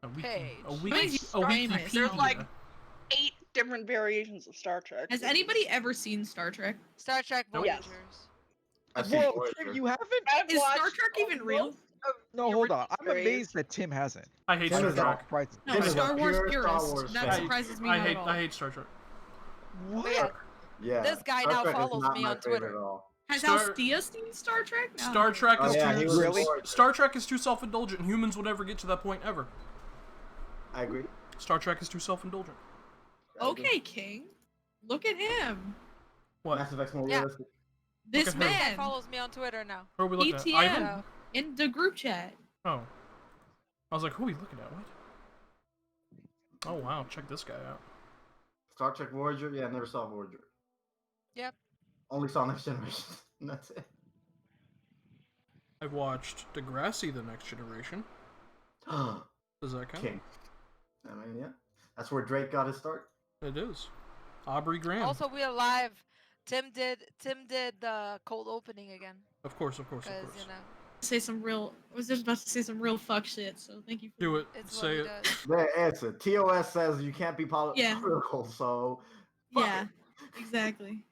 Page. A Wikipedia. There's like 8 different variations of Star Trek. Has anybody ever seen Star Trek? Star Trek Voyagers. Yes. I've seen Whoa, Voyager. Tim, you haven't? Is Star Trek even real? No, hold on. I'm amazed that Tim hasn't. I hate Tim Star is Trek. not Surprised. No, Tim is a Star Wars pure Star purist. Wars That fan. surprises me I not hate at all. I hate Star Trek. What? Yeah. This guy Star now Trek is follows not me my on favorite Twitter. at all. Has Star- Althea seen Star Trek? No. Star Trek Oh, is yeah, too he was Really? Voyager. Star Trek is too self-indulgent. Humans would never get to that point ever. I agree. Star Trek is too self-indulgent. Okay, King. Look at him. What? Mass Effect's more Yeah. realistic. This at her. This guy man follows me on Twitter now. Who are we looking at? ETN. Ivan? So, in the group chat. Oh. I was like, who are we looking at? What? Oh wow, check this guy out. Star Trek Voyager? Yeah, I never saw Voyager. Yep. Only saw Next Generation. And that's it. I've watched Degrassi: The Next Generation. Does that count? King. I mean, yeah. That's where Drake got his start. It is. Aubrey Graham. Also, we are live. Tim did the cold opening again. Of course. Because, you know, Say some real. I was just about to say some real fuck shit. So thank you. For Do it. it's Say what he it. does. Their answer. TOS says you can't be Yeah. political, so. fuck Yeah. it. Exactly.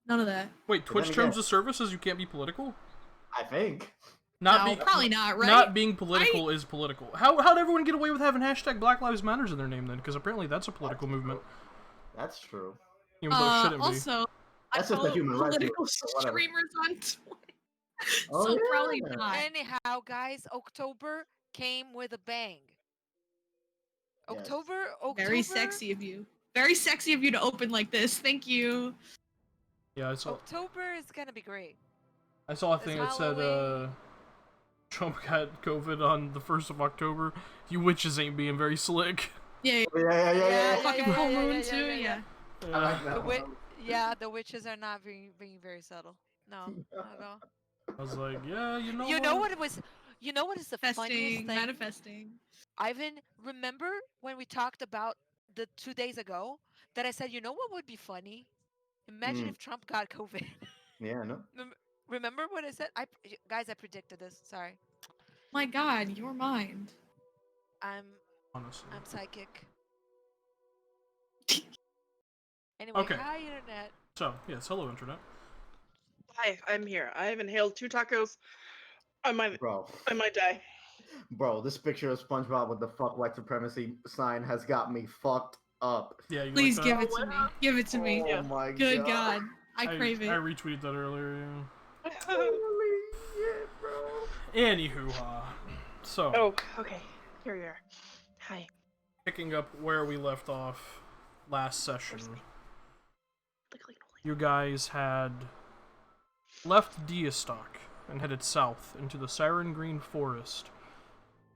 None of that. Wait, But Twitch then terms again- of service says you can't be political? I think. Not No, be- probably not. Right? Not being political is political. How'd everyone get away with having hashtag Black Lives Matters in their name then? Because apparently that's a political movement. That's true. Even though it shouldn't be. Also, That's I just a follow human rights political movement, so whatever. streamers on Twitter. Oh, So probably yeah. not. Anyhow, guys, October came with a bang. Yes. October. Very sexy of you. Very sexy of you to open like this. Thank you. Yeah, I saw October is gonna be great. a thing that It's said Halloween. Trump got COVID on the 1st of October. You witches ain't being very slick. Yeah. Yeah. Fucking yeah, full yeah, moon yeah, too. yeah. I like The that wi- one. yeah, the witches are not being very subtle. No, not at all. I was like, yeah, you know You know what it was? You know what is the funniest Manifesting. thing? Manifesting. Ivan, remember when we talked about the 2 days ago that I said, you know what would be funny? Imagine if Trump got COVID. Yeah, no. Remember what I said? Guys, I predicted this. Sorry, My God, your mind. I'm Honestly. psychic. Anyway, Okay. hi internet. So, yes, hello internet. Hi, I'm here. I have inhaled 2 tacos on my Bro. day. Bro, this picture of SpongeBob with the fuck white supremacy sign has got me fucked up. Yeah, you Please like give that? it to me. Give it to me. Oh my Good God. I crave it. I retweeted that earlier, yeah. Holy shit, bro. Anywho, so, Oh, okay. Here we are. Hi. picking up where we left off last session, Click. you guys had left Diastock and headed south into the Siren Green Forest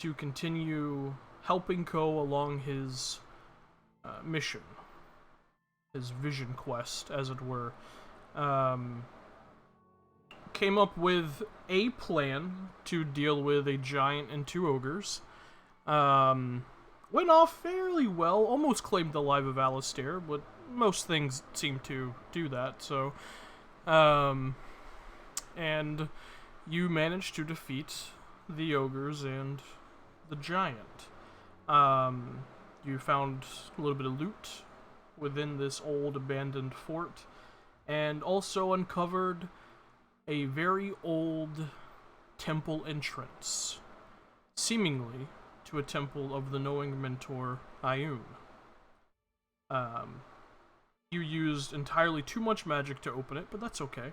to continue helping Ko along his mission, his vision quest, as it were. Came up with a plan to deal with a giant and 2 ogres. Went off fairly well, almost claimed the life of Alistair, but most things seem to do that, so... and you managed to defeat the ogres and the giant. You found a little bit of loot within this old abandoned fort, and also uncovered a very old temple entrance, seemingly to a temple of the knowing mentor Ayun. You used entirely too much magic to open it, but that's okay.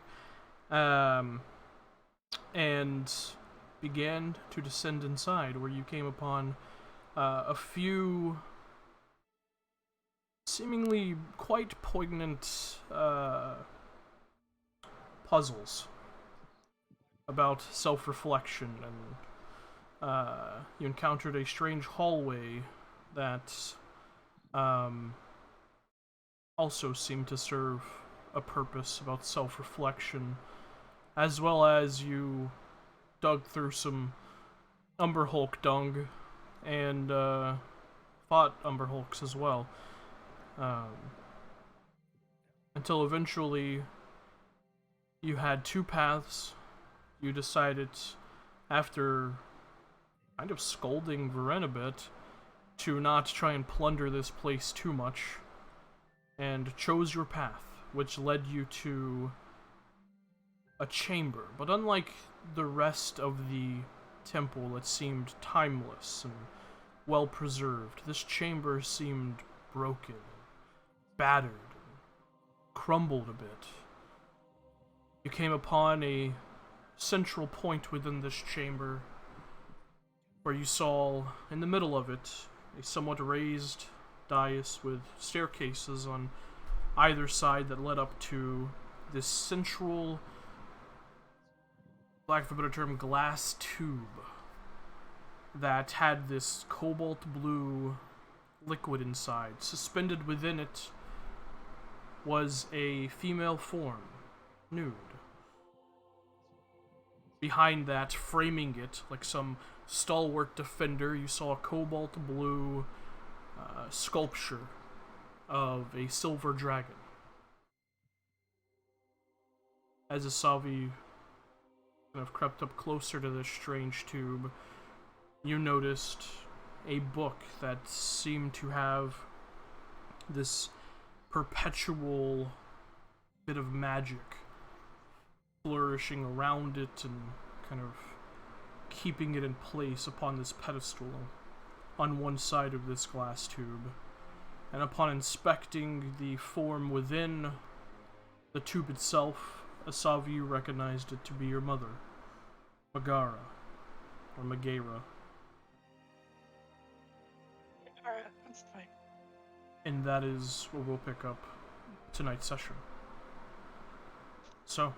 And began to descend inside, where you came upon a few seemingly quite poignant puzzles about self-reflection, and you encountered a strange hallway that also seemed to serve a purpose about self-reflection, as well as you dug through some Umber Hulk dung and fought Umber Hulks as well. Until eventually you had 2 paths. You decided, after kind of scolding Varen a bit to not try and plunder this place too much, and chose your path, which led you to a chamber. But unlike the rest of the temple, it seemed timeless and well preserved. This chamber seemed broken, battered, crumbled a bit. You came upon a central point within this chamber where you saw, in the middle of it, a somewhat raised dais with staircases on either side that led up to this central, lack of a better term, glass tube that had this cobalt blue liquid inside. Suspended within it was a female form, nude. Behind that, framing it like some stalwart defender, you saw a cobalt blue sculpture of a silver dragon. As Asavi kind of crept up closer to this strange tube, you noticed a book that seemed to have this perpetual bit of magic flourishing around it and kind of keeping it in place upon this pedestal on one side of this glass tube. And upon inspecting the form within the tube itself, Asavi recognized it to be your mother, Megara, or Megara. Alright, that's fine. And that is where we'll pick up tonight's session. So,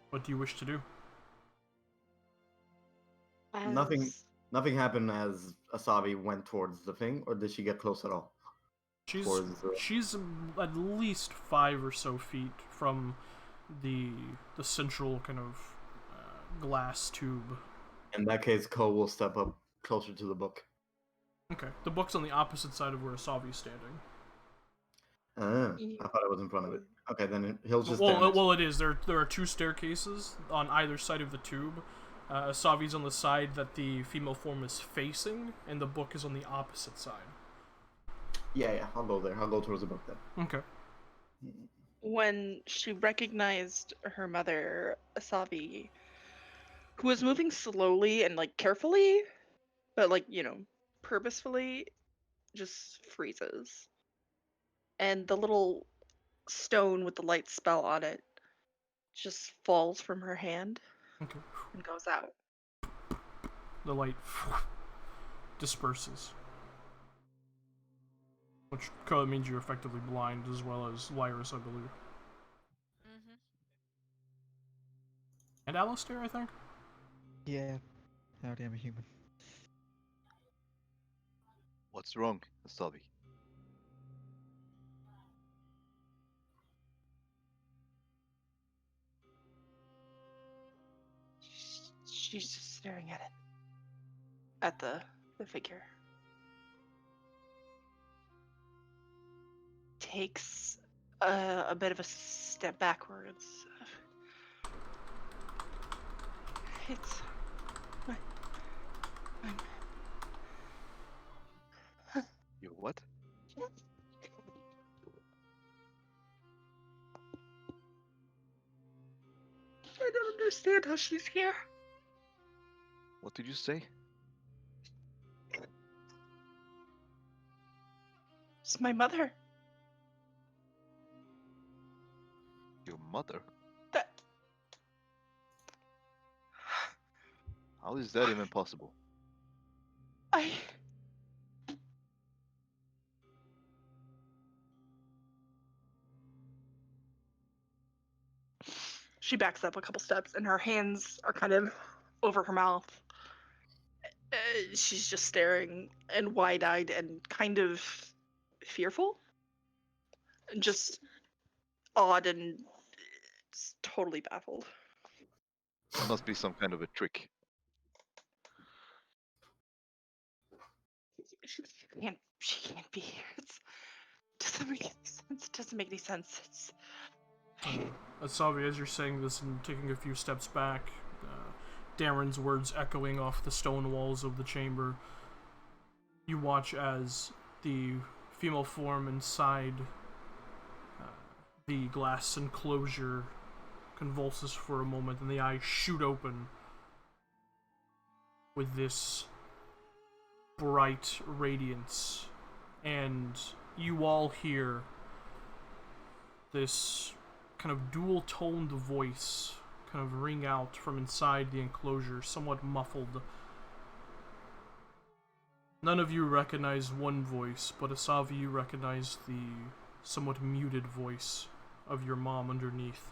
what do you wish to do? Nothing happened as Asabi went towards the thing, or did she get close at all? She's at least 5 or so feet from the central kind of glass tube. In that case, Ko will step up closer to the book. Okay, the book's on the opposite side of where Asavi's standing. I thought it was in front of it. Okay, then he'll just. Well, it is. There are 2 staircases on either side of the tube. Asavi's on the side that the female form is facing, and the book is on the opposite side. Yeah, I'll go there. I'll go towards the book then. Okay. When she recognized her mother, Asabi, who was moving slowly and carefully, but purposefully, just freezes. And the little stone with the light spell on it just falls from her hand. Okay. And goes out. The light disperses. Which means you're effectively blind, as well as Lyris, I believe. Mm-hmm. And Alistair, I think? Yeah. Howdy, I'm a human. What's wrong, Asabi? She's just staring at it. At the figure. Takes a bit of a step backwards. It's... You what? I don't understand how she's here. What did you say? It's my mother. Your mother? That... How is that even possible? She backs up a couple steps and her hands are kind of over her mouth. She's just staring and wide-eyed and kind of fearful. Just odd and totally baffled. It must be some kind of a trick. She can't be here. Doesn't make any sense. It doesn't make any sense. It's... Asavi, as you're saying this and taking a few steps back, Darren's words echoing off the stone walls of the chamber. You watch as the female form inside the glass enclosure convulses for a moment, and the eyes shoot open with this bright radiance. And you all hear this kind of dual-toned voice kind of ring out from inside the enclosure, somewhat muffled. None of you recognize one voice, but Asavi, you recognize the somewhat muted voice of your mom underneath.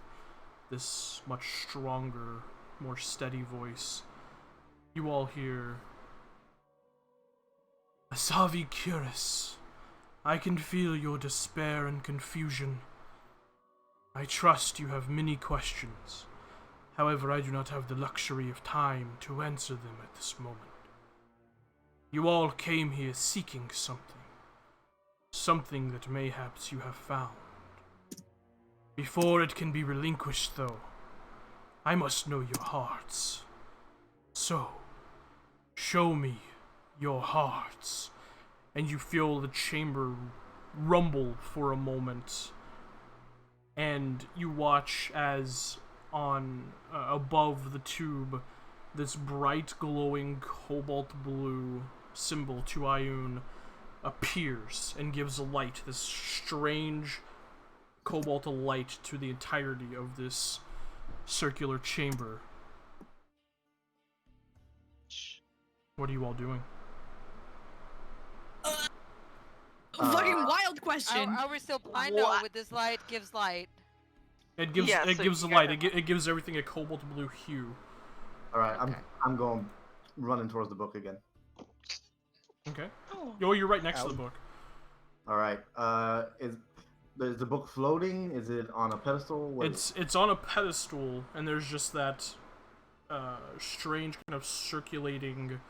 This much stronger, more steady voice. You all hear, Asavi Curis, I can feel your despair and confusion. I trust you have many questions. However, I do not have the luxury of time to answer them at this moment. You all came here seeking something. Something that mayhaps you have found. Before it can be relinquished, though, I must know your hearts. So, show me your hearts. And you feel the chamber rumble for a moment. And you watch as on above the tube, this bright glowing cobalt blue symbol to Ioun appears and gives a light, this strange cobalt light to the entirety of this circular chamber. What are you all doing? Fucking wild question. Are we still blind? No, with this light gives light. It gives Yeah, it so gives you a light. gotta- It gives everything a cobalt blue hue. All right, Okay. I'm going running towards the book again. Okay. Oh. Oh, you're right next to the book. All right. Is the book floating? Is it on a pedestal? What is It's on a pedestal, and there's just that strange kind of circulating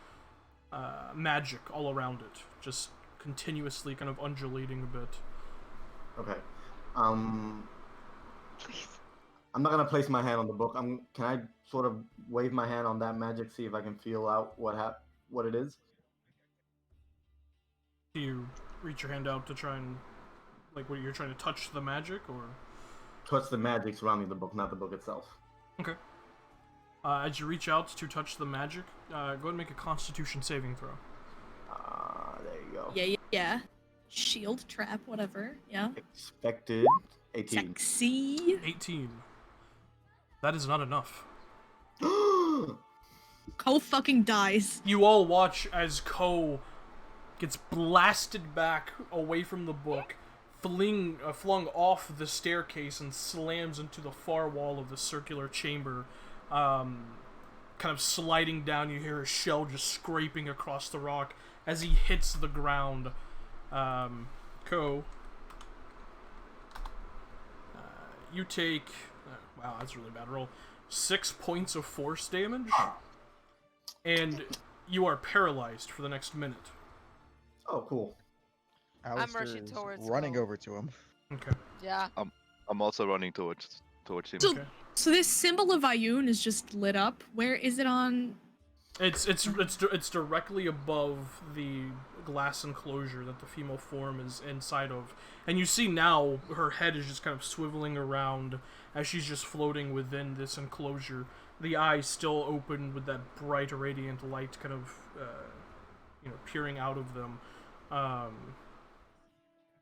magic all around it, just continuously kind of undulating a bit. it? Okay. Please. I'm not gonna place my hand on the book. Can I sort of wave my hand on that magic, see if I can feel out what it is? Do you reach your hand out to try and, like, what, you're trying to touch the magic, or? Touch the magic surrounding the book, not the book itself. Okay. As you reach out to touch the magic, go ahead and make a Constitution saving throw. There you go. Yeah. Shield, trap, whatever. Yeah. Expected 18. Sexy. 18. That is not enough. Ko fucking dies. You all watch as Ko gets blasted back away from the book, flung off the staircase, and slams into the far wall of the circular chamber. Kind of sliding down, you hear a shell just scraping across the rock as he hits the ground. Ko, you take... wow, that's a really bad roll. 6 points of force damage, and you are paralyzed for the next minute. Oh, cool. I'm rushing Alistair's towards running Cole. over to him. Okay. Yeah. I'm also running towards him. So, Okay. so this symbol of Ioun is just lit up. Where is it on? It's directly above the glass enclosure that the female form is inside of, and you see now her head is just kind of swiveling around as she's just floating within this enclosure. The eyes still open with that bright, radiant light, kind of peering out of them.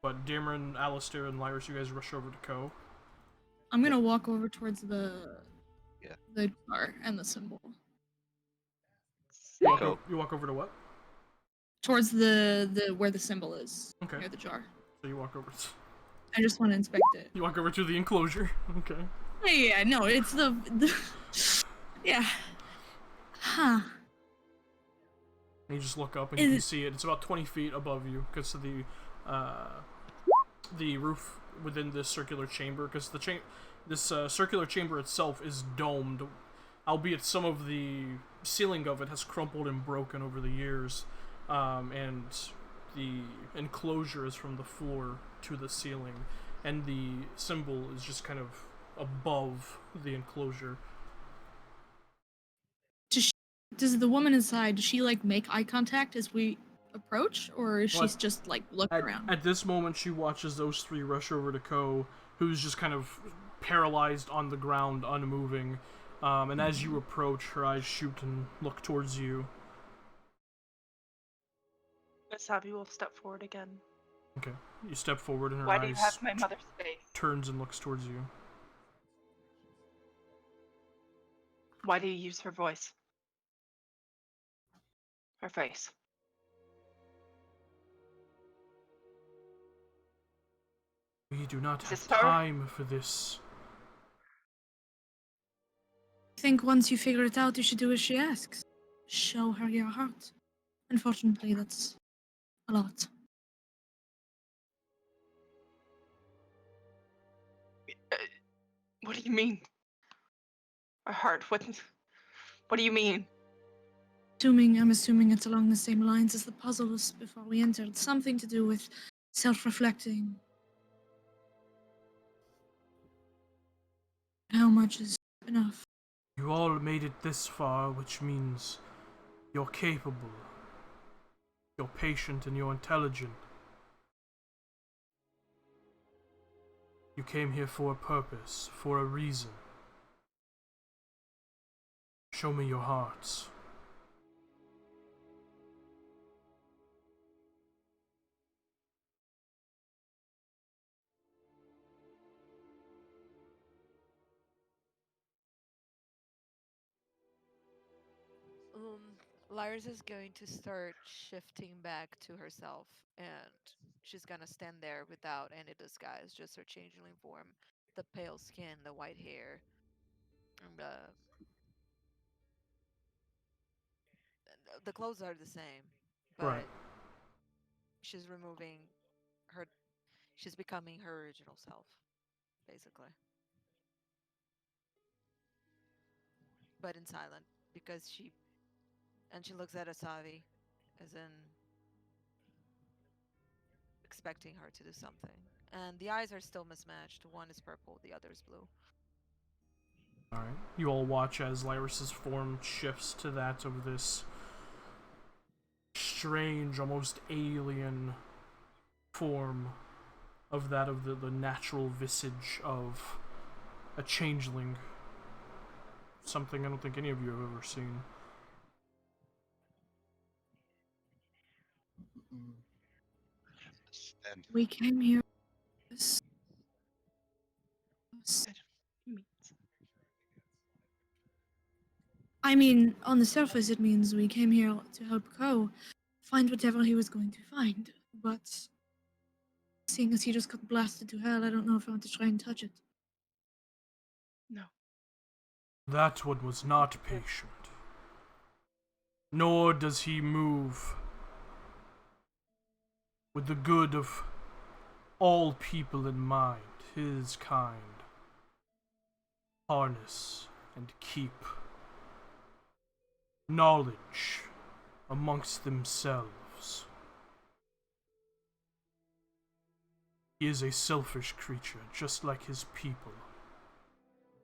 But Dameron, Alistair, and Lyris, you guys rush over to Ko. I'm gonna walk over towards the jar and the symbol. Ko. You walk over to what? Towards the where the symbol is. Okay. Near the jar. So you walk over. I just want to inspect it. You walk over to the enclosure. Okay. Yeah, no, it's the yeah. Huh. And you just look up and you can see it. It's about 20 feet above you because of the roof within this circular chamber. Because this circular chamber itself is domed, albeit some of the ceiling of it has crumpled and broken over the years, and the enclosure is from the floor to the ceiling, and the symbol is just kind of above the enclosure. Just Does the woman inside, does she like make eye contact as we approach, or is What? she just like looking around? At this moment, she watches those three rush over to Ko, who's just kind of paralyzed on the ground, unmoving. And as you approach, her eyes shoot and look towards you. Asabi will step forward again. Okay. You step forward, and her Why do you eyes have my mother's face? turns and looks towards you. Why do you use her voice? Her face. We do not Is have this her? time for this. I think once you figure it out, you should do as she asks. Show her your heart. Unfortunately, that's a lot. What do you mean? Our heart. What do you mean? I'm assuming it's along the same lines as the puzzles before we entered. Something to do with self-reflecting. How much is enough? You all made it this far, which means you're capable. You're patient and you're intelligent. You came here for a purpose, for a reason. Show me your hearts. Lyris is going to start shifting back to herself, and she's gonna stand there without any disguise, just her changeling form, the pale skin, the white hair, and the clothes are the same, Right. but she's removing her. She's becoming her original self, basically, but in silent because she looks at Asavi, as in expecting her to do something. And the eyes are still mismatched. One is purple, the other is blue. Alright. You all watch as Lyris's form shifts to that of this strange, almost alien form of that of the natural visage of a changeling. Something I don't think any of you have ever seen. And We came here. I mean, on the surface, it means we came here to help Ko find whatever he was going to find. But seeing as he just got blasted to hell, I don't know if I want to try and touch it. No. That one was not patient. Nor does he move with the good of all people in mind, his kind. Harness and keep knowledge amongst themselves. He is a selfish creature, just like his people.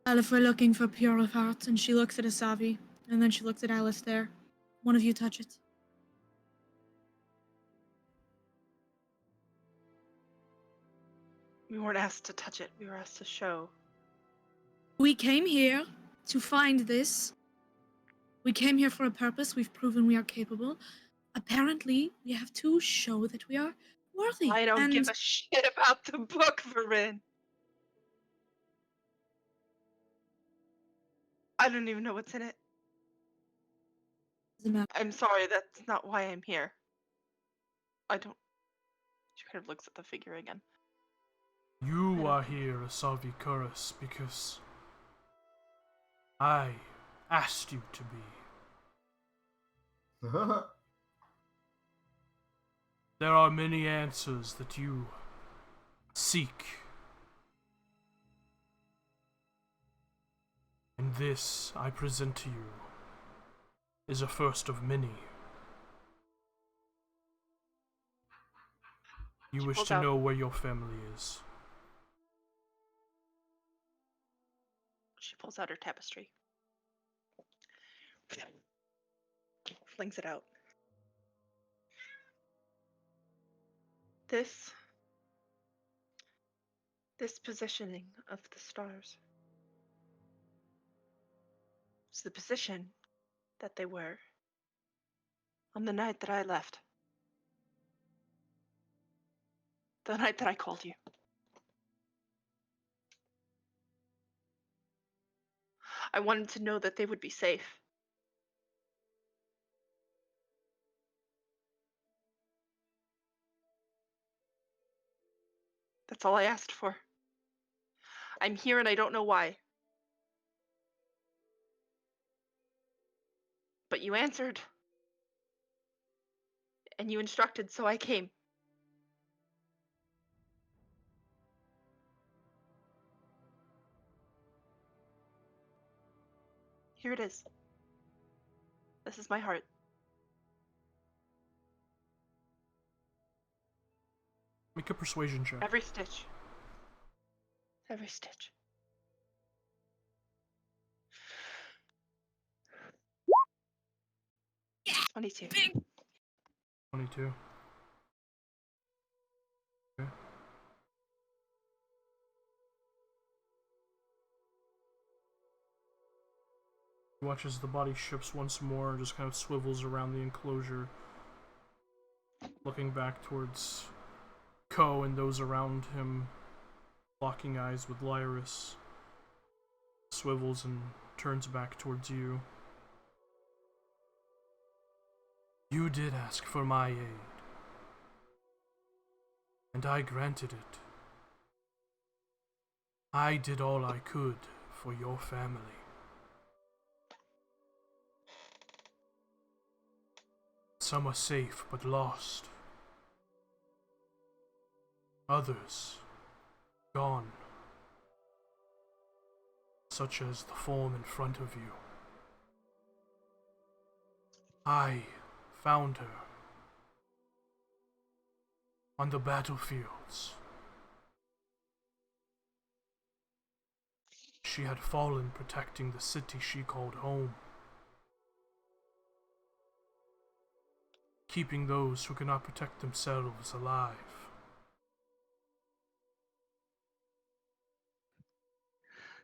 Well, if we're looking for pure of heart, and she looks at Asavi, and then she looks at Alice there, one of you touch it. We weren't asked to touch it. We were asked to show. We came here to find this. We came here for a purpose. We've proven we are capable. Apparently, we have to show that we are worthy. I don't and give a shit about the book, Varin. I don't even know what's in it. doesn't matter. I'm sorry, that's not why I'm here. I don't. She kind of looks at the figure again. You are here, Asavi Kuras, because I asked you to be. There are many answers that you seek. And this I present to you is a first of many. You wish pulls to out- know where your family is. She pulls out her tapestry. flings it out. This positioning of the stars is the position that they were on the night that I left. The night that I called you. I wanted to know that they would be safe. That's all I asked for. I'm here and I don't know why. But you answered. And you instructed, so I came. Here it is. This is my heart. Make a persuasion check. Every stitch. Every stitch. Yeah, 22. big 22. Okay. He watches the body shifts once more and just kind of swivels around the enclosure, looking back towards Ko and those around him, locking eyes with Lyris. Swivels and turns back towards you. You did ask for my aid, and I granted it. I did all I could for your family. Some are safe but lost. Others gone, such as the form in front of you. I found her on the battlefields. She had fallen protecting the city she called home, keeping those who cannot protect themselves alive.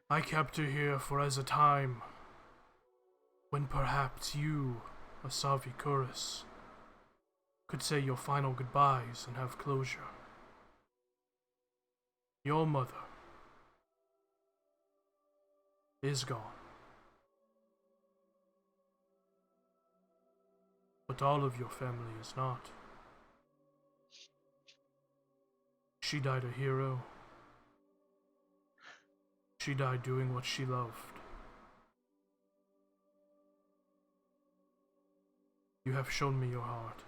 I kept her here for as a time when perhaps you, Asavi Kuris, could say your final goodbyes and have closure. Your mother is gone. But all of your family is not. She died a hero. She died doing what she loved. You have shown me your heart.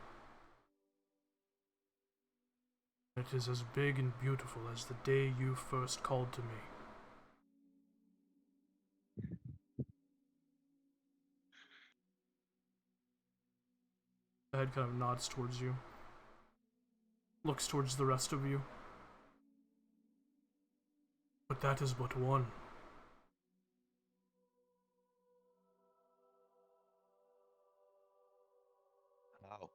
It is as big and beautiful as the day you first called to me. The head kind of nods towards you. Looks towards the rest of you. But that is but one. Wow.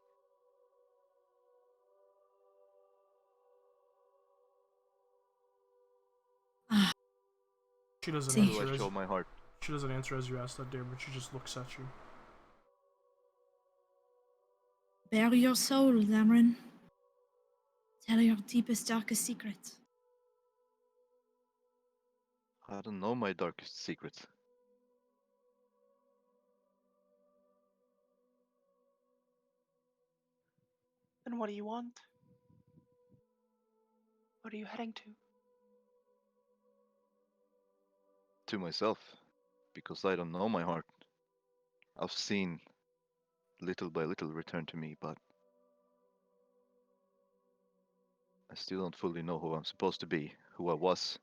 She doesn't How See. do I answer as show my heart? she doesn't answer as you ask that, dear, but she just looks at you. bare your soul, Dameron. Tell your deepest, darkest secrets. I don't know my darkest secrets. Then what do you want? What are you heading to? To myself. Because I don't know my heart. I've seen little by little return to me, but I still don't fully know who I'm supposed to be, who I was.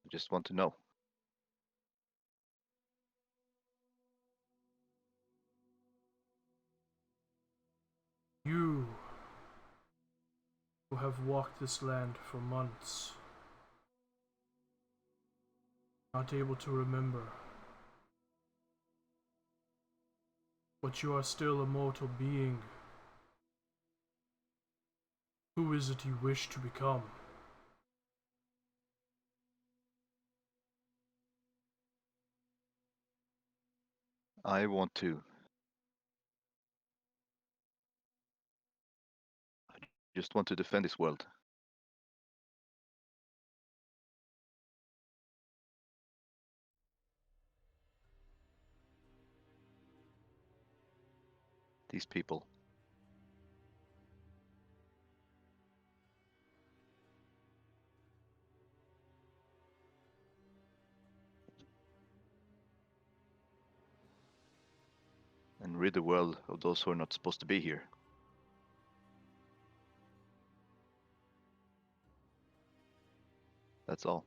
I just want to know. You, who have walked this land for months, Not able to remember, but you are still a mortal being. Who is it you wish to become? I want to. I just want to defend this world. These people. And rid the world of those who are not supposed to be here. That's all.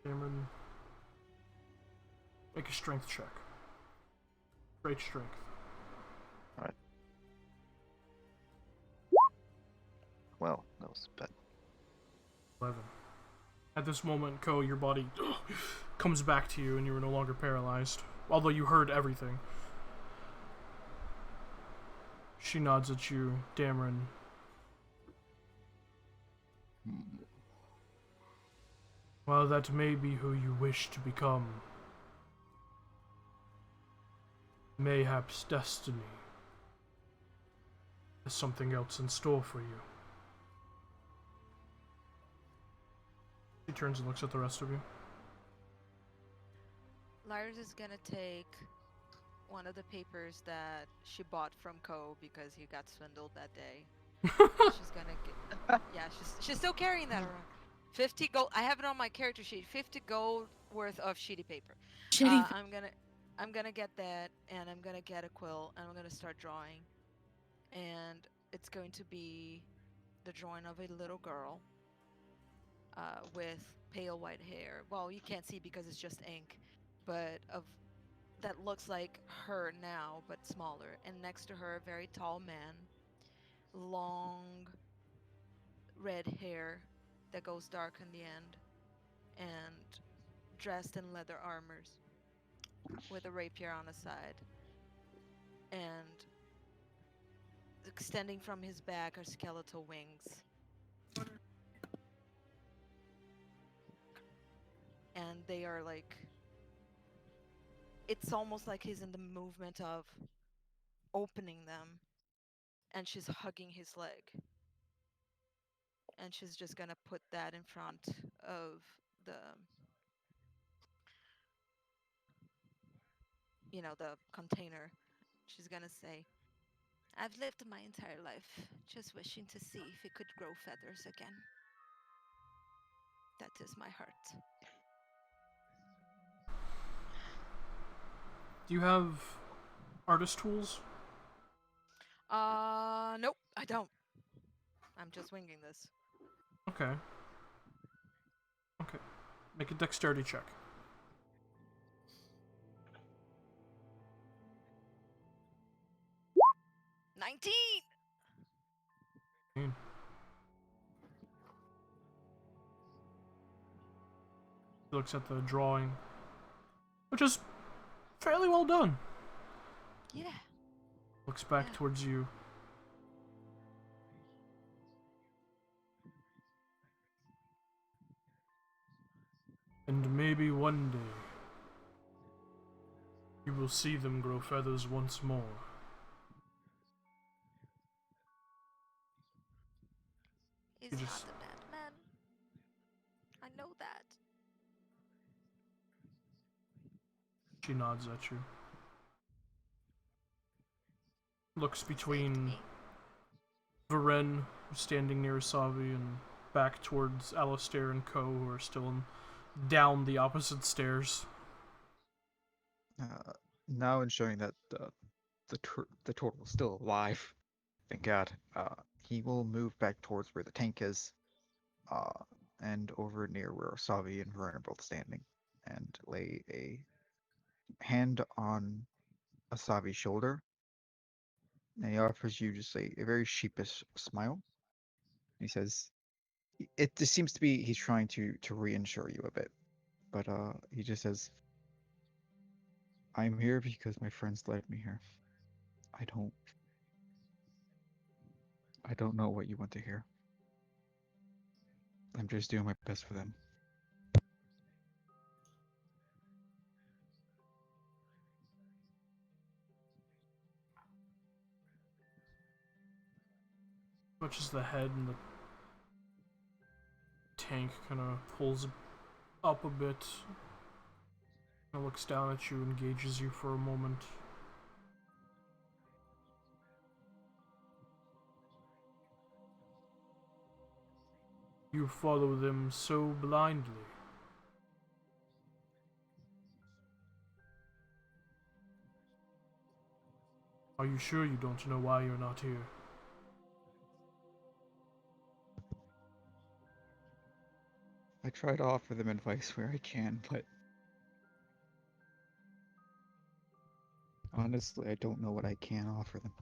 Cameron, make a strength check. Great strength. Alright. Well, that was bad. 11. At this moment, Ko, your body comes back to you and you are no longer paralyzed. Although you heard everything. She nods at you, Dameron. While that may be who you wish to become, mayhaps destiny has something else in store for you. She turns and looks at the rest of you. Lars is gonna take one of the papers that she bought from Ko because he got swindled that day. She's gonna get. Yeah, she's still carrying that around. 50 gold. I have it on my character sheet. 50 gold worth of sheety paper. Shitty. I'm gonna get that, and I'm gonna get a quill, and I'm gonna start drawing. And it's going to be the drawing of a little girl with pale white hair. Well, you can't see because it's just ink, but of that looks like her now, but smaller. And next to her, a very tall man, long red hair that goes dark in the end, and dressed in leather armors with a rapier on his side. And extending from his back are skeletal wings. And they are like, it's almost like he's in the movement of opening them, and she's hugging his leg. And she's just gonna put that in front of the, the container. She's gonna say, I've lived my entire life just wishing to see if it could grow feathers again. That is my heart. Do you have artist tools? Nope, I don't. I'm just winging this. Okay. Okay. Make a dexterity check. 19! He looks at the drawing, which is fairly well done. Yeah. Looks back Yeah. towards you. And maybe one day you will see them grow feathers once more. He's You not just a bad man. I know that. She nods at you. Looks He saved between me. Varen, who's standing near Asavi, and back towards Alistair and Ko, who are still down the opposite stairs. Now ensuring that the turtle is still alive, thank God, he will move back towards where the tank is, uh, and over near where Savi and Vern are both standing, and lay a hand on Asavi's shoulder, And he offers you just a very sheepish smile. He says, it just seems to be he's trying to reassure you a bit. But he just says, I'm here because my friends led me here. I don't I don't know what you want to hear. I'm just doing my best for them. Touches the head, and the tank kind of pulls up a bit. And looks down at you and gauges you for a moment. You follow them so blindly. Are you sure you don't know why you're not here? I try to offer them advice where I can, but honestly, I don't know what I can offer them.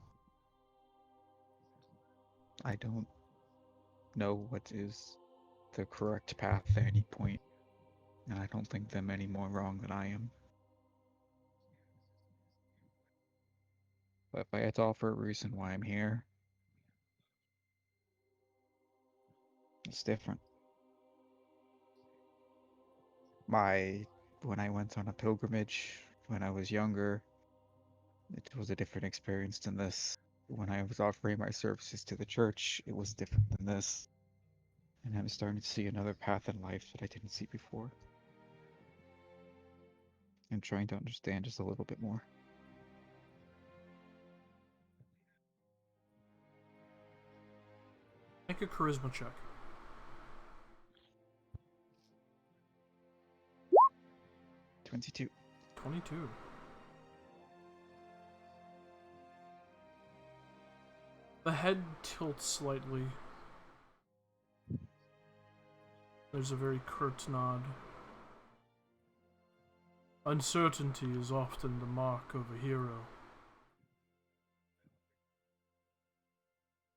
I don't know what is the correct path at any point, and I don't think them any more wrong than I am. But if I had to offer a reason why I'm here, it's different. My when I went on a pilgrimage when I was younger, it was a different experience than this. When I was offering my services to the church, it was different than this. And I'm starting to see another path in life that I didn't see before. I'm trying to understand just a little bit more. Make a charisma check. 22. 22. The head tilts slightly. There's a very curt nod. Uncertainty is often the mark of a hero.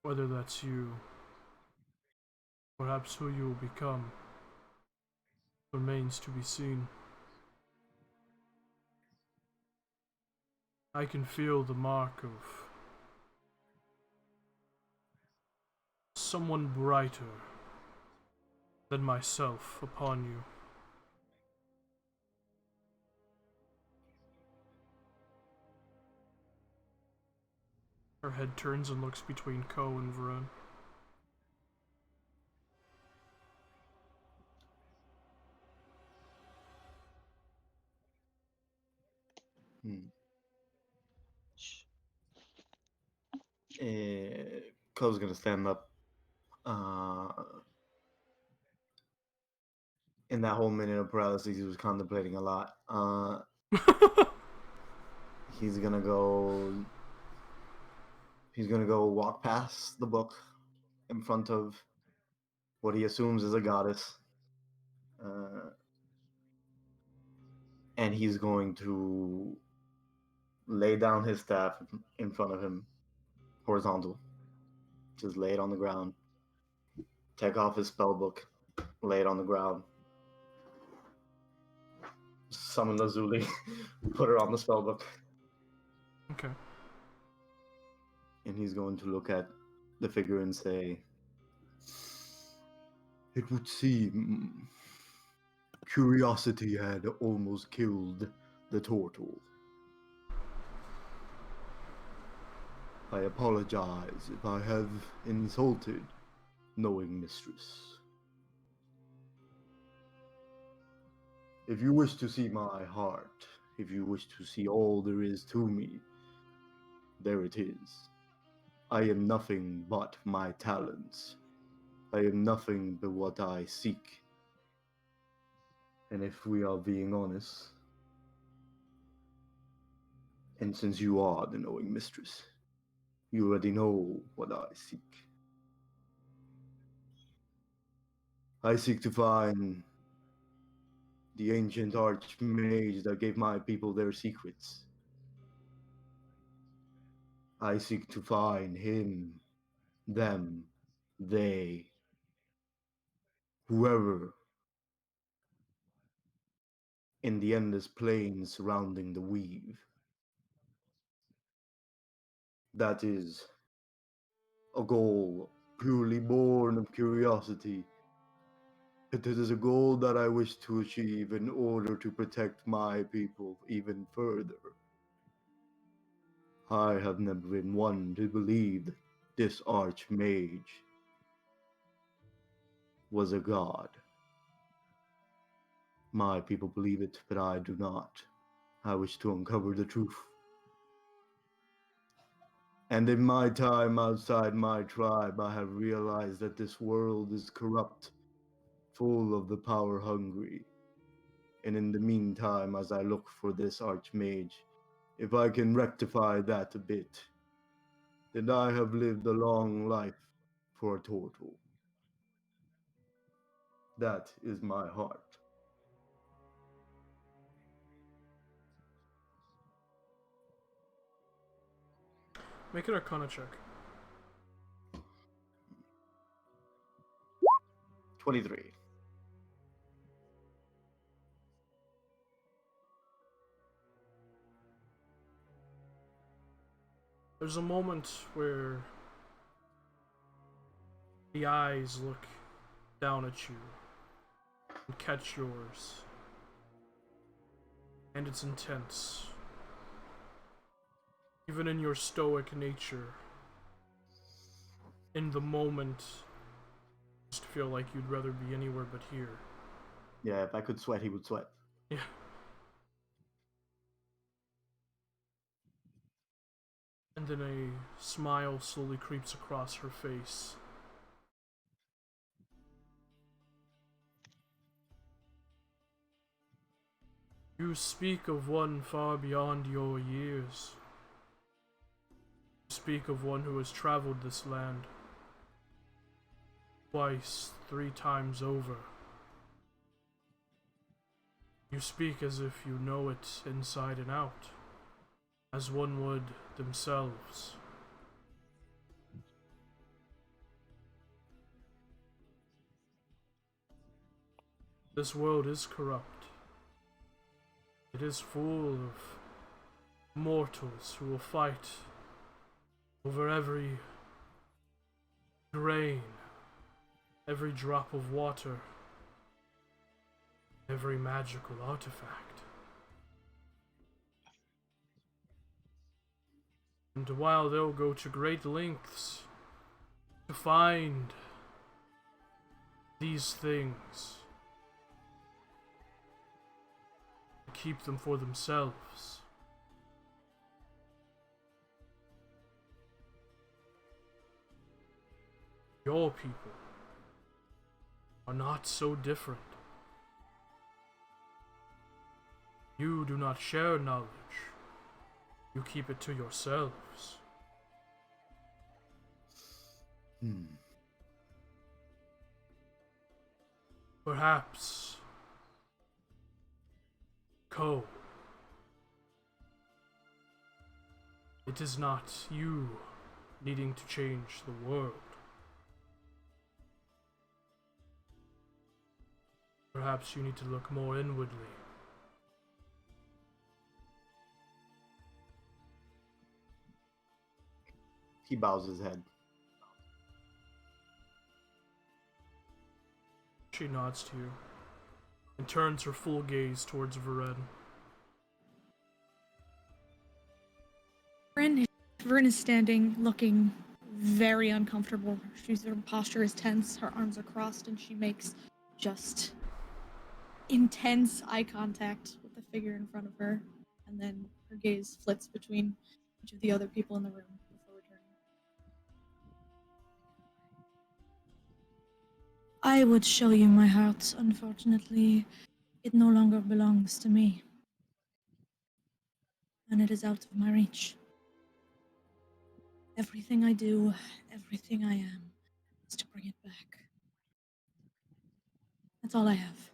Whether that's you, perhaps who you will become, remains to be seen. I can feel the mark of someone brighter than myself upon you. Her head turns and looks between Ko and Varun. Hmm. Ko's gonna stand up. Uh, in that whole minute of paralysis, he was contemplating a lot. He's gonna go. He's gonna go walk past the book in front of what he assumes is a goddess, uh, and he's going to lay down his staff in front of him, horizontal. Just lay it on the ground. Take off his spell book, lay it on the ground. Summon Lazuli, put her on the spell book. Okay. And he's going to look at the figure and say, "It would seem curiosity had almost killed the turtle. I apologize if I have insulted knowing mistress. If you wish to see my heart, if you wish to see all there is to me, there it is. I am nothing but my talents. I am nothing but what I seek. And if we are being honest, and since you are the knowing mistress, you already know what I seek. I seek to find the ancient archmage that gave my people their secrets. I seek to find him, them, they, whoever, in the endless plain surrounding the weave. That is a goal purely born of curiosity. It is a goal that I wish to achieve in order to protect my people even further. I have never been one to believe that this archmage was a god. My people believe it, but I do not. I wish to uncover the truth. And in my time outside my tribe, I have realized that this world is corrupt, full of the power hungry. And in the meantime, as I look for this archmage, if I can rectify that a bit, then I have lived a long life for a turtle. That is my heart. Make an Arcana check. 23. There's a moment where the eyes look down at you and catch yours, and it's intense. Even in your stoic nature, in the moment, you just feel like you'd rather be anywhere but here. Yeah, if I could sweat, he would sweat. Yeah. And then a smile slowly creeps across her face. You speak of one far beyond your years. You speak of one who has traveled this land twice, 3 times over. You speak as if you know it inside and out, as one would themselves. This world is corrupt. It is full of mortals who will fight over every grain, every drop of water, every magical artifact. And while they'll go to great lengths to find these things, to keep them for themselves, your people are not so different. You do not share knowledge. You keep it to yourselves. Perhaps, Ko, it is not you needing to change the world. Perhaps you need to look more inwardly. He bows his head. She nods to you and turns her full gaze towards Varen. Varen is standing, looking very uncomfortable. Her posture is tense, her arms are crossed, and she makes just intense eye contact with the figure in front of her, and then her gaze flits between each of the other people in the room before returning. I would show you my heart. Unfortunately, it no longer belongs to me. And it is out of my reach. Everything I do, everything I am, is to bring it back. That's all I have.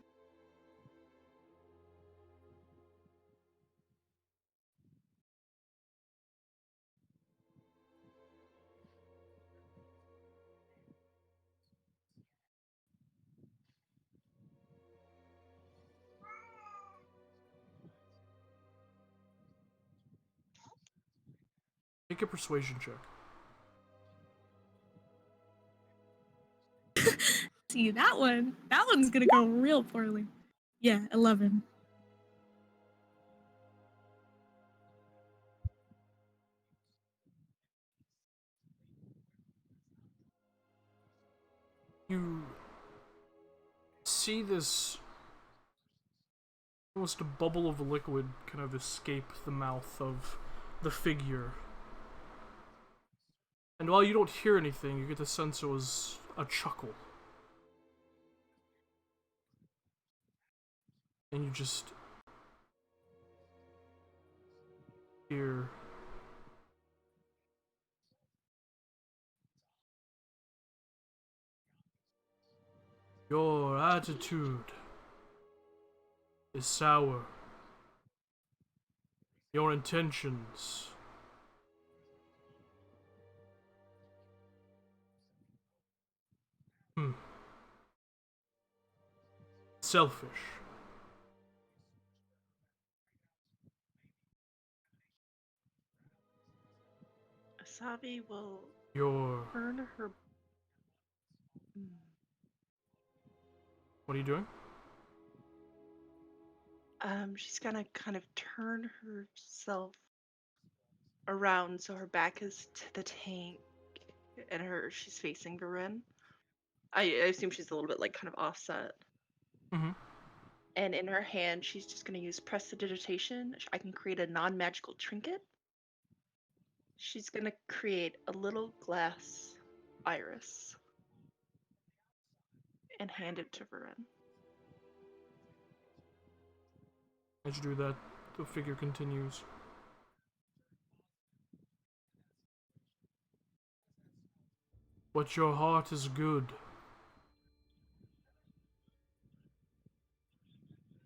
Make a persuasion check. See, that one's gonna go real poorly. Yeah, 11. You see this almost a bubble of liquid kind of escape the mouth of the figure. And while you don't hear anything, you get the sense it was a chuckle. And you just hear your attitude is sour. Your intentions selfish. Asabi will Your turn her. what are you doing? She's gonna kind of turn herself around so her back is to the tank, and she's facing Varun. I assume she's a little bit like kind of offset. Mm-hmm. And in her hand, she's just gonna use prestidigitation. I can create a non-magical trinket. She's gonna create a little glass iris and hand it to Varun. As you do that, the figure continues. But your heart is good,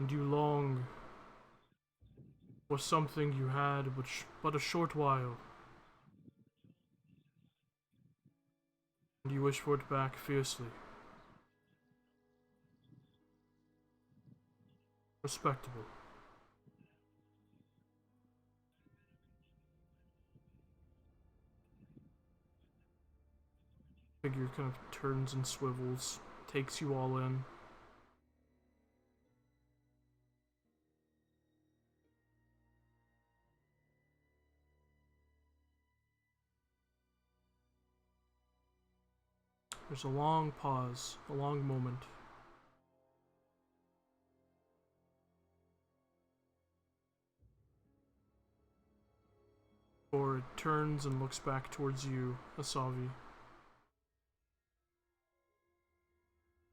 and you long for something you had but a short while. And you wish for it back fiercely. Respectable. Figure kind of turns and swivels, takes you all in. There's a long pause, a long moment. Before it turns and looks back towards you, Asavi.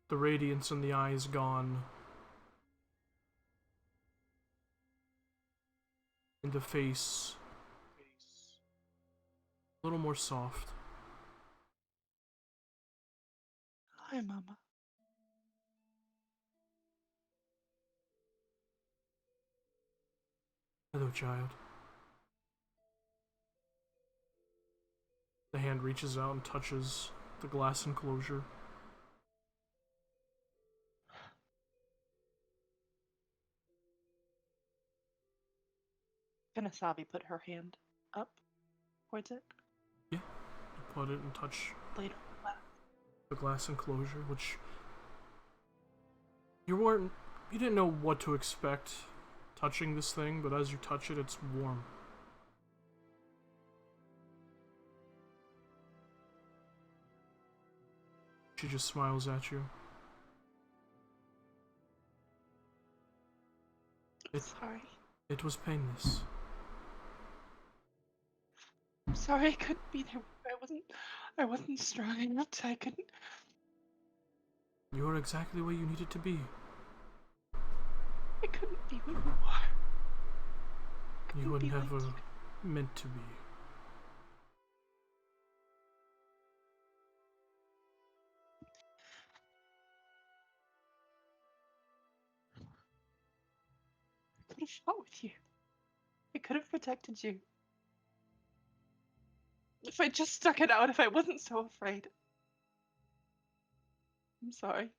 The radiance in the eyes gone. And the face a little more soft. Hi, Mama. Hello, child. The hand reaches out and touches the glass enclosure. Can Asabi put her hand up towards it? Yeah, you put it and touch Later. the glass enclosure, which you didn't know what to expect touching this thing, but as you touch it, it's warm. She just smiles at you. Sorry. It was painless. I'm sorry I couldn't be there. I wasn't strong enough. I couldn't. You are exactly where you needed to be. I couldn't be where you are. You were never meant to be. I could have fought with you. I could have protected you. If I just stuck it out, if I wasn't so afraid. I'm sorry.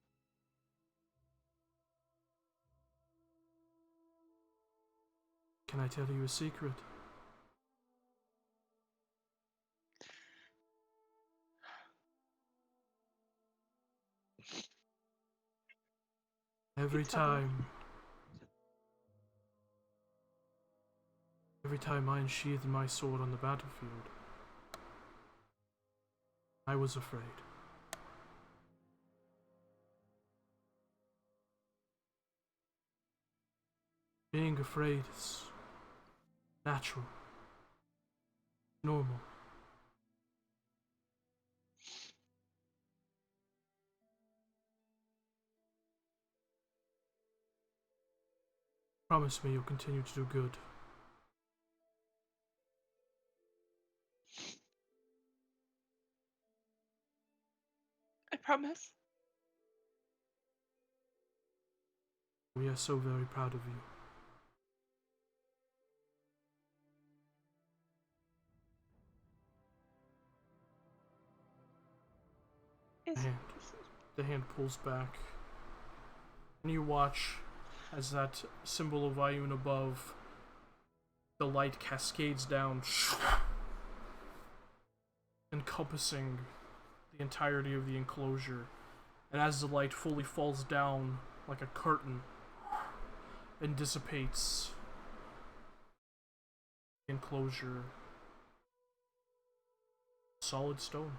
Can I tell you a secret? Every It's ugly. time I unsheathed my sword on the battlefield, I was afraid. Being afraid is natural, normal. Promise me you'll continue to do good. I promise. We are so very proud of you. Is The hand pulls back, and you watch as that symbol of Ioun above, the light cascades down, encompassing the entirety of the enclosure. And as the light fully falls down like a curtain and dissipates, the enclosure, solid stone.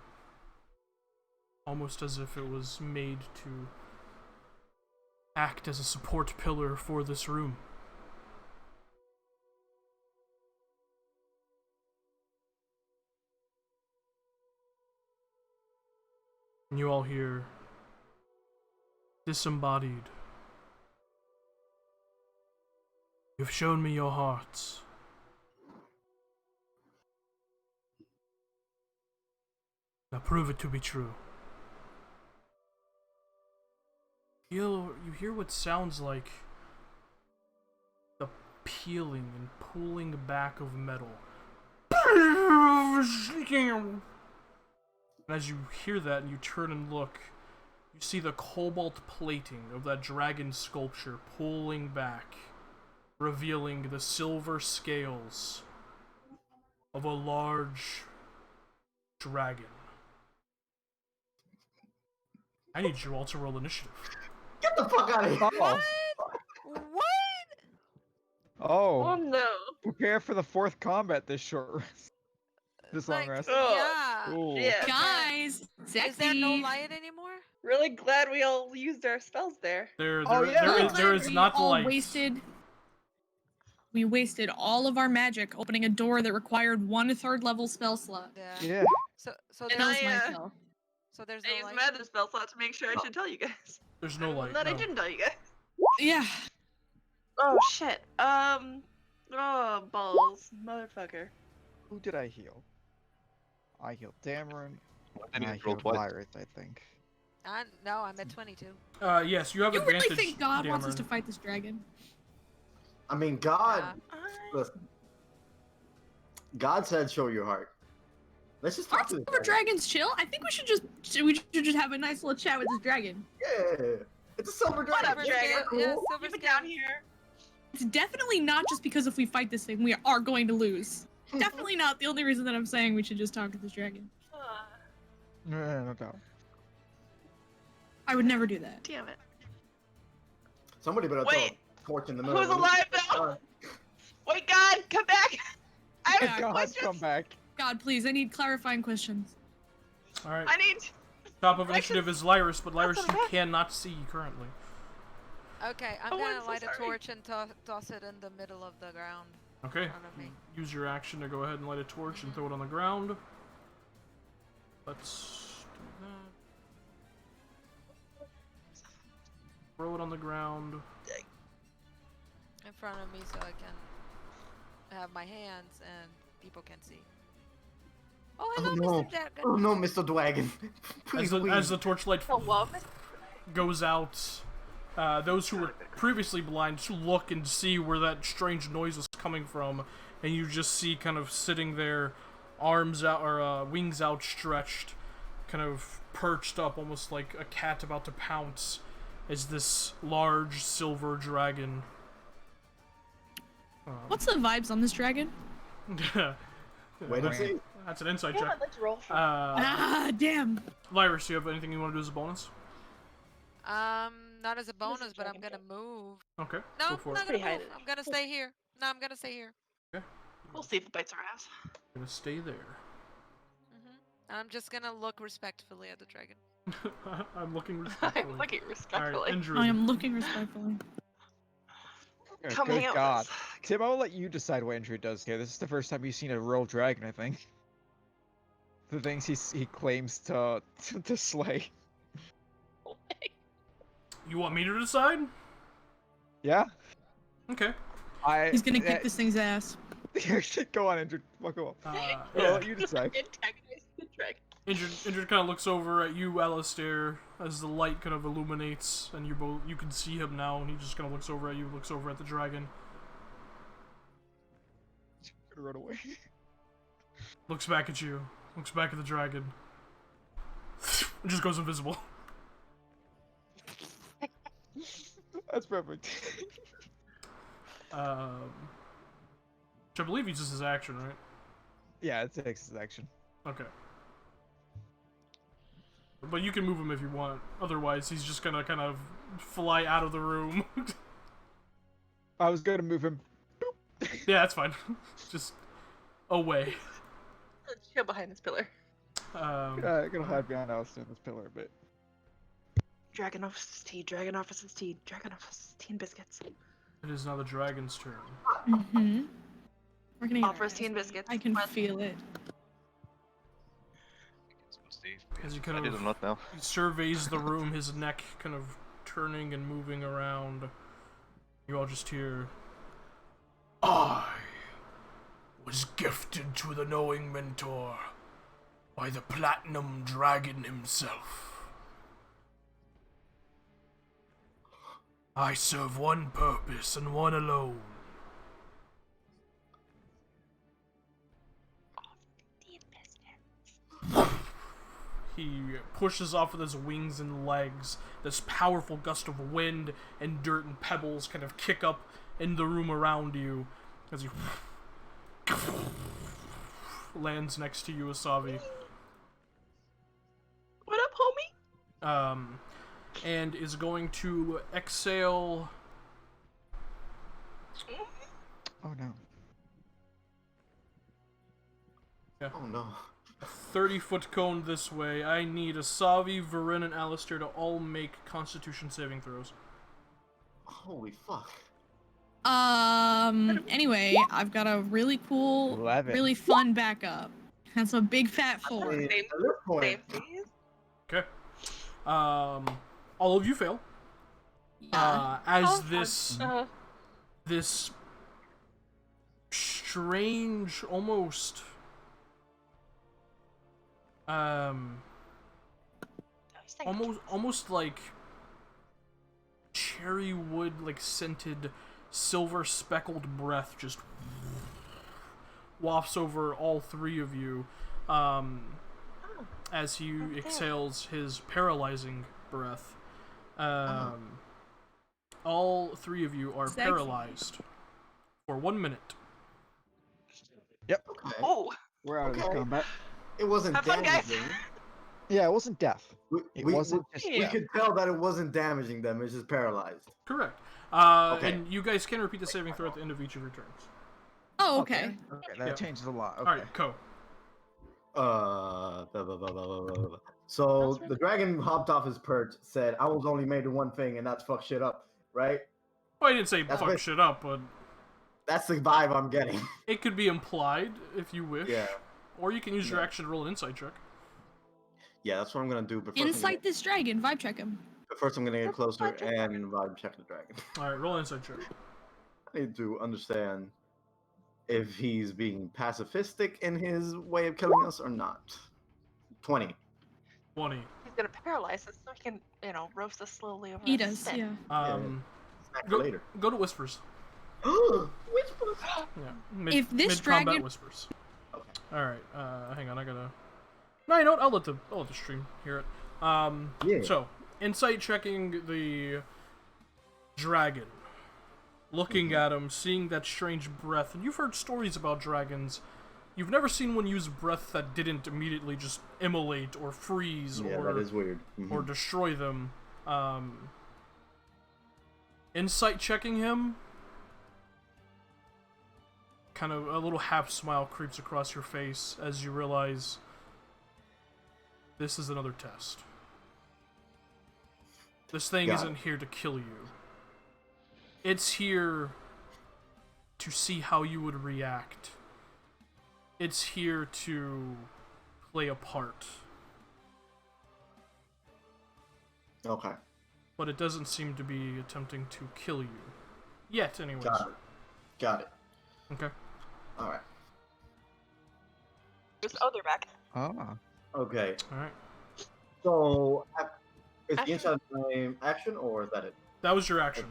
Almost as if it was made to act as a support pillar for this room. And you all hear, disembodied. You've shown me your hearts. Now prove it to be true. You hear what sounds like the peeling and pulling back of metal. And as you hear that and you turn and look, you see the cobalt plating of that dragon sculpture pulling back, revealing the silver scales of a large dragon. I need you all to roll initiative. Get the fuck out of here! Oh, What? Oh oh, no. prepare for the fourth combat this short rest. This long Like, rest. yeah. Ooh. Yeah. Guys, sexy. Is there no light anymore? Really glad we all used our spells there. Oh, yeah. There is not light. We wasted all of our magic opening a door that required 1/3 level spell slot. Yeah. Yeah. So And That was I, my kill. so there's I no used light. my other spell slot to make sure I should tell you guys. There's no light. That I No. didn't tell you guys. Yeah. Oh shit. Oh balls, motherfucker. Who did I heal? I healed Dameron, And and I it rolled healed twice. Lyrith, I think. No, I'm at 22. Yes, you have You advantage. really think God wants us Dameron. to fight this dragon? I mean, God. Yeah. Listen. God said, "Show your heart." Let's just talk Aren't to the silver dragon. dragons chill? I think we should just have a nice little chat with this dragon. Yeah, it's a silver dragon. Whatever, It's dragon. cool. Yeah, silver Keep it skin. down here. It's definitely not just because if we fight this thing, we are going to lose. Definitely not the only reason that I'm saying we should just talk to this dragon. No. I would never do that. Damn it. Somebody better Wait. throw a torch in the middle. Who's of the alive now? Wait, God, come back! I have God, questions. come back. God, please, I need clarifying questions. All right. I need. Top of initiative is Lyrus, but Lyrus, That's you okay. cannot see currently. Okay, I'm Oh, I'm gonna so light a sorry. torch and toss it in the middle of the ground Okay. in front of me. Use your action to go ahead and light a torch and throw it on the ground. Let's do that. Throw it on the ground. In front of me so I can have my hands and people can see. Oh, hello, no. Mr. Dragon. Oh no, Mr. Dragon. Please, As the torchlight Hello, goes out, those who were previously blind look and see where that strange noise was coming from, and you just see kind of sitting there, arms out or wings outstretched, kind of perched up, almost like a cat about to pounce, is this large silver dragon. What's the vibes on this dragon? Wait and see. That's an insight Damn, check. I'd like to roll for Damn. Lyrus, do you have anything you want to do as a bonus? Not as a What does the bonus, but I'm dragon gonna move. Okay, No, go I'm for not it. gonna Pretty high move. to- I'm gonna stay here. No, I'm gonna stay here. Okay, We'll see if it bites our ass. gonna stay there. I'm just gonna look respectfully at the dragon. I'm looking I'm respectfully. looking All right, respectfully. Indrid. I am looking respectfully. Come hang Good out God. with us. Tim, I'll let you decide what Andrew does here. This is the first time you've seen a real dragon, I think. The things he claims to slay. You want me to decide? Yeah? Okay. He's gonna kick this thing's ass. Go on, Andrew. Well, go on. I'll Yeah. let you decide. Antagonize the dragon. Indrid kind of looks over at you, Alistair, as the light kind of illuminates, and you can see him now, and he just kind of looks over at you, looks over at the dragon, Gonna run away. looks back at you, looks back at the dragon, and just goes invisible. That's perfect. Which I believe uses his action, right? Yeah, it takes his action. Okay. But you can move him if you want. Otherwise, he's just gonna kind of fly out of the room. I was gonna move him. Yeah, that's fine. Just away. Chill behind this pillar. Gonna hide behind Alistair in this pillar a bit. Dragon officer's tea, dragon officer's tea, dragon officer's tea and biscuits. It is now the dragon's turn. Mm-hmm. We're gonna get Offers our tea and ass biscuits. beat. I can What? feel it. As he kind I did of not now. he surveys the room, his neck kind of turning and moving around. You all just hear, I was gifted to the knowing mentor by the platinum dragon himself. I serve one purpose and one alone. He pushes off with his wings and legs. This powerful gust of wind and dirt and pebbles kind of kick up in the room around you as he lands next to you, Asavi. What up, homie? And is going to exhale. Oh no. Oh no. 30-foot cone this way. I need Asavi, Varin, and Alistair to all make Constitution saving throws. Holy fuck. Anyway, I've got a really cool, 11. really fun backup. That's a big fat 4. At Same- this point, Same, please. Okay. All of you fail. Yeah. As Oh, this strange, almost like cherry wood, like scented, silver speckled breath just wafts over all three of you, as he exhales his paralyzing breath. All three of you are Sexy. paralyzed for 1 minute. okay. Oh, We're out of this Okay. combat. It wasn't Have fun, guys. damaging. Yeah, it wasn't death. It We wasn't just we Yeah. could tell that it wasn't damaging them, it's just paralyzed. Correct. Okay. And you guys can repeat the saving throw at the end of each of your turns. Oh, okay. Okay, that Yeah. changes a lot. Okay. Alright, Ko. Blah, blah, blah, blah, blah, blah, blah. So the dragon hopped off his perch, said, I was only made to one thing, and that's fuck shit up, right? Well, I didn't say That's fuck what- shit up, but That's the vibe I'm getting. it could be implied if you wish. Yeah. Or you can use your Yeah. action to roll an insight check. Yeah, that's what I'm gonna do. But first Insight this dragon. Vibe check him. I'm gonna get That's closer what I and vibe check the dragon. Alright, roll an insight check. I need to understand if he's being pacifistic in his way of killing us or not. 20. 20. he's gonna paralyze us so he can, roast us slowly over. He a does, spit. yeah. Snack for Go, later. go to Whispers. Whispers. Yeah. If this mid-combat dragon- Whispers. Okay. Alright, hang on, I gotta... No, you know what? I'll let the stream hear it. Yeah. So, insight checking the dragon. Looking at him, seeing that strange breath. And you've heard stories about dragons. You've never seen one use breath that didn't immediately just immolate or freeze Yeah, or that is weird. Mhm. or destroy them. Insight checking him. Kind of a little half smile creeps across your face as you realize this is another test. This thing Got isn't it. here to kill you. It's here to see how you would react. It's here to play a part. Okay. But it doesn't seem to be attempting to kill you. Yet, anyways. Got it. Got it. Okay. All right. Oh, they're back. Ah. Okay. Alright. So, is the Action. inside frame action or is that it? That was your action.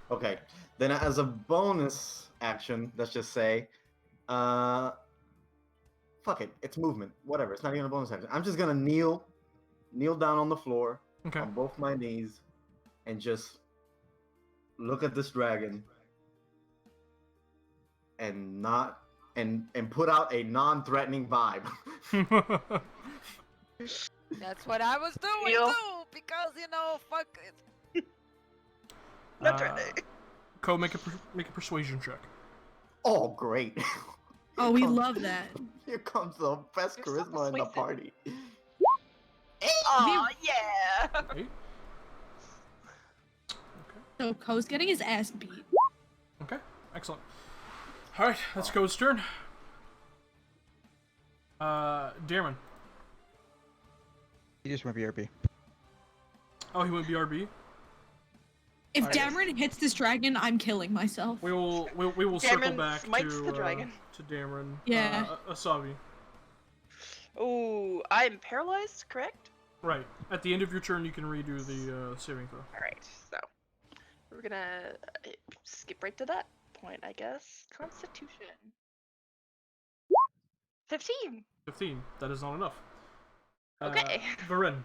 Okay. Then, as a bonus action, let's just say, fuck it. It's movement. Whatever. It's not even a bonus action. I'm just gonna kneel down on the floor Okay. on both my knees, and just look at this dragon, and not and put out a non-threatening vibe. That's what I was doing Deal. too, because fuck it. Not threatening. Ko, make a persuasion check. Oh, great! Oh, we love that. Here comes the best You're so charisma in the persuasive. party. Oh yeah. Eight. So Ko's getting his ass beat. Okay. Excellent. Alright, that's Ko's turn. Darren. He just went BRB. Oh, he went BRB. If Alright. Dameron hits this dragon, I'm killing myself. We will circle Dameron back smites to the dragon. to Dameron. Yeah. Asavi. Oh, I'm paralyzed, correct? Right. At the end of your turn, you can redo the saving throw. All right, so we're gonna skip right to that point, I guess. Constitution. 15. 15. That is not enough. Okay. Varen.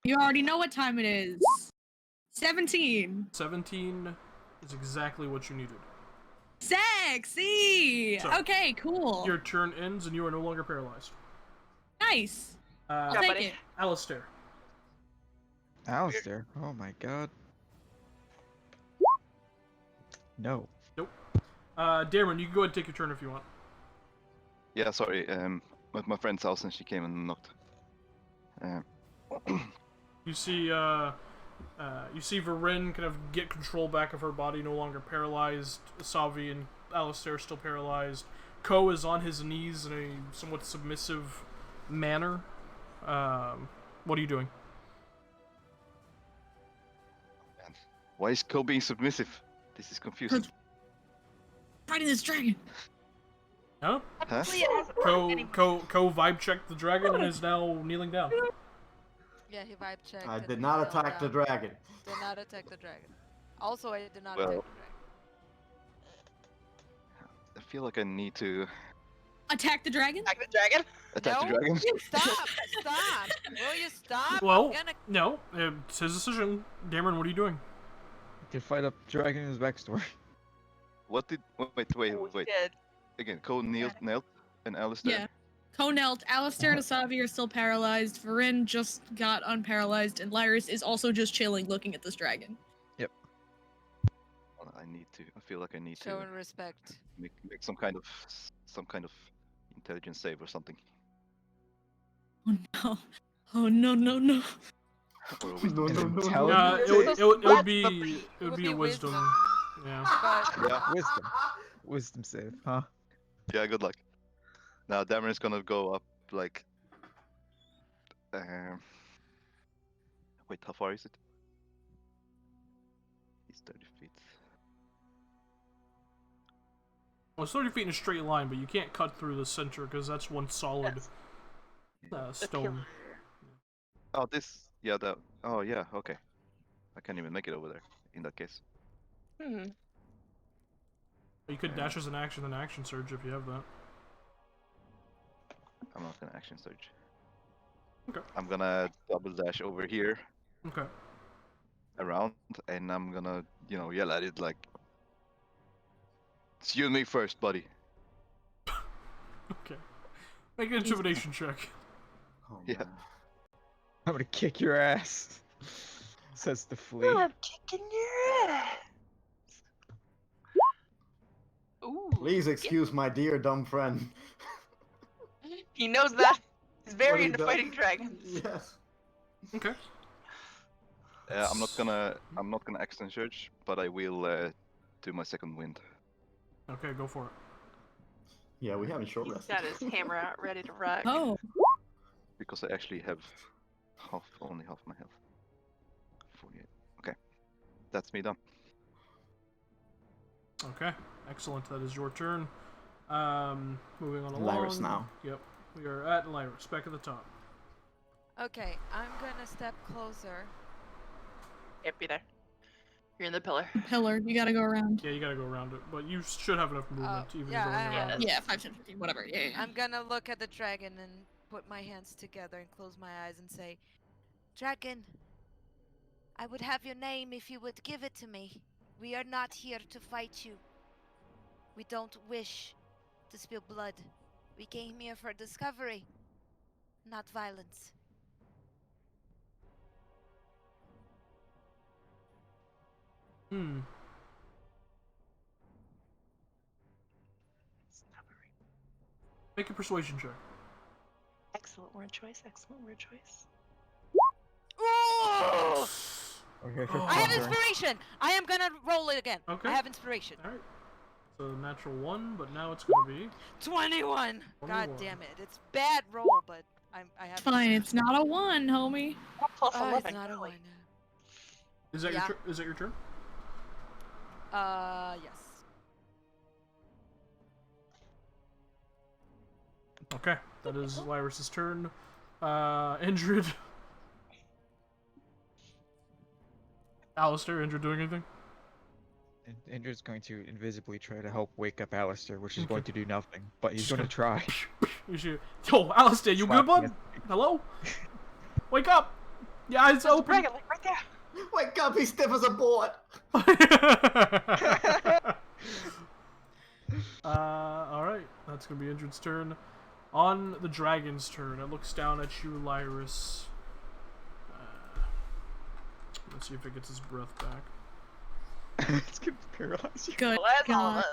You already know what time it is. 17. 17 is exactly what you needed. Sexy! So, Okay, cool. Your turn ends and you are no longer paralyzed. Nice. I'll Yeah, take buddy. it. Alistair. Alistair. Oh my god. No. Darren, you can go ahead and take your turn if you want. Yeah, sorry. At my friend's house and she came and knocked. You see Varen kind of get control back of her body, no longer paralyzed. Savi and Alistair still paralyzed. Ko is on his knees in a somewhat submissive manner. What are you doing? Why is Ko being submissive? This is confusing. Fighting this dragon. Huh? Huh? Actually, it hasn't Ko worked vibe checked the dragon and is now kneeling down. Yeah, he vibe checked. I and did he not fell attack the down. dragon. Did not attack the dragon. Also, I did not Well- attack the dragon. I feel like I need to Attack the dragon? Attack the dragon. attack the No. dragon. Stop! Stop! Will you stop? Well, I'm gonna... no, it's his decision. Dameron, what are you doing? He can fight up dragon in his backstory. What did? Wait, Oh, he wait. did. Again, Ko knelt, and Alistair. Yeah. Ko knelt. Alistair and Asavi are still paralyzed. Varen just got unparalyzed, and Lyris is also just chilling looking at this dragon. Well, I need to. I feel like I need to Showing respect. make some kind of intelligence save or something. Oh no. Oh no, no, no. Or a wisdom No, save. no, no, Intelligence no. It would What be the it would be a wisdom. Yeah. But Yeah, Wisdom. Wisdom save, huh? yeah. Good luck. Now Dameron is gonna go up like. Wait, how far is it? It's 30 feet. Well, it's 30 feet in a straight line, but you can't cut through the center because that's one solid Yes. The stone. pillar. Oh, this. Yeah, that. Oh, yeah. Okay. I can't even make it over there. In that case. Hmm. You could dash as an action surge if you have that. I'm not gonna action surge. Okay. I'm gonna double dash over here Okay. around, and I'm gonna, yell at it like, "It's you and me first, buddy." Okay. Make an intimidation check. Oh, Yeah. man. I'm gonna kick your ass. says the flea. I'm kicking your ass. Ooh. Please excuse my dear dumb friend. He knows that. He's What very he into does. fighting dragons. Yes. Okay. I'm not gonna extend search, but I will do my second wind Okay, go for it. Yeah, we haven't short He's rested. got his hammer out ready to rock. Oh, because I actually have only half my health. 48. Okay, that's me done. Okay, excellent. That is your turn. Moving on along. Lyris now. Yep, we are at Lyris, back at the top. Okay, I'm gonna step closer. Can't be there. You're in the pillar. pillar. You gotta go around. Yeah, you gotta go around it, but you should have enough movement even yeah, going I- around it. Yeah, 5, 10, 15, whatever. Yeah, yeah. I'm gonna look at the dragon and put my hands together and close my eyes and say, Dragon, I would have your name if you would give it to me. We are not here to fight you. We don't wish to spill blood. We came here for discovery, not violence. Hmm. Make a persuasion check. Excellent word choice. Excellent word choice. Ooh! Okay, Oh. I have Okay. inspiration! I am gonna roll it again. Okay. I have inspiration. All right. So natural 1, but now it's gonna be 21! God 21. damn it. It's bad roll, but I have It's fine. It's not a 1, homie. Plus Oh, 11. it's not a really. 1. Is that Yeah. your is that your turn? Yes. Okay, that is Lyris's turn. Indrid. Alistair, Indrid doing anything? And Indrid's going to invisibly try to help wake up Alistair, which is Okay. going to do nothing, but he's Just going to try. You should. Yo, Alistair, you good, Slapping bud? Hello? Wake up! Your eyes There's a open. dragon, like right there. Wake up, he's stiff as a board. Alright, that's gonna be Indrid's turn. On the dragon's turn, it looks down at you, Lyris. Let's see if it gets his breath back. It's going to paralyze you. Good Well, that's all of God. us.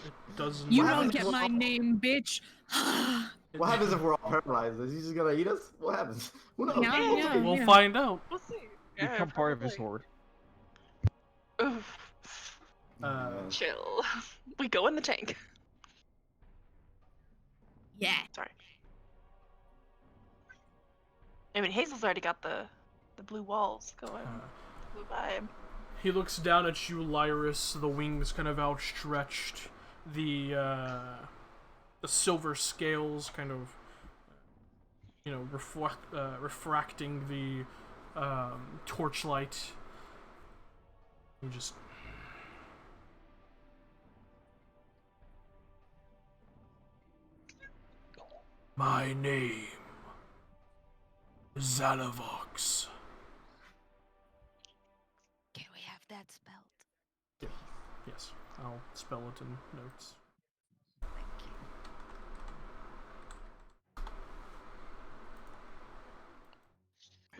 It doesn't. You What don't happens get if my we're- name, bitch. What happens if we're all paralyzed? Is he just gonna eat us? What happens? Who knows? Yeah, yeah. We'll find out. We'll see. Become part of his horde. Oof. Uh, Chill. We go in the tank. Yeah. Sorry. I mean, Hazel's already got the blue walls going. Blue vibe. He looks down at you, Lyris, the wings kind of outstretched, the silver scales kind of, refracting the torchlight. You just... My name is Zalavox. Can we have that spelled? Yes, I'll spell it in notes. Thank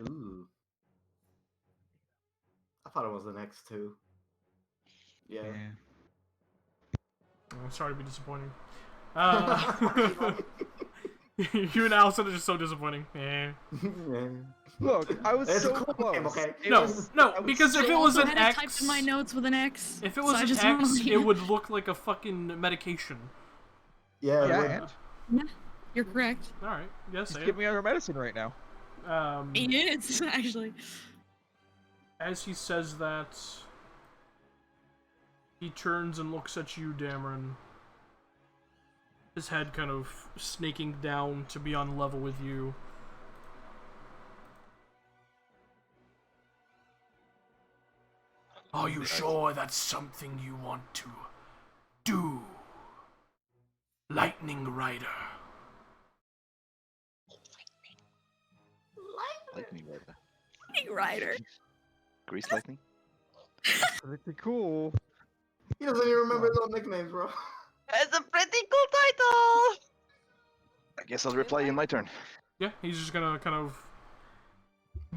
you. Ooh. I thought it was the next two. Yeah. I'm sorry to be disappointing. You and Allison are just so disappointing. Eh. Yeah. Look, I was It's so a cool close. game, okay? It No, was- no, I was because so if it I was also an had it X, typed in my notes with an X. if it so was I an just X, wanna- it would look like a fucking medication. Yeah. Yeah, but- and Yeah, you're correct. All right, yes, he's I giving me other medicine right now. am. It is actually. As he says that, he turns and looks at you, Dameron. His head kind of snaking down to be on level with you. Are you sure that's something you want to do? Lightning Rider. Lightning Rider. Rider. Grease lightning. Pretty cool. He doesn't even remember his own nicknames, bro. It's a pretty cool title! I guess I'll reply in my turn. Yeah, he's just gonna kind of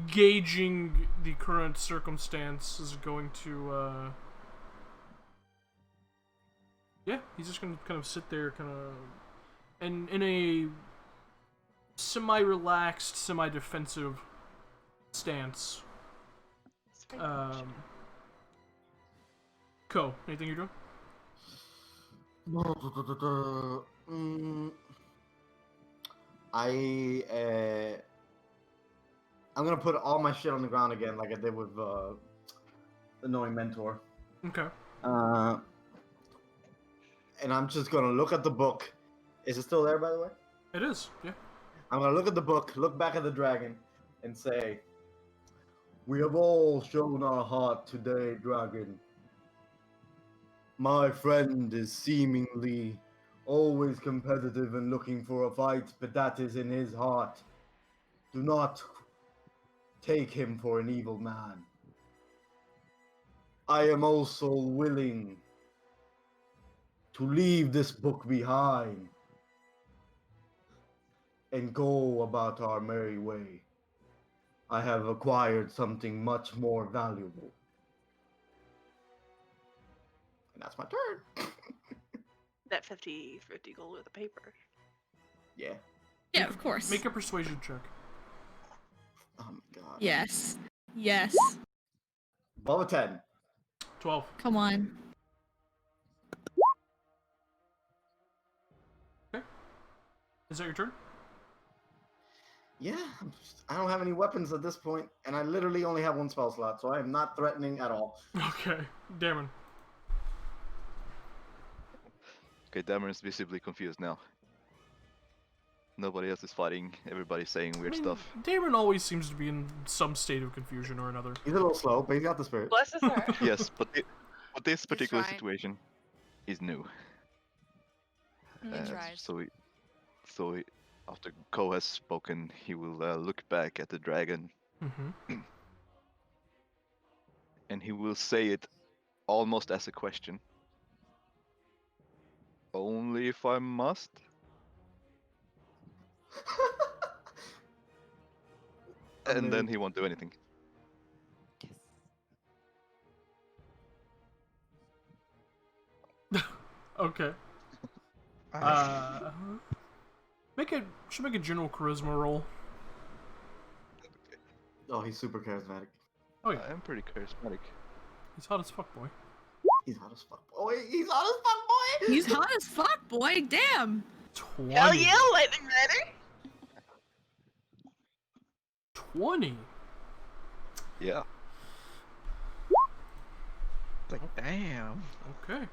gauging the current circumstance, is going to, yeah, he's just gonna kind of sit there, kind of, and in a semi-relaxed, semi-defensive stance. Ko, anything you're doing? I'm gonna put all my shit on the ground again, like I did with annoying mentor. Okay. And I'm just gonna look at the book. Is it still there, by the way? It is, yeah. I'm gonna look at the book, look back at the dragon, and say, "We have all shown our heart today, dragon. My friend is seemingly always competitive and looking for a fight, but that is in his heart. Do not take him for an evil man. I am also willing to leave this book behind and go about our merry way. I have acquired something much more valuable." And that's my turn. That 50 gold with the paper. Yeah. Yeah, of course. Make a persuasion check. Oh my god. Yes. Yes. Above a 10. 12. Come on. Okay. Is that your turn? Yeah, I don't have any weapons at this point, and I literally only have one spell slot, so I am not threatening at all. Okay. Damon. Okay, Dameron's visibly confused now. Nobody else is fighting. Everybody's saying weird stuff. Damon always seems to be in some state of confusion or another. He's a little slow, but he's got the spirit. Bless his heart. Yes, but this particular trying. situation is new. He tries. So after Ko has spoken, he will look back at the dragon Mm-hmm. and he will say it almost as a question. Only if I must? And then he won't do anything. Okay. Should make a general charisma roll. Oh, he's super charismatic. Oh yeah, I am pretty charismatic. he's hot as fuck, boy. He's hot as fuck. Oh, he's hot as fuck, boy! He's hot as fuck, boy. Damn. 20. Hell yeah, lightning rider! 20. Yeah. It's like, damn. Okay.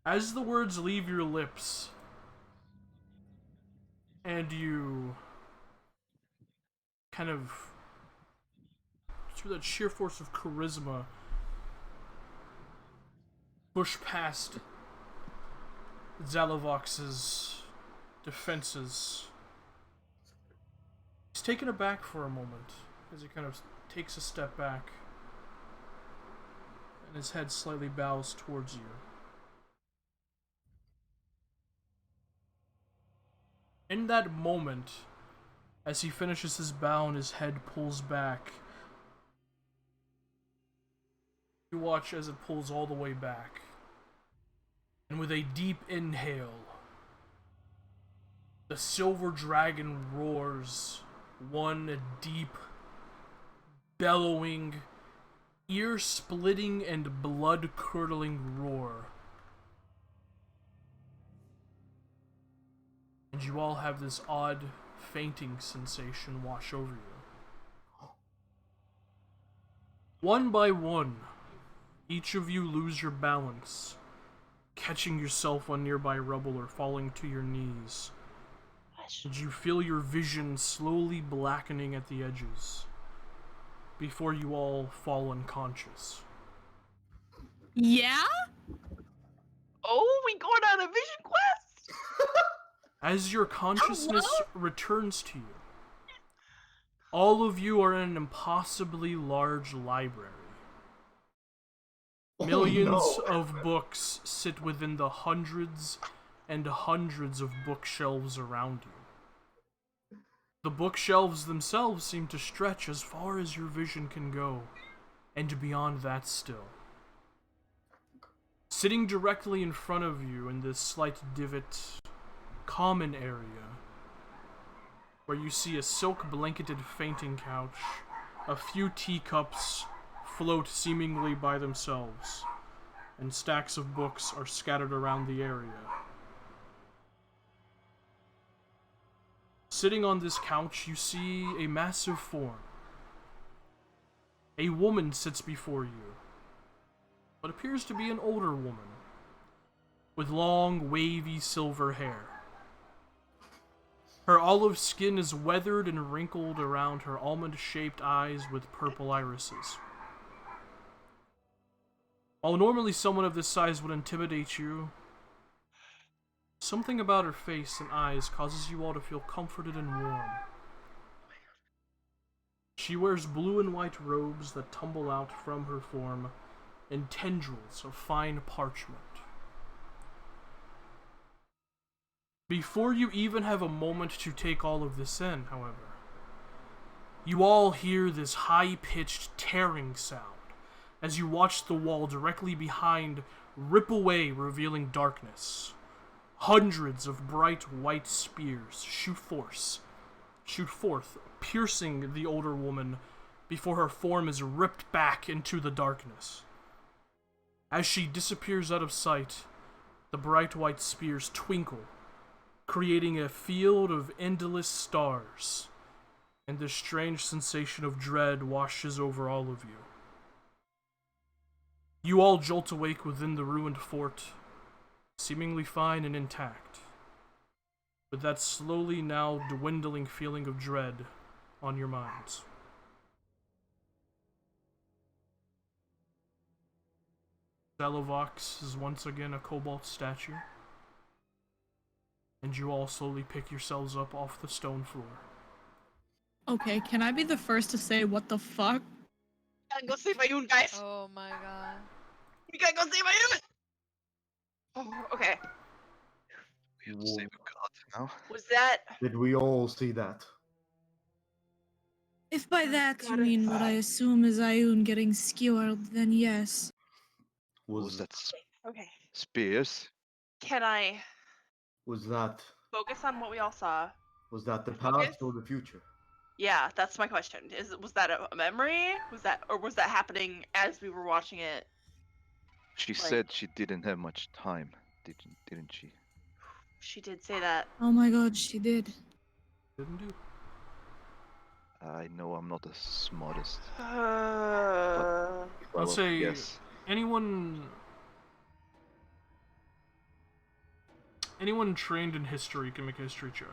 As the words leave your lips, and you kind of, through that sheer force of charisma, push past Zalovox's defenses. He's taken aback for a moment as he kind of takes a step back, and his head slightly bows towards you. In that moment, as he finishes his bow and his head pulls back, you watch as it pulls all the way back. And with a deep inhale, the silver dragon roars one deep, bellowing, ear-splitting and blood-curdling roar. And you all have this odd fainting sensation wash over you. One by one, each of you lose your balance, catching yourself on nearby rubble or falling to your knees. And you feel your vision slowly blackening at the edges before you all fall unconscious. Yeah? Oh, we going on a vision quest? As your consciousness returns to you, all of you are in an impossibly large library. Millions no. of books sit within the hundreds and hundreds of bookshelves around you. The bookshelves themselves seem to stretch as far as your vision can go, and beyond that still. Sitting directly in front of you in this slight divot common area, where you see a silk-blanketed fainting couch, a few teacups float seemingly by themselves, and stacks of books are scattered around the area. Sitting on this couch, you see a massive form. A woman sits before you, what appears to be an older woman, with long, wavy silver hair. Her olive skin is weathered and wrinkled around her almond-shaped eyes with purple irises. While normally someone of this size would intimidate you, something about her face and eyes causes you all to feel comforted and warm. She wears blue and white robes that tumble out from her form in tendrils of fine parchment. Before you even have a moment to take all of this in, however, you all hear this high-pitched tearing sound as you watch the wall directly behind rip away, revealing darkness. Hundreds of bright white spears shoot forth, piercing the older woman before her form is ripped back into the darkness. As she disappears out of sight, the bright white spears twinkle, creating a field of endless stars, and this strange sensation of dread washes over all of you. You all jolt awake within the ruined fort, seemingly fine and intact, with that slowly now dwindling feeling of dread on your minds. Zalovox is once again a cobalt statue, and you all slowly pick yourselves up off the stone floor. Okay, can I be the first to say what the fuck? Gotta go save Ayun, guys. Oh my god. We gotta go save Ayun. Oh, okay. We have to save a god now. Was that? Did we all see that? If by that you Got it. mean what I assume is Ayun getting skewered, then yes. What was that? Okay. Spears? Can I Was that focus on what we all saw? was that the Focus? past or the future? Yeah, that's my question. Was that a memory? Was that happening as we were watching it? She Like- said she didn't have much time, didn't she? She did say that. Oh my god, she did. Didn't do. I know I'm not the smartest. I'll say Yes. anyone trained in history can make a history check.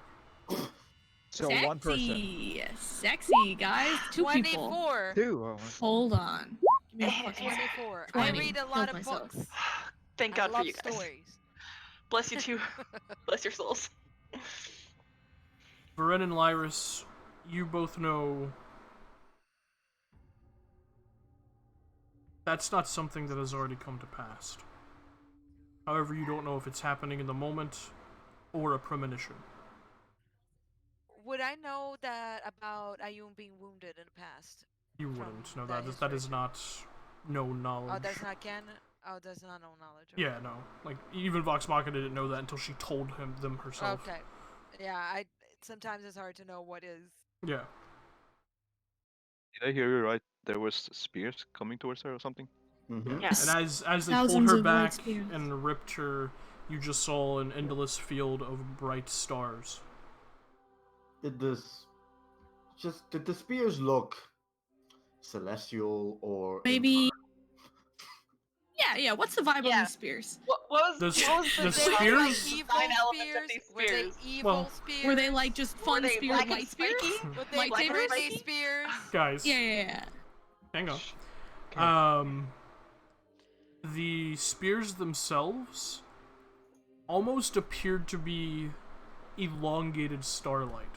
So one person. Sexy, guys. Two people. 24. Two. Oh, Hold on. Give me a fucking second. 24. I 20. read a Help lot of myself. books. Thank I God for love you guys. stories. Bless you too. Bless your souls. Varen and Lyris, you both know that's not something that has already come to pass. However, you don't know if it's happening in the moment or a premonition. Would I know that about Ayun being wounded in the past? You From wouldn't know that that is history. not known knowledge. Oh, that's not canon? Oh, that's not known knowledge. Okay. Yeah, no. Like, even Vox Machina didn't know that until she told them herself. Okay. Yeah, sometimes it's hard to know what is. Yeah. Did I hear you right? There was spears coming towards her or something? Mm-hmm. Yes. And as they Thousands pulled her of white back spears. and ripped her, you just saw an endless field of bright stars. Did the spears look celestial or Maybe. Yeah. What's the vibe on Yeah. these spears? What was The what was the Were they spears? like evil Design element of spears? these Were they spears. evil Well, spears? Were they like just Were fun they spears, black and white spears? spiky? Were they lightsabers? birthday spears? Guys, Yeah. hang on. Okay. The spears themselves almost appeared to be elongated starlight.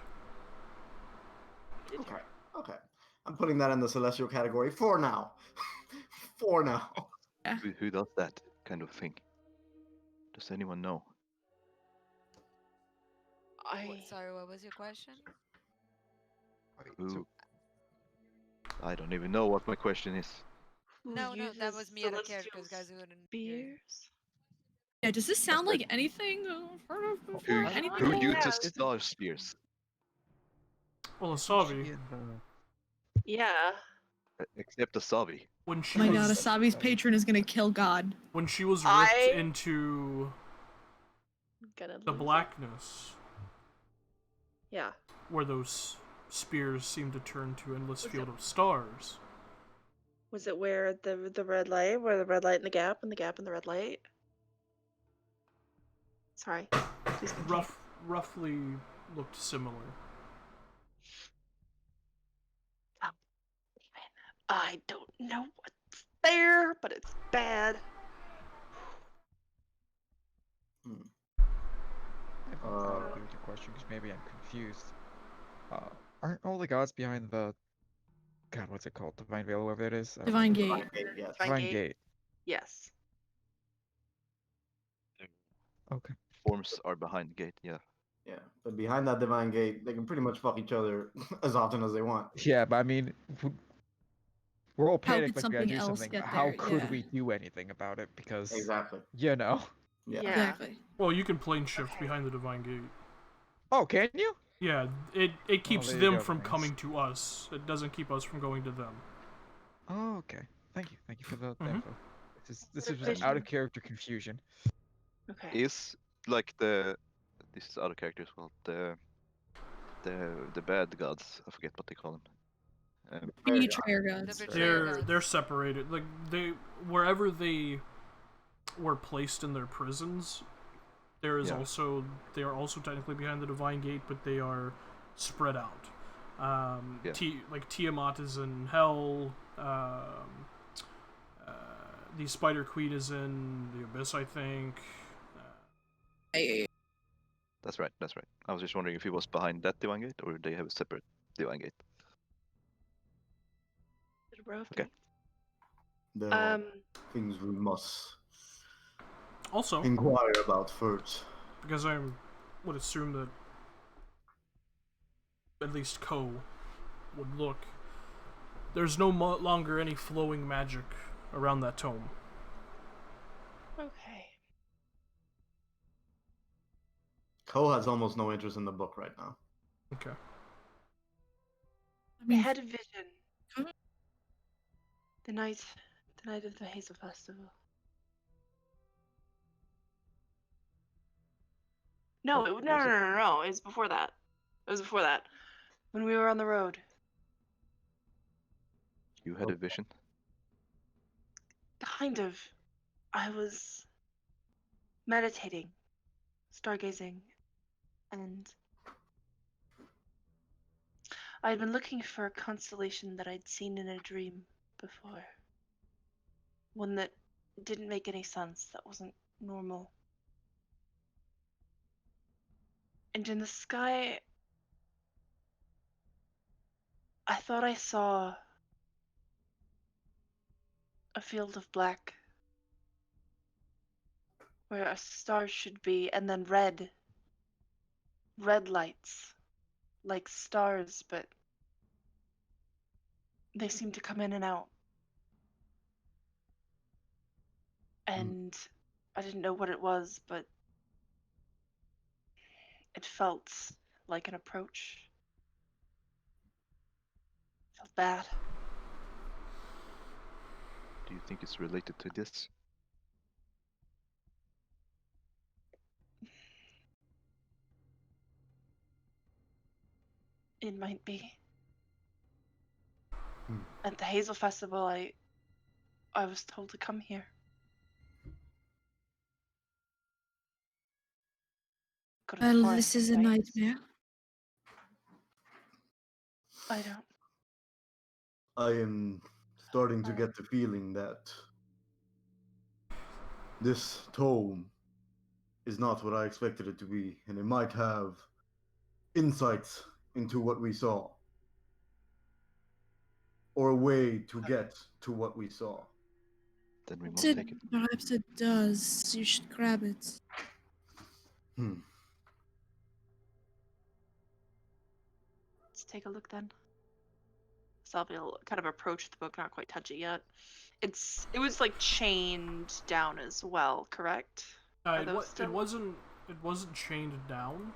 Okay. I'm putting that in the celestial category for now. For now. Who does that kind of thing? Does anyone know? Sorry, what was your question? Wait, Who? I don't even know what my question is. Who No, that uses was me out of character celestial because guys wouldn't hear you. spears? Yeah, does this sound like anything I've heard of Oh, before? I don't Anything Who at all? Yeah, uses it's- star spears? Well, isn't she Asavi, in the... Yeah. Except Asabi. when Oh she my god, was Asabi's patron is gonna kill God. when she was ripped I- into Gonna the lose it. blackness, Yeah. where those spears seem to turn to endless Was field it- of stars. Was it where the red light, where the red light and the gap, and the gap and the red light? Sorry. Please continue. Roughly looked similar. I don't know what's there, but it's bad. I have a weird question, because maybe I'm confused. Aren't all the gods behind the... God, what's it called? Divine Veil, whatever it is? I don't Divine remember. Gate. Yes. Divine Gate. Yes. Okay. Forms are behind the gate, yeah. Yeah, but behind that divine gate, they can pretty much fuck each other as often as they want. Yeah, but I mean, we're all How panicked could like we gotta something do else something. get How there? could Yeah. we do anything about it? Because, Exactly. you know. Yeah. Exactly. Well, you can plane shift Okay. behind the divine gate. Oh, can you? Yeah, it keeps there you them go, from then, I coming to us. It doesn't keep us from going to them. Oh, okay. Thank you. Thank you for the Mhm. info. This is What just out of character confusion. Okay. Is like this is other characters, well, the bad gods, I forget what they call them. The Very Betrayer The gods. betrayer They're gods. separated. Like they wherever they were placed in their prisons, there is Yeah. also they are also technically behind the divine gate, but they are spread out. Yeah. Like Tiamat is in hell. The Spider Queen is in the abyss, I think. That's right, that's right. I was just wondering if he was behind that divine gate or they have a separate divine gate. Okay. There are Um. things we must Also, inquire about first. because I would assume that at least Ko would look. There's no longer any flowing magic around that tome. Okay. Ko has almost no interest in the book right now. Okay. I I mean, had a vision. Come- The night of the Hazel Festival. No, What no, was no, it? no, no, no. It was before that. It was before that. When we were on the road. You had a vision? Kind of. I was meditating, stargazing, and I'd been looking for a constellation that I'd seen in a dream before. One that didn't make any sense, that wasn't normal. And in the sky, I thought I saw a field of black where a star should be, and then red lights, like stars, but they seem to come in and out. And I didn't know what it was, but it felt like an approach. Felt bad. Do you think it's related to this? It might be. Hmm. At the Hazel Festival, I was told to come here. Go to the Well, forest, this is a right? nightmare. I don't. I am starting to get the feeling that this tome is not what I expected it to be, and it might have insights into what we saw, or a way to get to what we saw. Then we must take it. Perhaps it does. You should grab it. Hmm. Let's take a look then. Salvi will kind of approach the book, not quite touch it yet. It was like chained down as well, correct? Are It, those it still? wasn't chained down.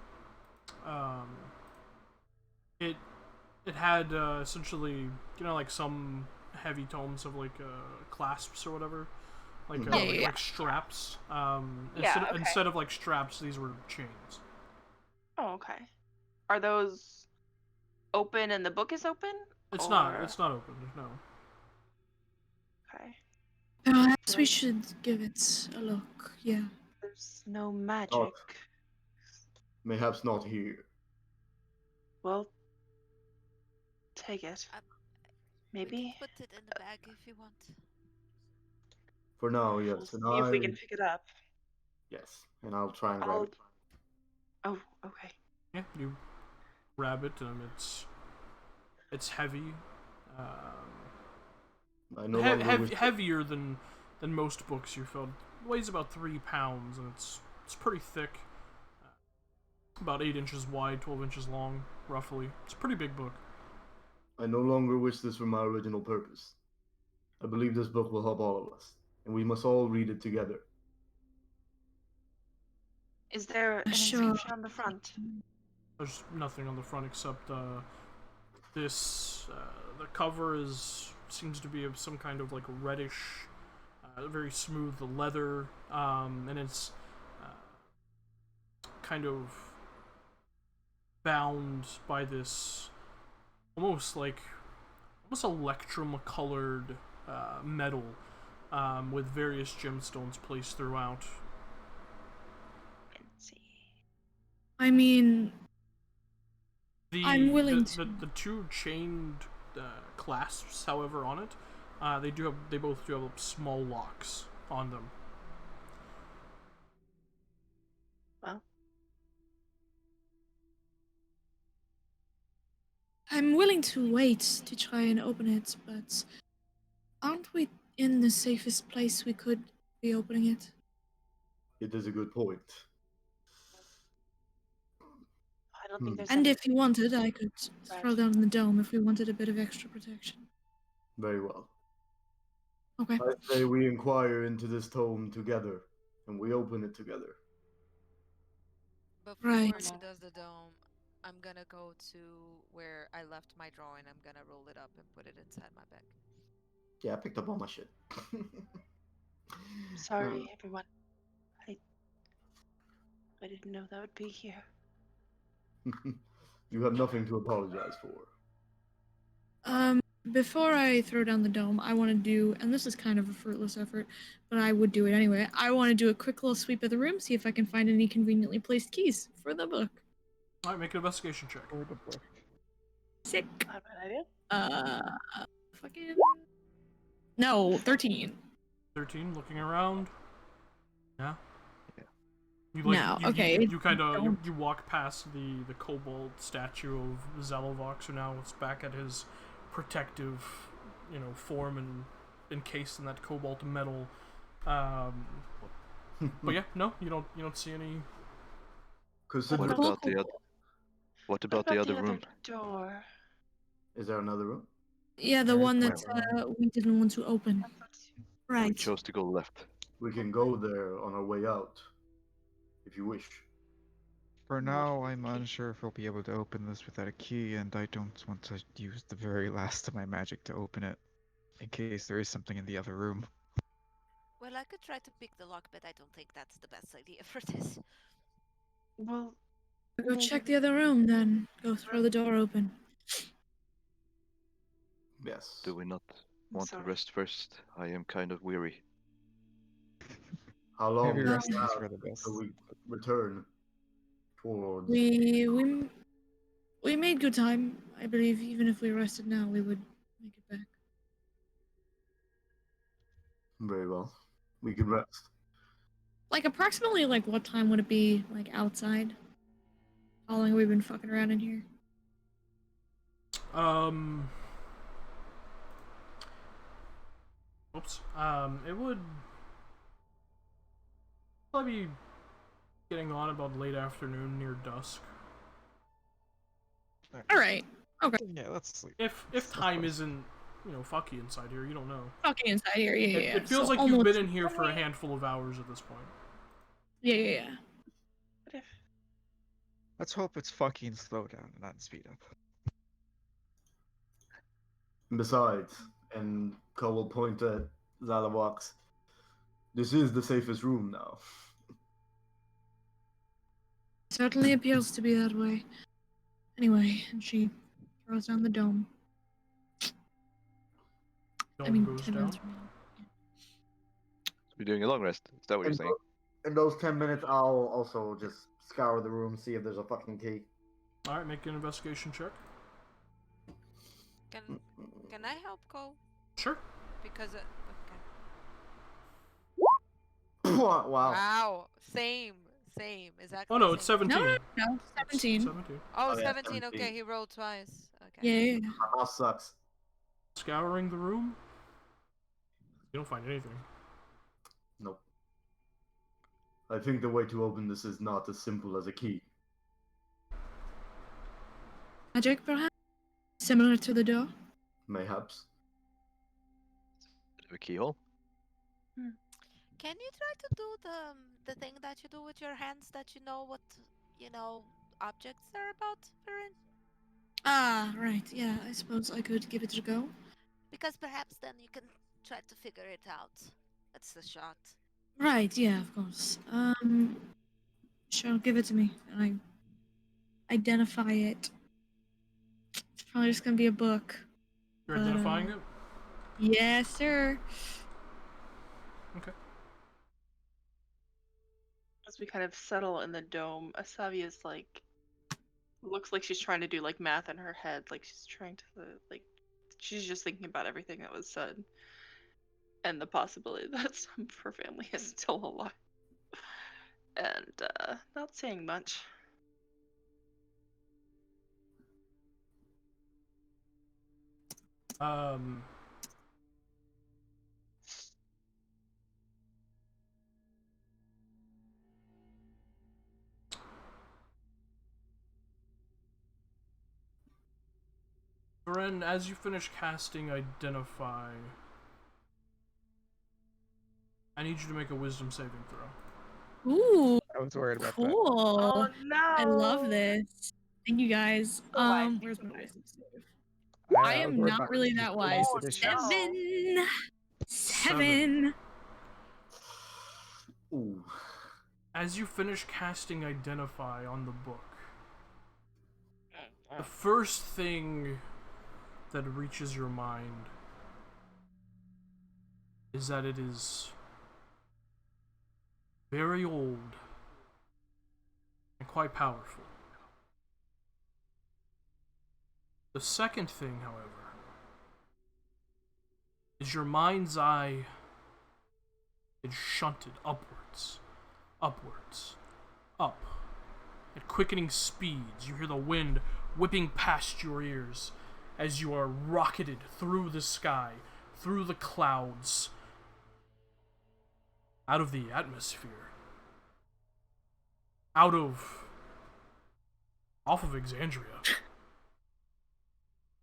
Um, it it had essentially, like some heavy tomes of like clasps or whatever, like Mhm. Yeah. like straps. Yeah, okay. Instead of like straps, these were chains. Oh, okay. Are those open and the book is open? It's Or... not. It's not open. No. Okay. Perhaps we Like- should give it a look. Yeah. There's no magic. Mayhaps not here. Well, take it. We can Maybe. put it in the bag if you want. For now, We'll yes. And see if we can pick it up. yes, and I'll try and grab I'll. it. Oh, okay. Yeah, you grab it. It's heavy. I no longer wish. Heavier than most books you filled. It weighs about 3 pounds, and it's pretty thick. About 8 inches wide, 12 inches long, roughly. It's a pretty big book. I no longer wish this for my original purpose. I believe this book will help all of us, and we must all read it together. Is there an Sure. inscription on the front? There's nothing on the front except this. The cover seems to be of some kind of like reddish, very smooth leather, and it's kind of bound by this almost electrum colored metal with various gemstones placed throughout. Let's see. I mean, The, I'm willing the two chained clasps, however, on it, they both do have small locks on them. Well, I'm willing to wait to try and open it, but aren't we in the safest place we could be opening it? It is a good point. I don't think there's And any. if you wanted, I could throw down in the dome if we wanted a bit of extra protection. Very well. Okay. I say we inquire into this tome together, and we open it together. Before Right. she does the dome, I'm gonna go to where I left my drawing. I'm gonna roll it up and put it inside my bag. Yeah, I picked up all my shit. Sorry, everyone. I didn't know that would be here. You have nothing to apologize for. Before I throw down the dome, I want to do, and this is kind of a fruitless effort, but I would do it anyway. I want to do a quick little sweep of the room, see if I can find any conveniently placed keys for the book. All right, make an investigation check. For the book. Sick. I have an idea. Fucking. No, 13. 13, looking around. Yeah. Yeah. You No, okay, You kind of don't. you walk past the kobold statue of Zelovox, who now is back at his protective, form and encased in that cobalt metal. But yeah, no, you don't see any. Consider. What about the other? What about the other room? Door? Is there another room? Yeah, the There's one that one. we didn't want to open. We Right. chose to go left. We can go there on our way out, if you wish. For What now, is I'm the key? unsure if we'll be able to open this without a key, and I don't want to use the very last of my magic to open it, in case there is something in the other room. Well, I could try to pick the lock, but I don't think that's the best idea for this. Well, Go maybe check we- the other room, then. Go throw the door open. Yes. Do we not want to sorry. rest first? I am kind of weary. How long Maybe do we resting is have for the best. till we return towards? We made good time. I believe even if we rested now, we would make it back. Very well. We can rest. Like approximately like what time would it be like outside? How long have we been fucking around in here? Oops. It would probably be getting on about late afternoon, near dusk. All right. Okay. Yeah, let's sleep. If time isn't, fucky inside here, you don't know. Fucking inside here. Yeah, yeah. It feels So like you've been almost- in here for a handful of hours at this point. Yeah, yeah, yeah. What if Let's hope it's fucking slow down and not speed up. Besides, and Cole will point at Zalawaks, this is the safest room now. Certainly appears to be that way. Anyway, and she throws down the dome. Dome goes 10 down. minutes from now. So we're doing a long rest. Is that what you're saying? In those 10 minutes, I'll also just scour the room, see if there's a fucking key. All right, make an investigation check. Can I help Cole? Sure. Because okay. Wow. Wow. Same. Exactly. Oh no, it's same. 17. No, 17. 17. Oh, Oh, yeah, 17. 17. Okay, he rolled twice. Okay. Yeah, yeah, yeah. My mouse sucks. Scouring the room. You don't find anything. Nope. I think the way to open this is not as simple as a key. Magic, perhaps? Similar to the door? Mayhaps. Bit of a keyhole. Can you try to do the thing that you do with your hands that you know what objects are about, Farron? Ah, right. Yeah, I suppose I could give it a go. Because perhaps then you can try to figure it out. That's the shot. Right, yeah, of course. Sure, give it to me. And I identify it. It's probably just gonna be a book. You're identifying it? Yes, sir. Okay. as we kind of settle in the dome, Asavi is like looks like she's trying to do like math in her head, like she's trying to like she's just thinking about everything that was said and the possibility that some of her family is still alive and not saying much. Ren, as you finish casting Identify, I need you to make a Wisdom saving throw. Ooh, I was worried about that. cool. Oh no! I love this. Thank you guys. Oh, I Where's think my I- wisdom save? I was am worried not about really the that first wise. edition. no. Seven. Ooh. As you finish casting Identify on the book, the first thing that reaches your mind is that it is very old and quite powerful. The second thing, however, is your mind's eye is shunted upwards, up. At quickening speeds, you hear the wind whipping past your ears as you are rocketed through the sky, through the clouds, out of the atmosphere, off of Exandria.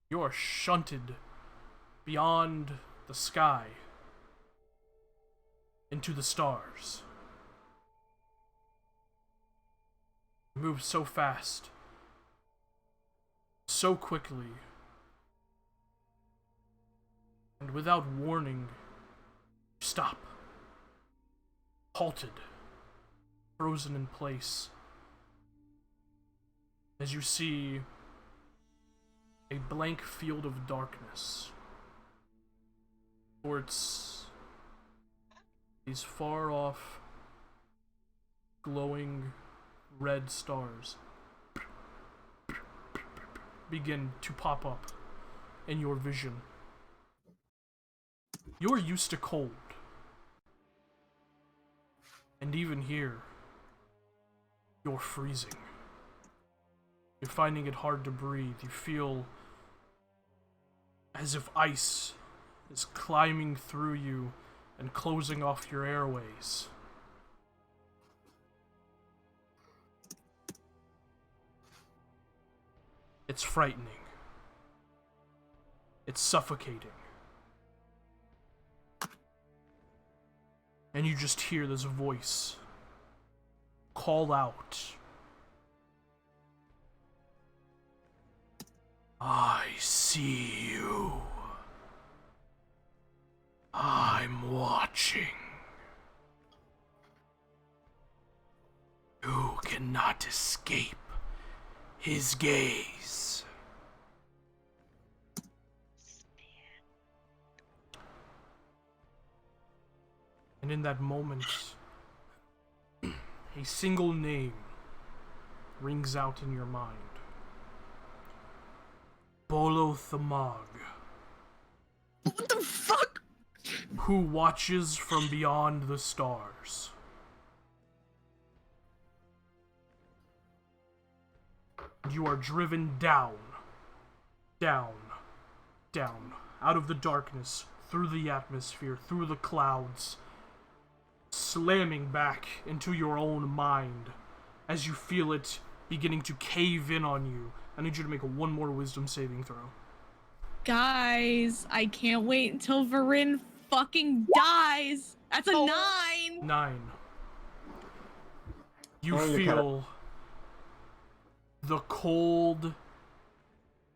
You are shunted beyond the sky into the stars. You move so fast, so quickly, and without warning, you stop, halted, frozen in place, as you see a blank field of darkness towards these far off, glowing red stars begin to pop up in your vision. You're used to cold, and even here, you're freezing. You're finding it hard to breathe. You feel as if ice is climbing through you and closing off your airways. It's frightening. It's suffocating. And you just hear this voice call out, I see you. I'm watching. You cannot escape his gaze. And in that moment, a single name rings out in your mind. Bolo Thamag. What the fuck? Who watches from beyond the stars. You are driven down, down, down, out of the darkness, through the atmosphere, through the clouds, slamming back into your own mind as you feel it beginning to cave in on you. I need you to make one more wisdom saving throw. Guys, I can't wait until Varin fucking dies. That's a 9. 9. You Oh, you feel the cold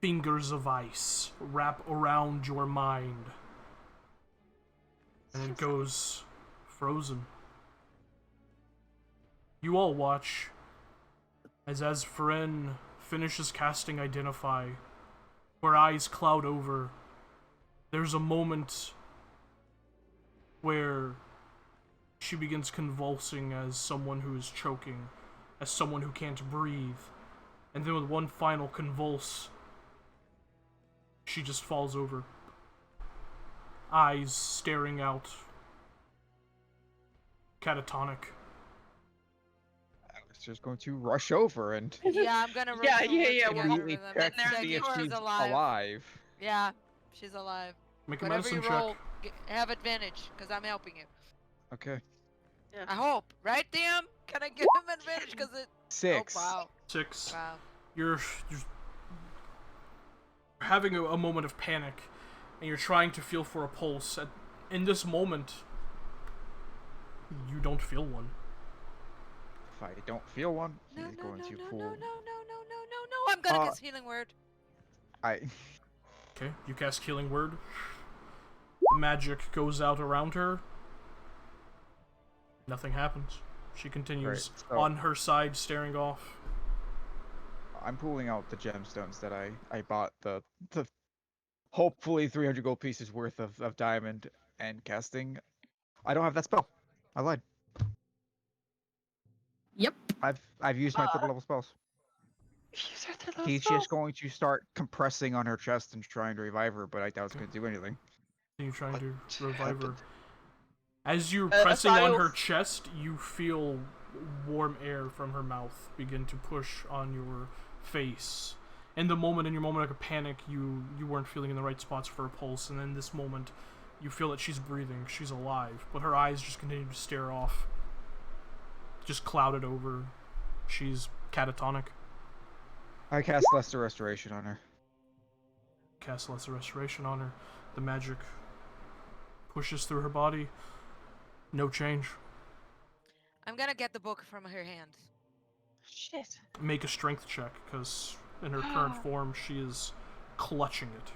fingers of ice wrap around your mind. And it goes frozen. You all watch as Fren finishes casting Identify, her eyes cloud over. There's a moment where she begins convulsing as someone who is choking, as someone who can't breathe. And then with one final convulse, she just falls over. Eyes staring out. Catatonic. Alex is going to rush over and Yeah, I'm gonna Yeah, rush over yeah, together immediately with them check and to see if she's alive. alive. Yeah, she's alive. Make a Whatever medicine you check. roll, have advantage, because I'm helping you. Okay. I hope, right, DM? Can I give him advantage? Because it. 6. Oh, wow. 6. Wow. You're having a moment of panic, and you're trying to feel for a pulse. In this moment, you don't feel one. If I don't feel one, No, he's no, going no, to no, pull. no, no, no, no, no, no, no. I'm gonna guess healing word. I. Okay, you cast Healing Word. The magic goes out around her. Nothing happens. She continues Right, so- on her side, staring off. I'm pulling out the gemstones that I bought the hopefully 300 gold pieces worth of diamond and casting. I don't have that spell. I lied. Yep. I've used my third level spells. These are the He's spells. just going to start compressing on her chest and trying to revive her, but I doubt it's going to do anything. You trying to What revive her. happened? As you're Uh, pressing on Asayo- her chest, you feel warm air from her mouth begin to push on your face. In your moment of panic, you weren't feeling in the right spots for a pulse, and in this moment, you feel that she's breathing, she's alive, but her eyes just continue to stare off. Just clouded over. She's catatonic. I cast Lesser Restoration on her. Cast Lesser Restoration on her. The magic pushes through her body. No change. I'm gonna get the book from her hand. Shit. Make a strength check, because in her current form, she is clutching it.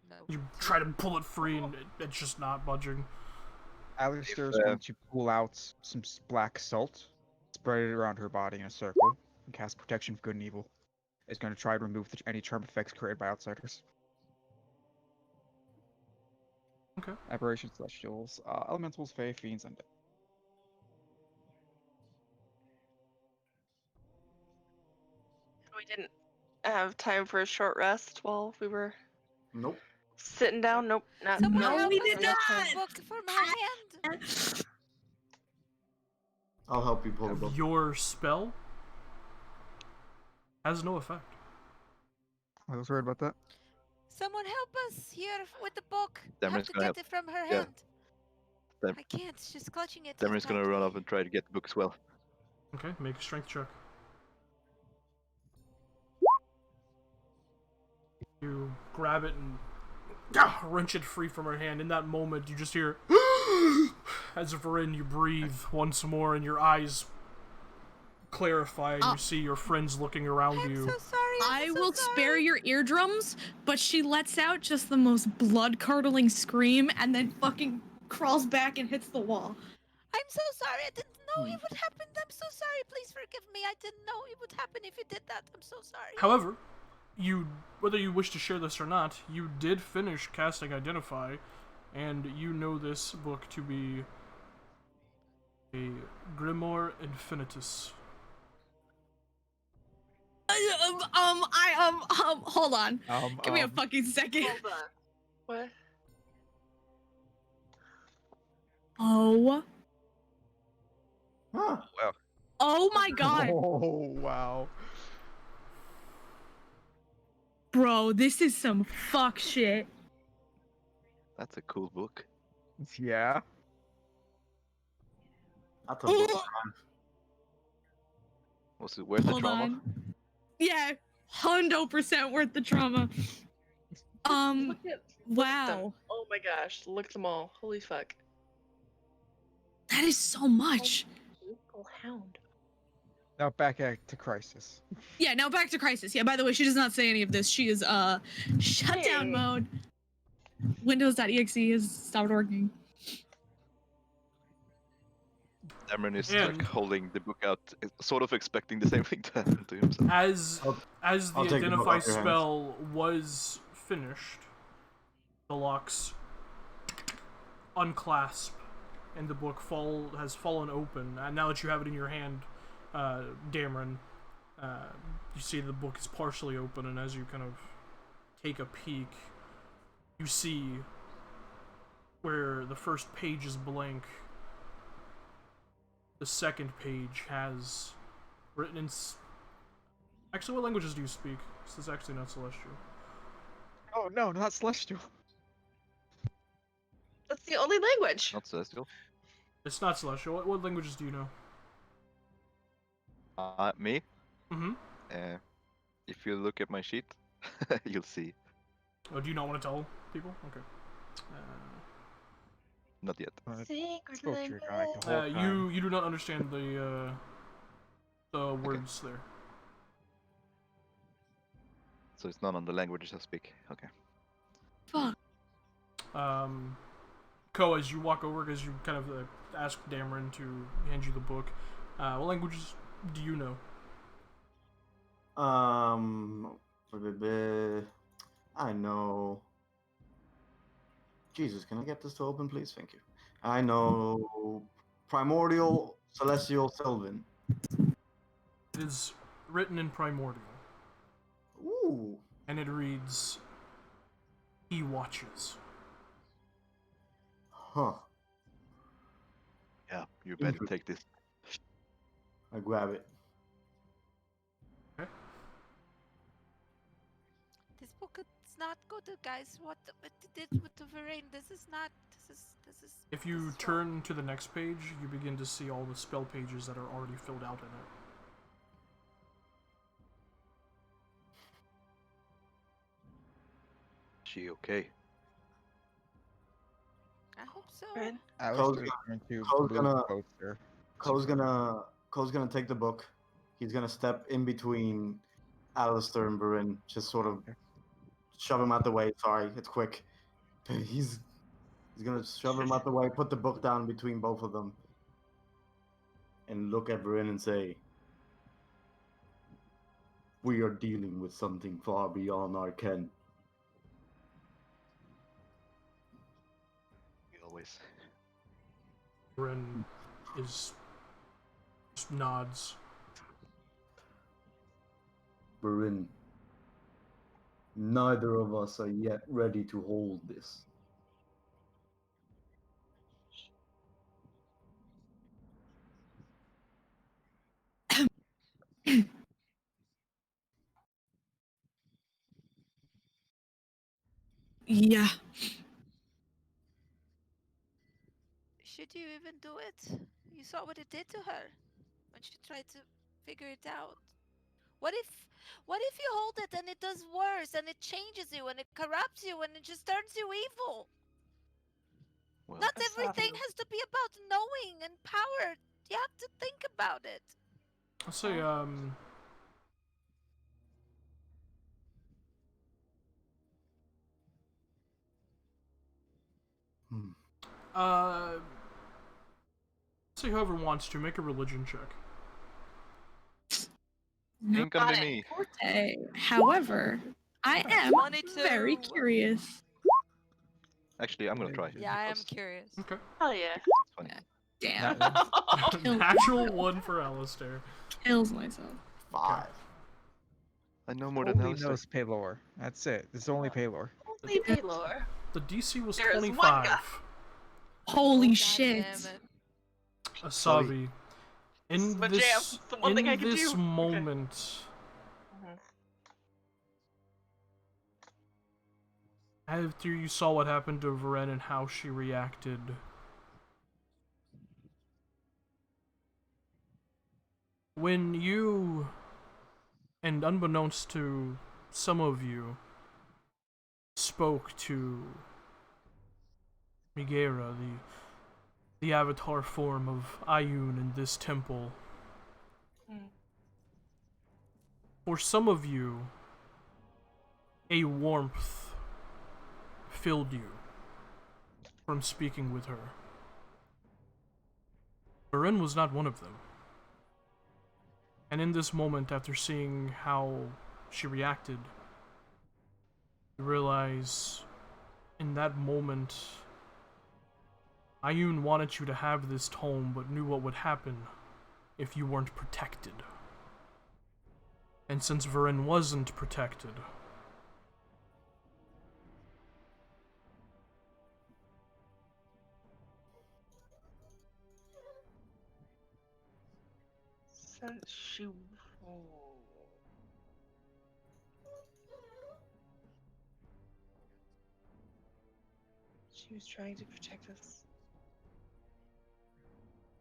No. You try to pull it free, and it's just not budging. Alistair is If, going to pull out some black salt, spread it around her body in a circle, and cast Protection of Good and Evil. Is going to try to remove any charm effects created by outsiders. Okay. Aberrations, Celestials, Elementals, Fae, Fiends, Undead. We didn't have time for a short rest while we were Nope. sitting down. Nope. Not. Someone no, help we us did get time. the book from her hand. I'll help you pull the book. Your spell has no effect. I was worried about that. Someone help us here with the book. I have Dameron's to gonna get help. it from her Yeah. hand. Dam- I can't. She's clutching it so Dameron's gonna run up tightly. and try to get the book as well. Okay, make a strength check. You grab it and wrench it free from her hand. In that moment, you just hear, as if Varin, you breathe once more, and your eyes clarify, and you see your friends looking around I'm you. so sorry. I I'm so will sorry. spare your eardrums, but she lets out just the most blood-curdling scream and then fucking crawls back and hits the wall. I'm so sorry. I didn't know it would happen. I'm so sorry. Please forgive me. I didn't know it would happen if you did that. I'm so sorry. However, whether you wish to share this or not, you did finish casting Identify, and you know this book to be a Grimoire Infinitus. Hold on. Give me a fucking second. Hold on. What? Oh. Huh. Well. Oh my god. Oh wow. Bro, this is some fuck shit. That's a cool book. Yeah. That's a book. Was it worth the Hold trauma? on. Yeah, 100% worth the trauma. Look at them. Wow. Oh my gosh, look at them all. Holy fuck. That is so much. Little hound. Now back to Crisis. Yeah, now back to Crisis. Yeah, by the way, she does not say any of this. She is shutdown Hey. mode. Windows.exe has stopped working. Dameron is And- like holding the book out, sort of expecting the same thing to happen to himself. As the I'll take the book Identify off your hands. spell was finished, the locks unclasp, and the book has fallen open. And now that you have it in your hand, Dameron, you see the book is partially open, and as you kind of take a peek, you see where the first page is blank, the second page has written in... Actually, what languages do you speak? This is actually not Celestial. Oh no, not Celestial. That's the only language. Not Celestial. It's not Celestial. What languages do you know? Me? Mm-hmm. If you look at my sheet, you'll see. Oh, do you not want to tell people? Okay. Not yet. Secret Spoke to your guy the whole time. You do not understand the words there. So it's not on the languages I speak. Okay. Fuck. Ko, as you walk over, as you kind of ask Dameron to hand you the book, what languages do you know? I know. Jesus, can I get this to open, please? Thank you. I know Primordial, Celestial, Sylvan. It is written in Primordial, Ooh. and it reads, "He watches." Huh. Yeah, you better take this. I grab it. This book is not good, guys. What it did with the Varain? This is not. This is. If you turn to the next page, you begin to see all the spell pages that are already filled out in it. She okay? I hope so. Right. I was Cole's just going to Cole's move gonna- closer. Cole's gonna take the book. He's gonna step in between Alistair and Barin, just sort of shove him out the way. Sorry, it's quick. He's gonna shove him out the way, put the book down between both of them, and look at Barin and say, "We are dealing with something far beyond our ken." Always. Ren just nods. Barin, neither of us are yet ready to hold this. Yeah. Should you even do it? You saw what it did to her when she tried to figure it out. What if what if you hold it and it does worse and it changes you and it corrupts you and it just turns you evil? Well, Not everything Asabi. has to be about knowing and power. You have to think about it. I'll say, Hmm. say whoever wants to make a religion check. Not ain't gonna be my me. forte. However, I am 22. very curious. Actually, I'm gonna try. Yeah, I am because curious. Okay. Hell yeah. it's funny. Damn. Natural one for Alistair. Kills myself. 5. I know more than Only Alistair. knows Paylor. That's it. It's only Paylor. Only Paylor. The DC was There's one 25. guy. Holy God shit. damn it. Asabi. This is In my jam. this, It's the one in thing I can this do. moment, after you saw what happened to Varen and how she reacted, when you, and unbeknownst to some of you, spoke to Migera, the avatar form of Ayun in this temple, for some of you, a warmth filled you from speaking with her. Varen was not one of them. And in this moment, after seeing how she reacted, you realize in that moment, Ayun wanted you to have this tome, but knew what would happen if you weren't protected. And since Varen wasn't protected, Since she. She was trying to protect us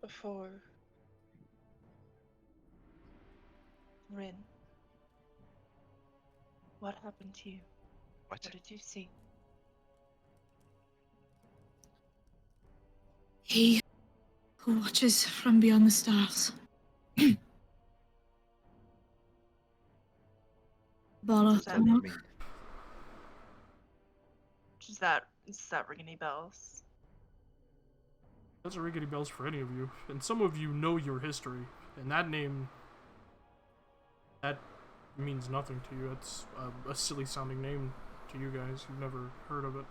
before Rin. What happened to you? What? What did you see? He who watches from beyond the stars. What does that mean? Me. Does that ring any bells? doesn't ring any bells for any of you. And some of you know your history, and that name, that means nothing to you. It's a silly sounding name to you guys. You've never heard of it.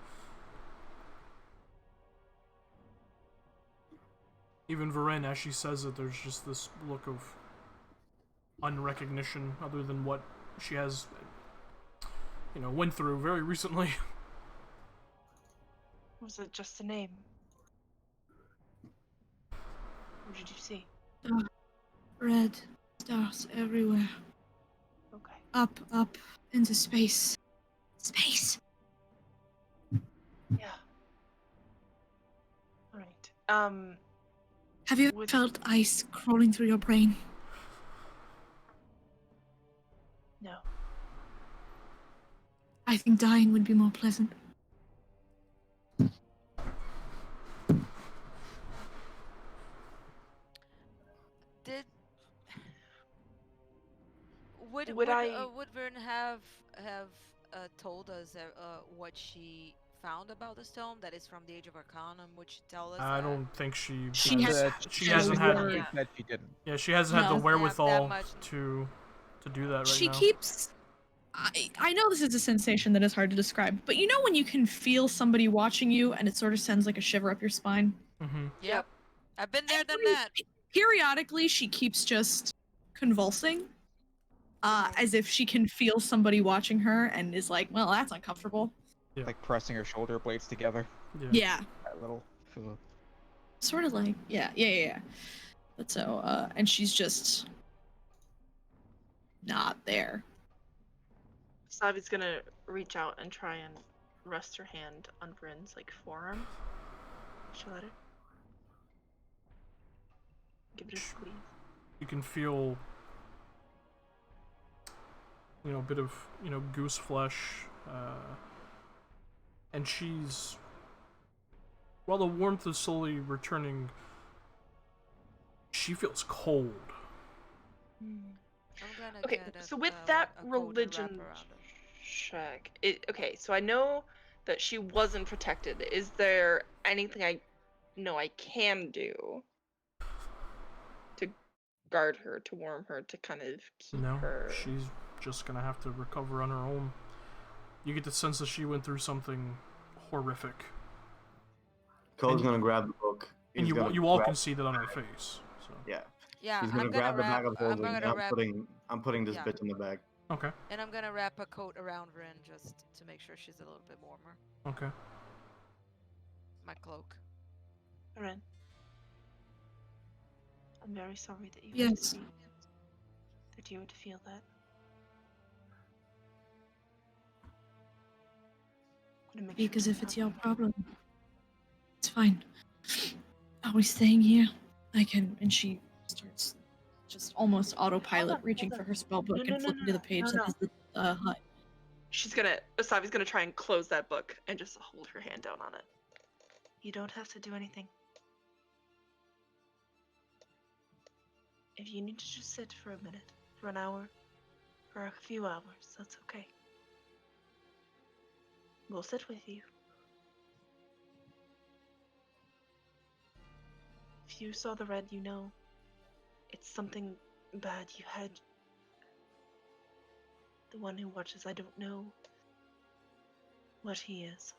Even Varen, as she says it, there's just this look of unrecognition other than what she has, went through very recently. Was it just a name? What did you see? Red stars everywhere. Okay. Up into space. Space. Yeah. Alright. Have you ever Would- felt ice crawling through your brain? No. I think dying would be more pleasant. Did would I- would Vern have told us what she found about the stone that is from the Age of Arcanum? Would she tell us I that? don't think she. She has- She she hasn't had. word. Think that she didn't. Yeah, she hasn't had the No. wherewithal much. to do that right She now. keeps. I know this is a sensation that is hard to describe, but you know when you can feel somebody watching you and it sort of sends like a shiver up your spine? Mm-hmm. Yep. I've been there, done Every- that. Periodically, she keeps just convulsing, as if she can feel somebody watching her and is like, well, that's uncomfortable. Yeah. Like pressing her shoulder blades together. Yeah. That little. Sort of like, yeah. But so, and she's just not there. Savi's gonna reach out and try and rests her hand on Bryn's like forearm. She'll let it. Give it a squeeze. You can feel, a bit of, goose flesh, and she's, while the warmth is slowly returning, she feels cold. I'm gonna Okay, get so with that a coat and wrap religion around it. check, okay, so I know that she wasn't protected. Is there anything I know I can do to guard her, to warm her, to kind of keep No, her? she's just gonna have to recover on her own. You get the sense that she went through something horrific, Cole's And- gonna grab the book. and He's gonna you all grab- can see that on her face. So Yeah. Yeah, He's gonna I'm gonna grab the wrap. bag of I'm holding, and gonna wrap. I'm putting this Yeah. bitch in the bag. okay, And I'm gonna wrap a coat around Rin just to make sure she's a little bit warmer. okay. My cloak. Ren, I'm very sorry that you had Yes. to see, that you would feel that. I'm gonna make sure Because to if it's not your be- problem, it's fine. Are we staying here? I can. And she starts just almost autopilot, on, reaching hold for on. her spell book No, and flipping to the page no, that no. has the hut. Asavi's gonna try and close that book and just hold her hand down on it. You don't have to do anything. If you need to just sit for a minute, for an hour, for a few hours, that's okay. We'll sit with you. If you saw the red, you know it's something bad you had. The one who watches, I don't know what he is.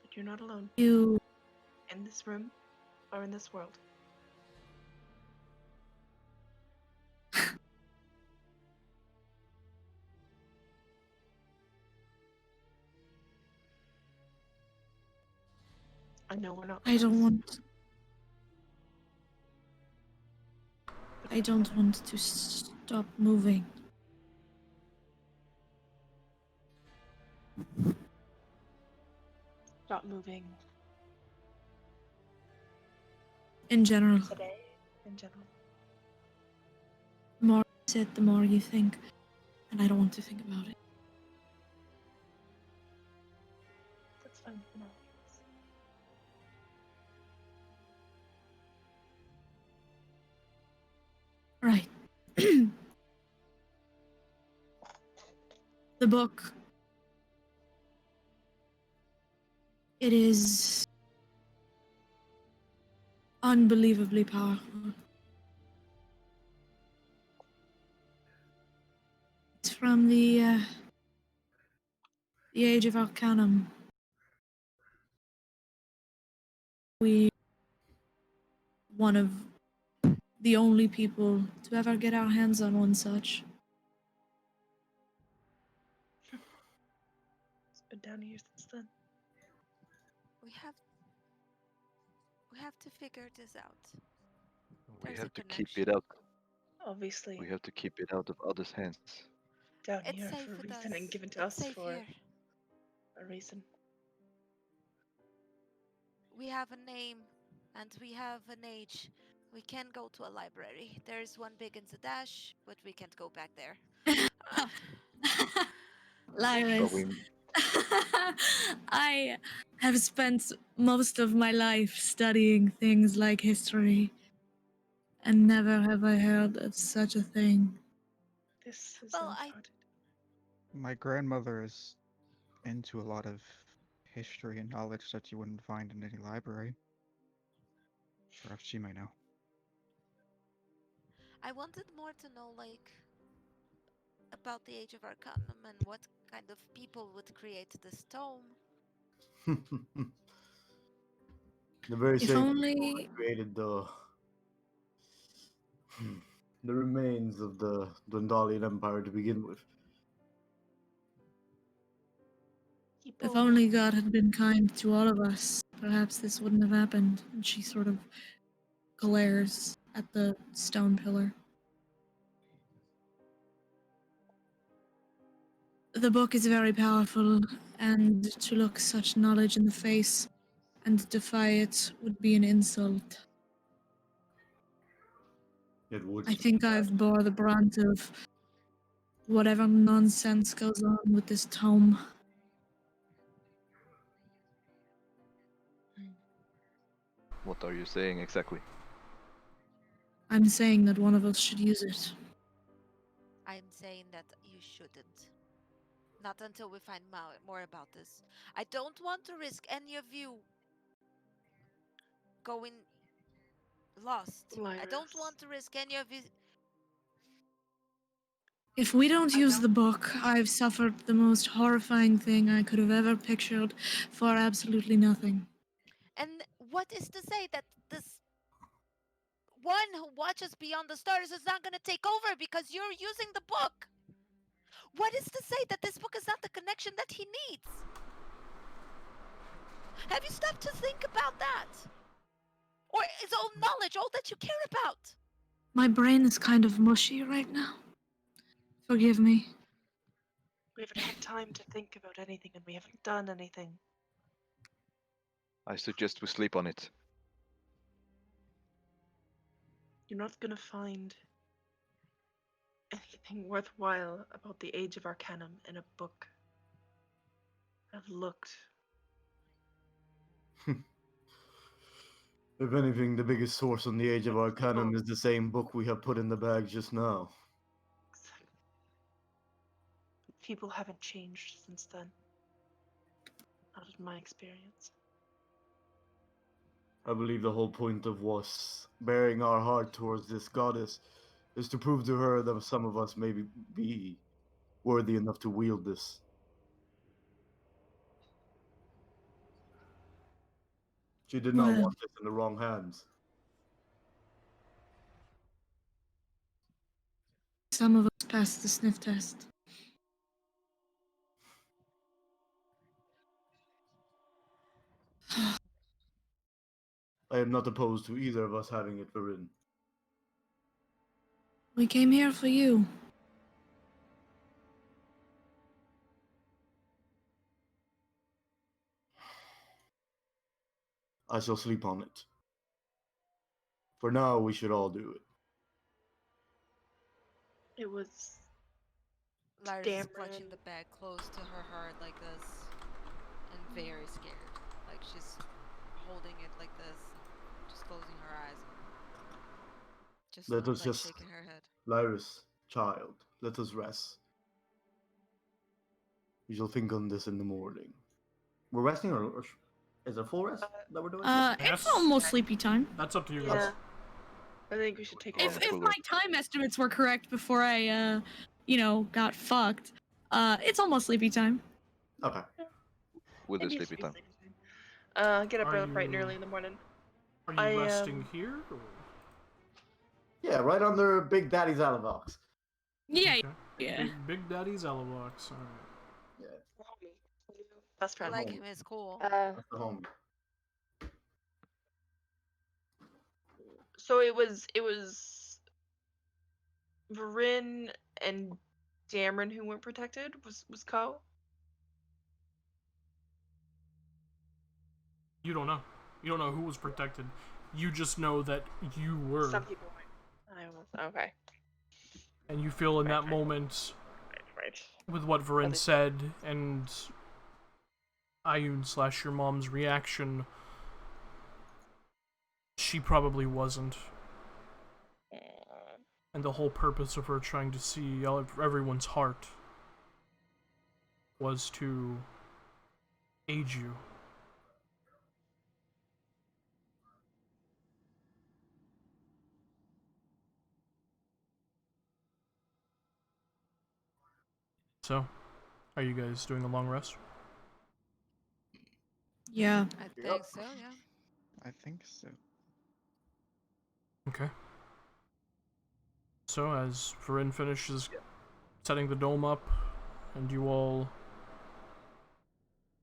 But you're not alone You. in this room or in this world. I know we're not I don't close, want. but I don't together- want to stop moving. Stop moving In general, today, in general. the more you sit, the more you think, and I don't want to think about it. That's fine for now. Right. The book. It is unbelievably powerful. It's from the Age of Arcanum. We one of the only people to ever get our hands on one such. It's been down here since then. We have to figure this out. We There's a have to keep connection. it out. Obviously, We have to keep it out of others' hands. down It's here safe for a with reason us. and given to It's us safe for here. a reason. We have a name and we have an age. We can go to a library. There's one big in Zadash, but we can't go back there. But Lyris, we, I have spent most of my life studying things like history, and never have I heard of such a thing. This is Well, I uncharted. My grandmother is into a lot of history and knowledge that you wouldn't find in any library. Perhaps she might know. wanted more to know like about the Age of Arcanum and what kind of people would create this tome. The very If same only people that created the remains of the Dwendalian Empire to begin with. If only God had been kind to all of us, perhaps this wouldn't have happened. And she sort of glares at the stone pillar. The book is very powerful, and to look such knowledge in the face and defy it would be an insult. It would. I think I've bore the brunt of whatever nonsense goes on with this tome. What are you saying exactly? I'm saying that one of us should use it. I'm saying that you shouldn't. Not until we find more about this. I don't want to risk any of you going lost. I don't Lyris. want to risk any of you. If we don't I use don't- the book, I've suffered the most horrifying thing I could have ever pictured for absolutely nothing. And what is to say that this one who watches beyond the stars is not going to take over because you're using the book? What is to say that this book is not the connection that he needs? Have you stopped to think about that? Or is all knowledge all that you care about? My brain is kind of mushy right now. Forgive me. We haven't had time to think about anything, and we haven't done anything. I suggest we sleep on it. You're not gonna find anything worthwhile about the Age of Arcanum in a book. I've looked. If anything, the biggest source on the Age of But Arcanum people- is the same book we have put in the bag just now. People haven't changed since then. Not in my experience. I believe the whole point of us bearing our heart towards this goddess is to prove to her that some of us may be worthy enough to wield this. She did not Well, want this in the wrong hands. some of us passed the sniff test. I am not opposed to either of us having it, Varin. We came here for you. I shall sleep on it. For now, we should all do it. It was Lyris is clutching Dameron. the bag close to her heart like this and very scared. Like she's holding it like this, just closing her eyes. Just Let us like just, shaking her head. Lyris, child, let us rest. We shall think on this in the morning. We're resting, or is it full rest that we're doing? It's Yes. almost sleepy time. That's up to you Yeah. guys. I think we should take a Oh, If rest. full my rest. time estimates were correct before I, got fucked, it's almost sleepy time. Okay. With It the needs to sleepy be time. sleepy time. Get up Are bright and you- early in the morning. Are you I, resting here? Or? Yeah, right under Big Daddy's Alavox. Yeah, Okay. yeah. Big Daddy's Alabox. Alright. Yeah, Best I friend. like home. him, it's cool. that's the homie. So it was Varin and Dameron who weren't protected. Was Ko? You don't know. You don't know who was protected. You just know that you were. Some people weren't. I was okay. And you feel in Right, that right. moment, Right. with what Varin least- said and Ayun / your mom's reaction, she probably wasn't. And the whole purpose of her trying to see everyone's heart was to aid you. So, are you guys doing a long rest? Yeah. I Yep. think so, yeah. I think so. Okay. So, as Varin finishes setting the dome up, and you all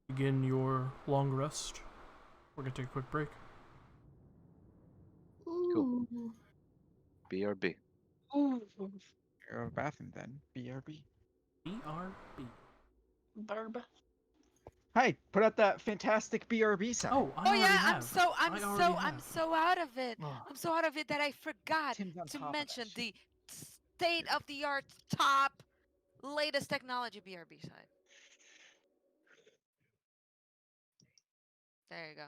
begin your long rest, we're gonna take a quick break. Cool. BRB. Ooh. Go to the bathroom then. BRB. BRB. Barb. Hey, put out that fantastic BRB sign. Oh, I Oh already yeah, have. I already I'm have. so out of it. Ugh, I'm so out of it that I forgot Tim's on to top of that mention shit. the state of the art top latest technology BRB side. There you go.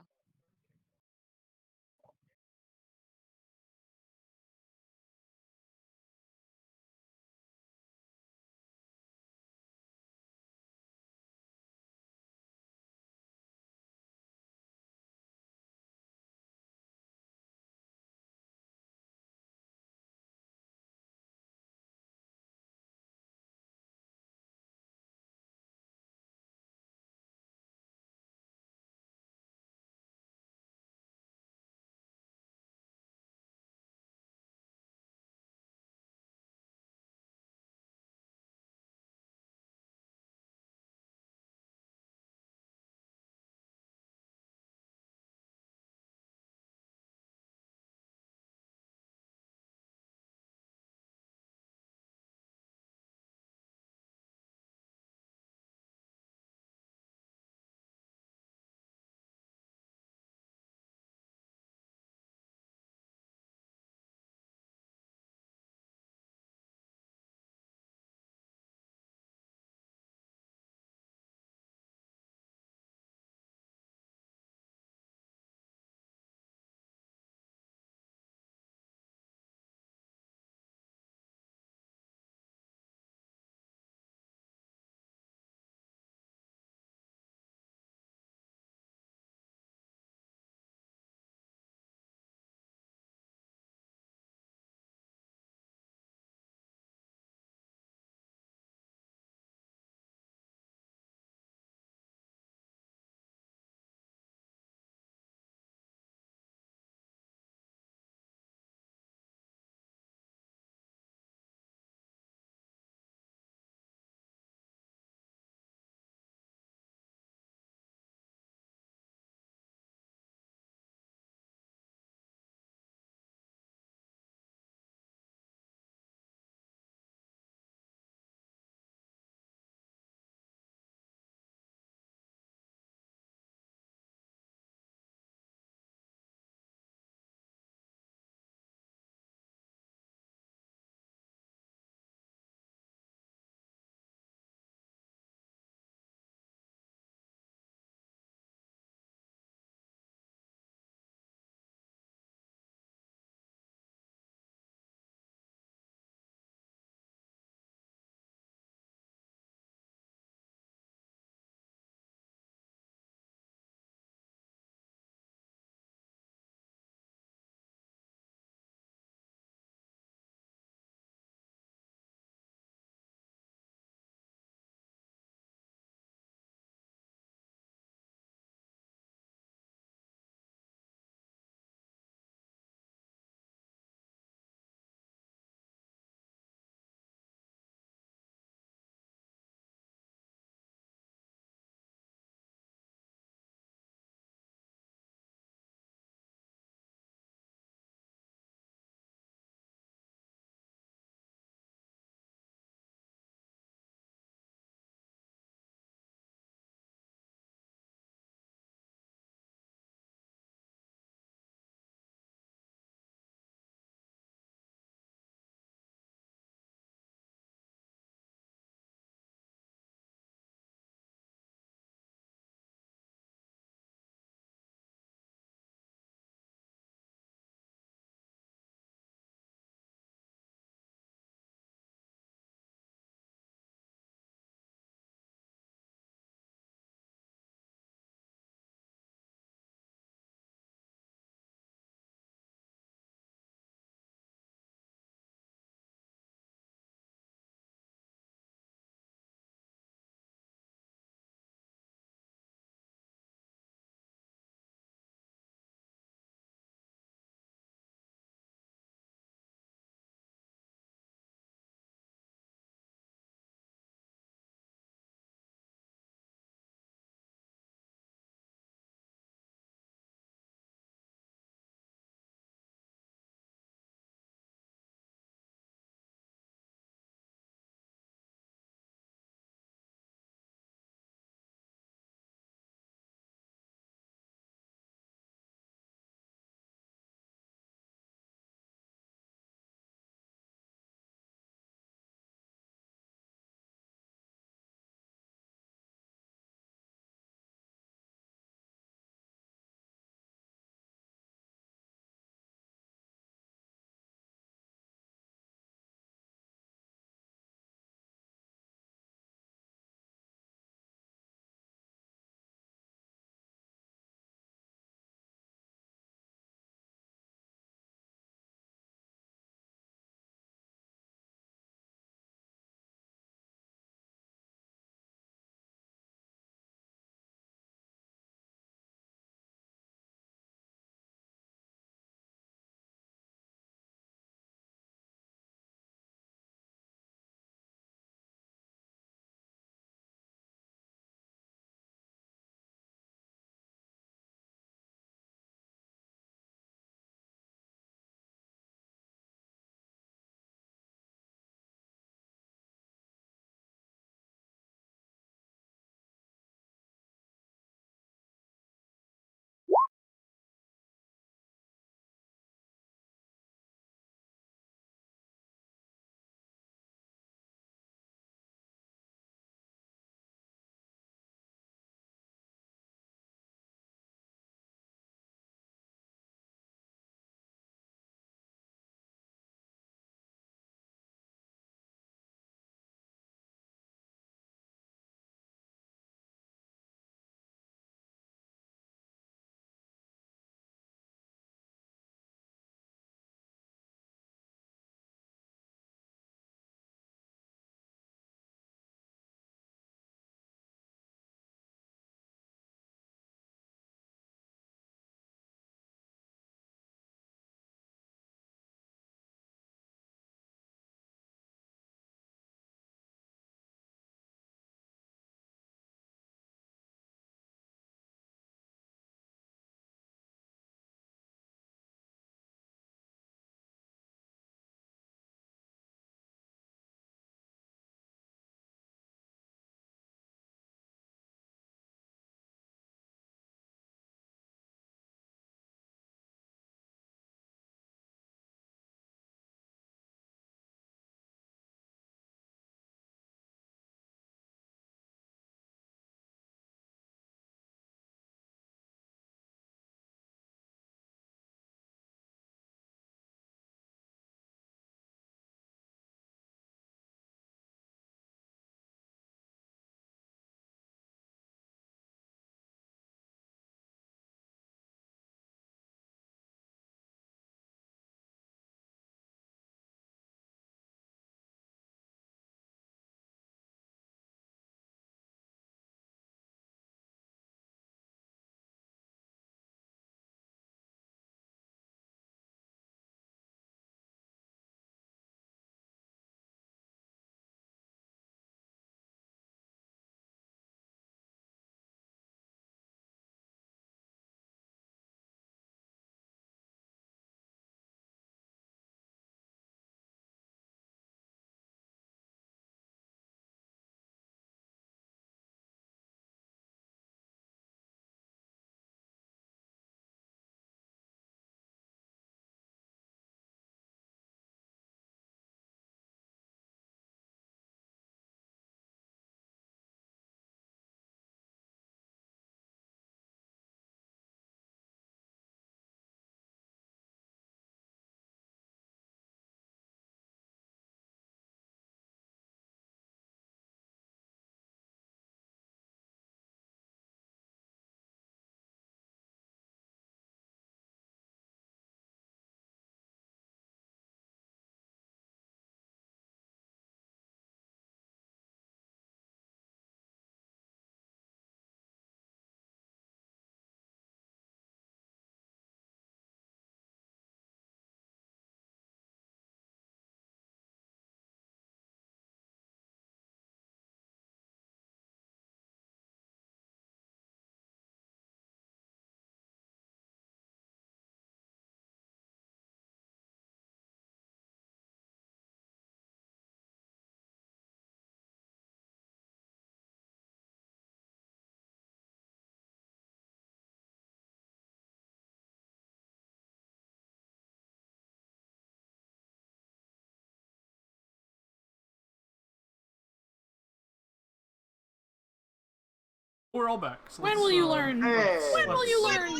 We're all back. So When will you learn? Hey. When will you let's- learn?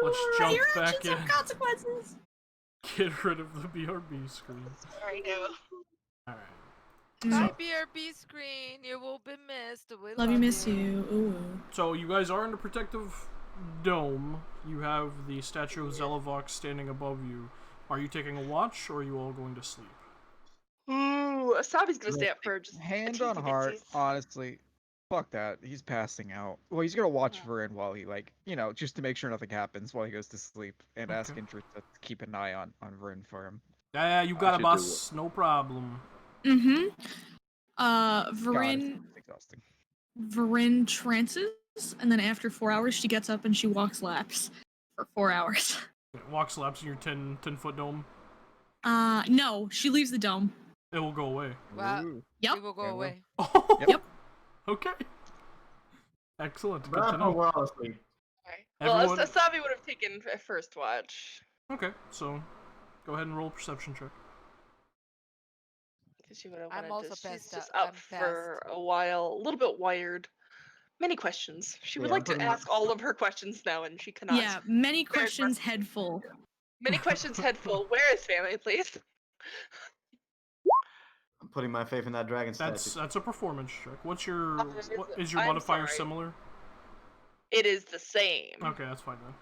Let's jump Your back actions in. have consequences. Get rid of the BRB screen. Sorry, no. Alright. Bye, So, BRB screen. You will be missed. We Love you, miss you. Ooh. so you guys are in a protective dome. You have the statue of Zelavox standing above you. Are you taking a watch, or are you all going to sleep? Ooh, Asabi's gonna stay up for just Hand a on teensy heart, bitsy. honestly, fuck that. He's passing out. Well, he's gonna watch Vern while he just to make sure nothing happens while he goes to sleep, and ask Okay. Indra to keep an eye on Vern for him. Yeah, you got it, should do boss. No problem. Mm-hmm. God, Varin it's exhausting. Varin trances, and then after 4 hours, she gets up and she walks laps for 4 hours. Walk slaps in your 10-foot dome. No, she leaves the dome. It will go away. Wow. Ooh. Yep. It will go Yeah, well. away. Yep. Okay. Excellent. Good to Grandpa, know. we're all asleep. Alright. Well, Everyone- Asabi would have taken a first watch. Okay, so go ahead and roll a perception check. Because she would have I'm wanted also to. She's passed just out. up I'm for passed. a while, a little bit wired. Many questions. She would Yeah, like to pretty much. ask all of her questions now, and she cannot. Yeah, many questions, head full. Many questions, head full. Where is family, please? I'm putting my faith in that dragon statue. That's a performance check. What is your I'm modifier sorry. similar? It is the same Okay, that's fine then.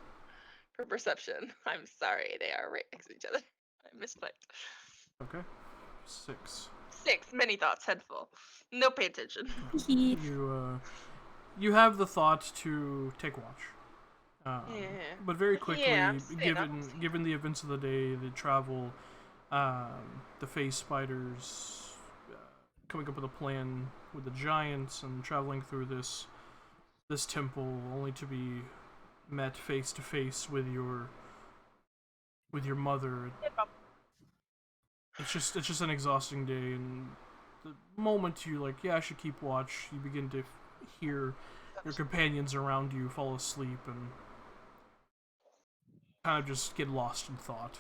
for perception. I'm sorry, they are right next to each other. I mistyped. Okay. 6. 6. Many thoughts, head full. No pay attention. You have the thought to take watch. Yeah. But very quickly, Yeah, I'm staying up. given the events of the day, the travel, the phase spiders, coming up with a plan with the giants and traveling through this temple, only to be met face to face with your mother. It's just an exhausting day, and the moment you I should keep watch, you begin to hear your companions around you fall asleep and kind of just get lost in thought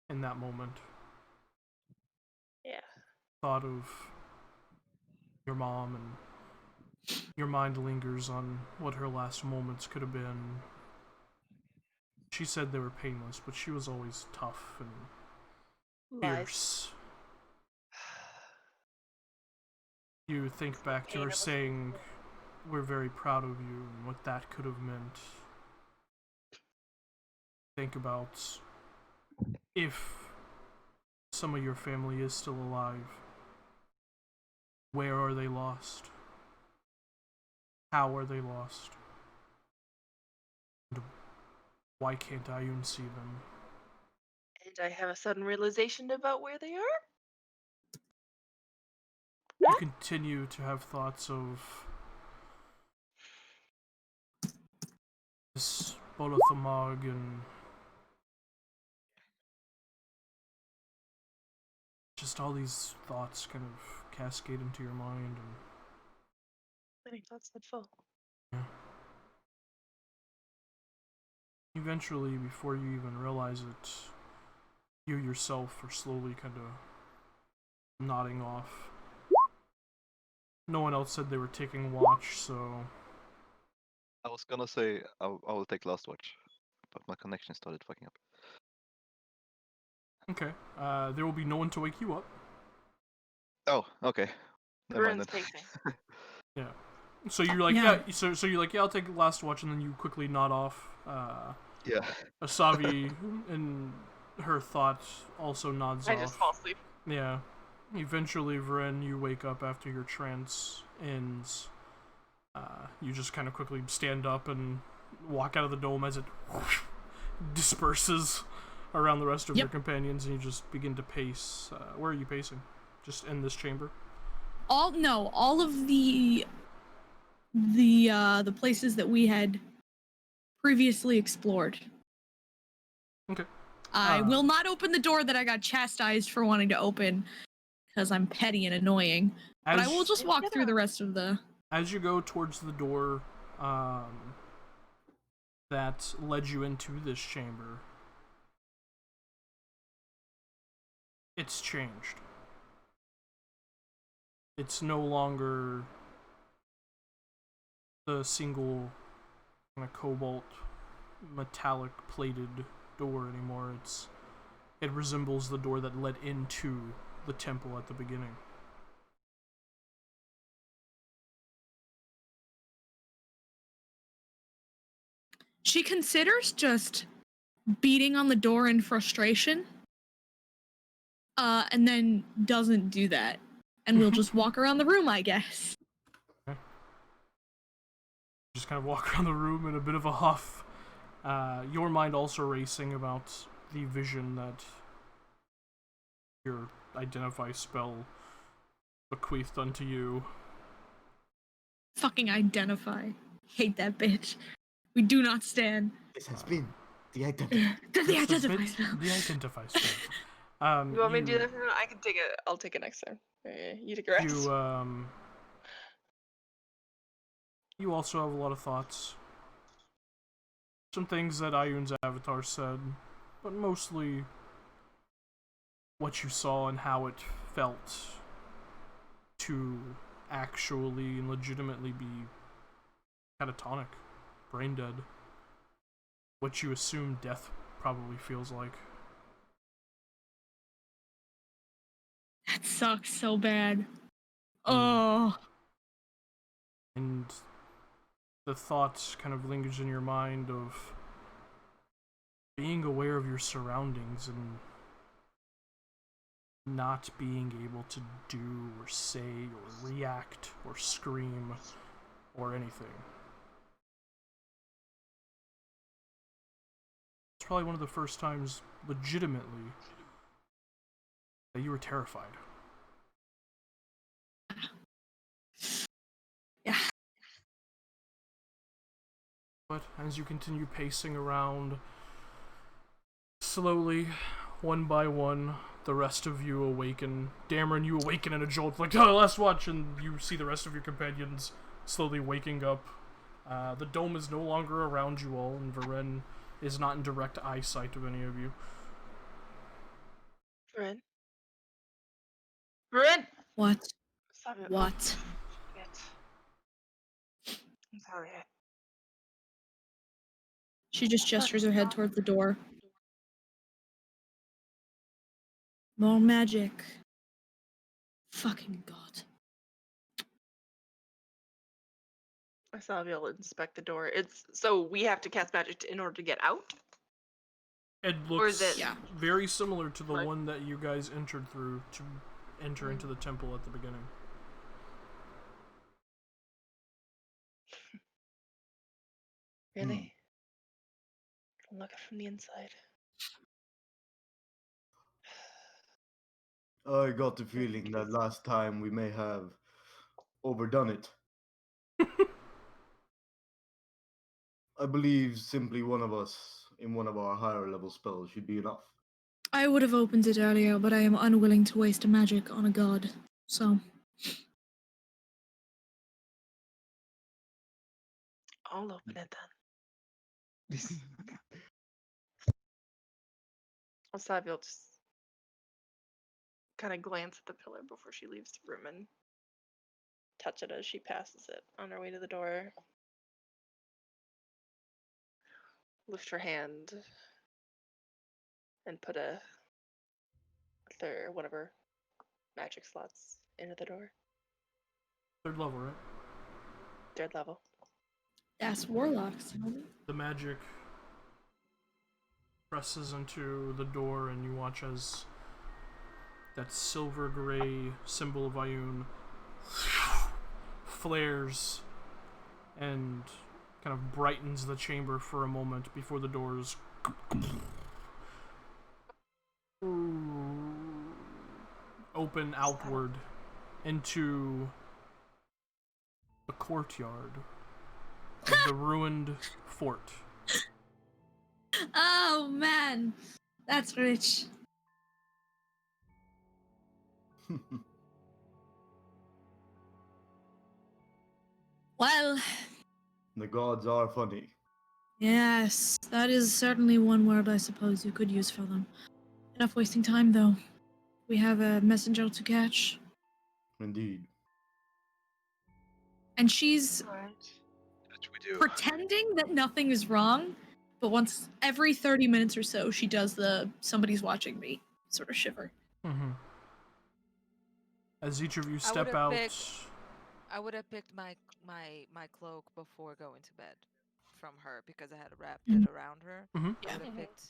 in that moment. Yeah. Thought of your mom, and your mind lingers on what her last moments could have been. She said they were painless, but she was always tough and Lies. fierce. You think back to her Pain. saying, "We're very proud of you," and what that could have meant. Think about if some of your family is still alive. Where are they lost? How are they lost? And why can't I even see them? And I have a sudden realization about where they are. You continue to have thoughts of this Bolothamog and just all these thoughts kind of cascade into your mind, and Many thoughts, head full. eventually, before you even realize it, you yourself are slowly kind of nodding off. No one else said they were taking watch, so I was gonna say I will take last watch, but my connection started fucking up. okay. There will be no one to wake you up. Oh, okay. Never mind Vern's then. pacing. Yeah. So you're like, Yeah. So you're like, yeah, I'll take last watch, and then you quickly nod off. Yeah. Asavi, in her thoughts, also nods I off. just fall asleep. Yeah. Eventually, Vren, you wake up after your trance ends. You just kind of quickly stand up and walk out of the dome as it disperses around the rest of your companions, and you just begin to pace. Where are you pacing? Just in this chamber? All of the places that we had previously explored. Okay. I will not open the door that I got chastised for wanting to open, because I'm petty and annoying. But I will just walk through the rest of the... As you go towards the door that led you into this chamber, it's changed. It's no longer the single kind of cobalt metallic plated door anymore. It resembles the door that led into the temple at the beginning. She considers just beating on the door in frustration, and then doesn't do that. And we'll just walk around the room, I guess. Okay. Just kind of walk around the room in a bit of a huff. Your mind also racing about the vision that your identify spell bequeathed unto you. Fucking identify. Hate that bitch. We do not stand. This has been the identity. The This has identify been spell. the identify spell. You want me to do that? I can take it. I'll take it next time. You take a rest. You also have a lot of thoughts. Some things that Ayun's avatar said, but mostly what you saw and how it felt to actually and legitimately be catatonic, brain dead. What you assume death probably feels like. That sucks so bad. Oh. And the thought kind of lingers in your mind of being aware of your surroundings and not being able to do or say or react or scream or anything. It's probably one of the first times legitimately that you were terrified. Yeah. But as you continue pacing around, slowly, one by one, the rest of you awaken. Dameron, you awaken in a jolt, like, oh, last watch, and you see the rest of your companions slowly waking up. The dome is no longer around you all, and Varen is not in direct eyesight of any of you. Varen? Varen! What? Stop it. What? Oh, I'm sorry. She just gestures her head towards the door. More magic. Fucking God. I saw be able to inspect the door. It's so we have to cast magic in order to get out. It Or is looks it- Yeah. very similar to the Right. one that you guys entered through to enter into the temple at the beginning. Really? Look from the inside. I got the feeling that last time we may have overdone it. I believe simply one of us in one of our higher level spells should be enough. I would have opened it earlier, but I am unwilling to waste a magic on a god. So, I'll open it then. Savi will just kind of glance at the pillar before she leaves the room and touch it as she passes it on her way to the door. Lift her hand and put one of her magic slots into the door. 3rd level, right? 3rd level. that's warlocks, homie. The magic presses into the door, and you watch as that silver gray symbol of Ayun flares and kind of brightens the chamber for a moment before the doors open outward into the courtyard of the ruined fort. Oh man, that's rich. Well, The gods are funny. yes, that is certainly one word I suppose you could use for them. Enough wasting time, though. We have a messenger to catch. Indeed. And she's Alright. we do. pretending that nothing is wrong, but once every 30 minutes or so, she does the somebody's watching me sort of shiver. Mm-hmm. As each of you I would step have out, picked. I would have picked my cloak before going to bed from her because I had wrapped it Mhm. around her. Mhm. I would Yeah. have picked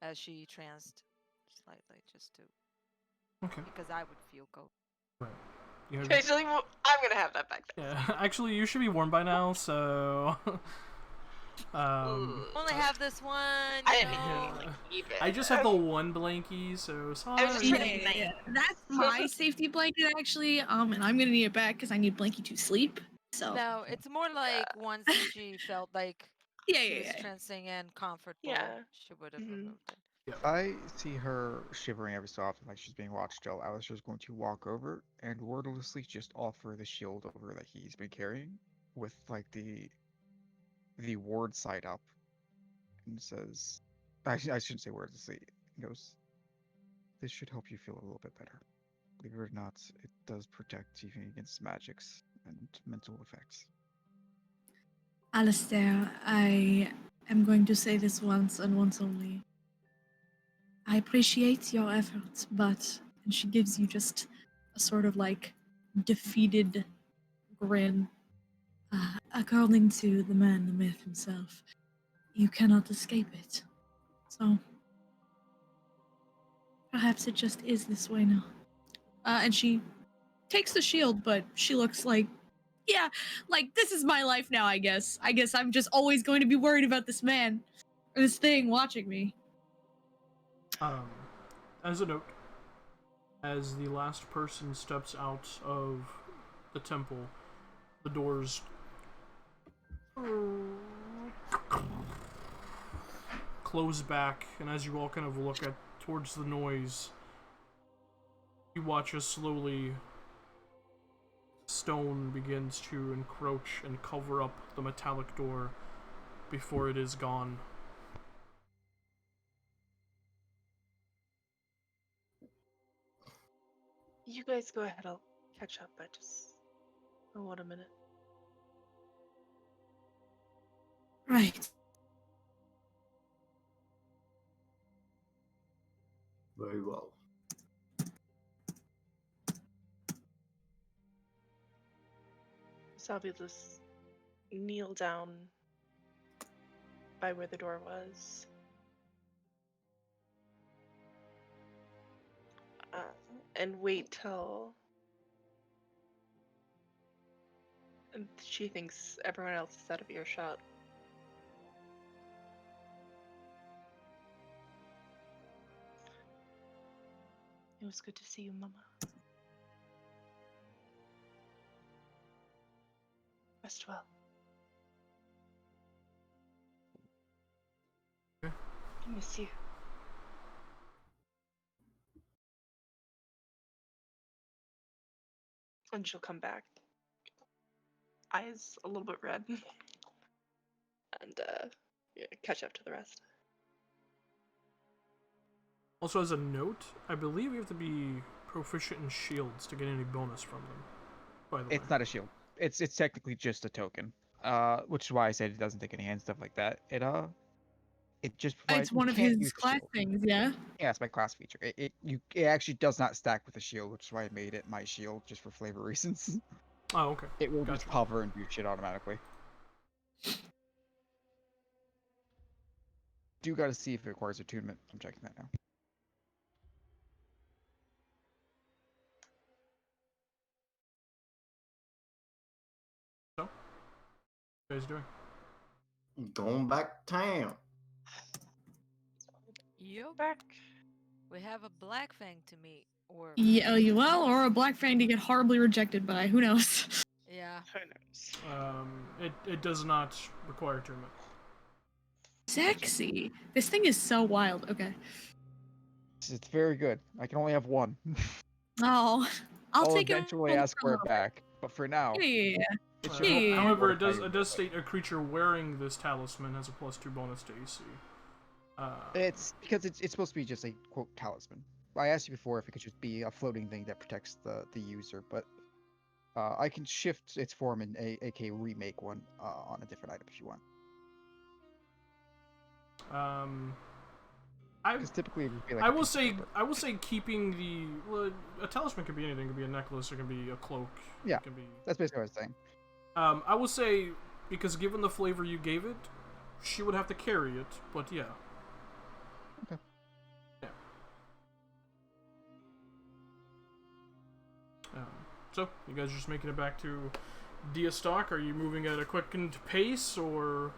as she tranced slightly just to okay, because I would feel cold. right. You have, Occasionally, I'm gonna have that back then. yeah, actually, you should be warm by now. So, Ugh. Only have this one, I you didn't know. even keep it. I just have the one blankie, so I was just sorry. trying to be nice. That's my safety blanket actually. And I'm gonna need it back because I need blankie to sleep. So No, it's more like once she felt like yeah, she yeah, was yeah. trancing and comfortable, Yeah. she would have Mhm. removed it. I see her shivering every so often, like she's being watched still. Alistair's going to walk over and wordlessly just offer the shield over that he's been carrying, with like the ward side up, and says, I shouldn't say wordlessly. He goes, "This should help you feel a little bit better. Believe it or not, it does protect even against magics and mental effects." Alistair, I am going to say this once and once only. I appreciate your efforts, but and she gives you just a sort of like defeated grin. According to the man, the myth himself, you cannot escape it. So perhaps it just is this way now. And she takes the shield, but she looks like, yeah, like this is my life now, I guess. I guess I'm just always going to be worried about this man or this thing watching me. Um, as a note, as the last person steps out of the temple, the doors close back, and as you all kind of look at towards the noise, you watch as slowly stone begins to encroach and cover up the metallic door before it is gone. You guys go ahead. I'll catch up. I just. Oh, what a minute. Right. Very well. So I'll just kneel down by where the door was. Uh, and wait till she thinks everyone else is out of earshot. It was good to see you, Mama. Rest well. Okay. I miss you. And she'll come back. Eyes a little bit red. And yeah, catch up to the rest. Also, as a note, I believe you have to be proficient in shields to get any bonus from them. By the way, It's not a shield. It's technically just a token. Which is why I said it doesn't take any hand stuff like that. It just provides. It's You one of can't his use the class shield. things, yeah? Yeah, it's my class feature. It actually does not stack with the shield, which is why I made it my shield just for flavor reasons. oh okay, It will just gotcha. hover and do shit automatically. Do gotta see if it requires attunement. I'm checking that now. So, what are you guys doing? Going back to town. Yup. Back. We have a black fang to meet. Or Yeah, you well, or a black fang to get horribly rejected by. Who knows? yeah. Who knows? It does not require attunement. Sexy. This thing is so wild. Okay. It's very good. I can only have one. Oh, I'll I'll take it eventually home ask for a for it little back, but for now, bit. Yeah. it should Yeah. help. Yeah. However, fortify your it does ability. state a creature wearing this talisman has a +2 bonus to AC. It's because it's supposed to be just a quote talisman. I asked you before if it could just be a floating thing that protects the user, but I can shift its form and AK remake one on a different item if you want. Because typically it would be like I a will piece of say paper. keeping a talisman could be anything. It could be a necklace. It can be a cloak. Yeah, It can be. that's basically what I was saying. I will say, because given the flavor you gave it, she would have to carry it. But yeah. Okay. Yeah. So you guys are just making it back to Diastock? Are you moving at a quickened pace, or?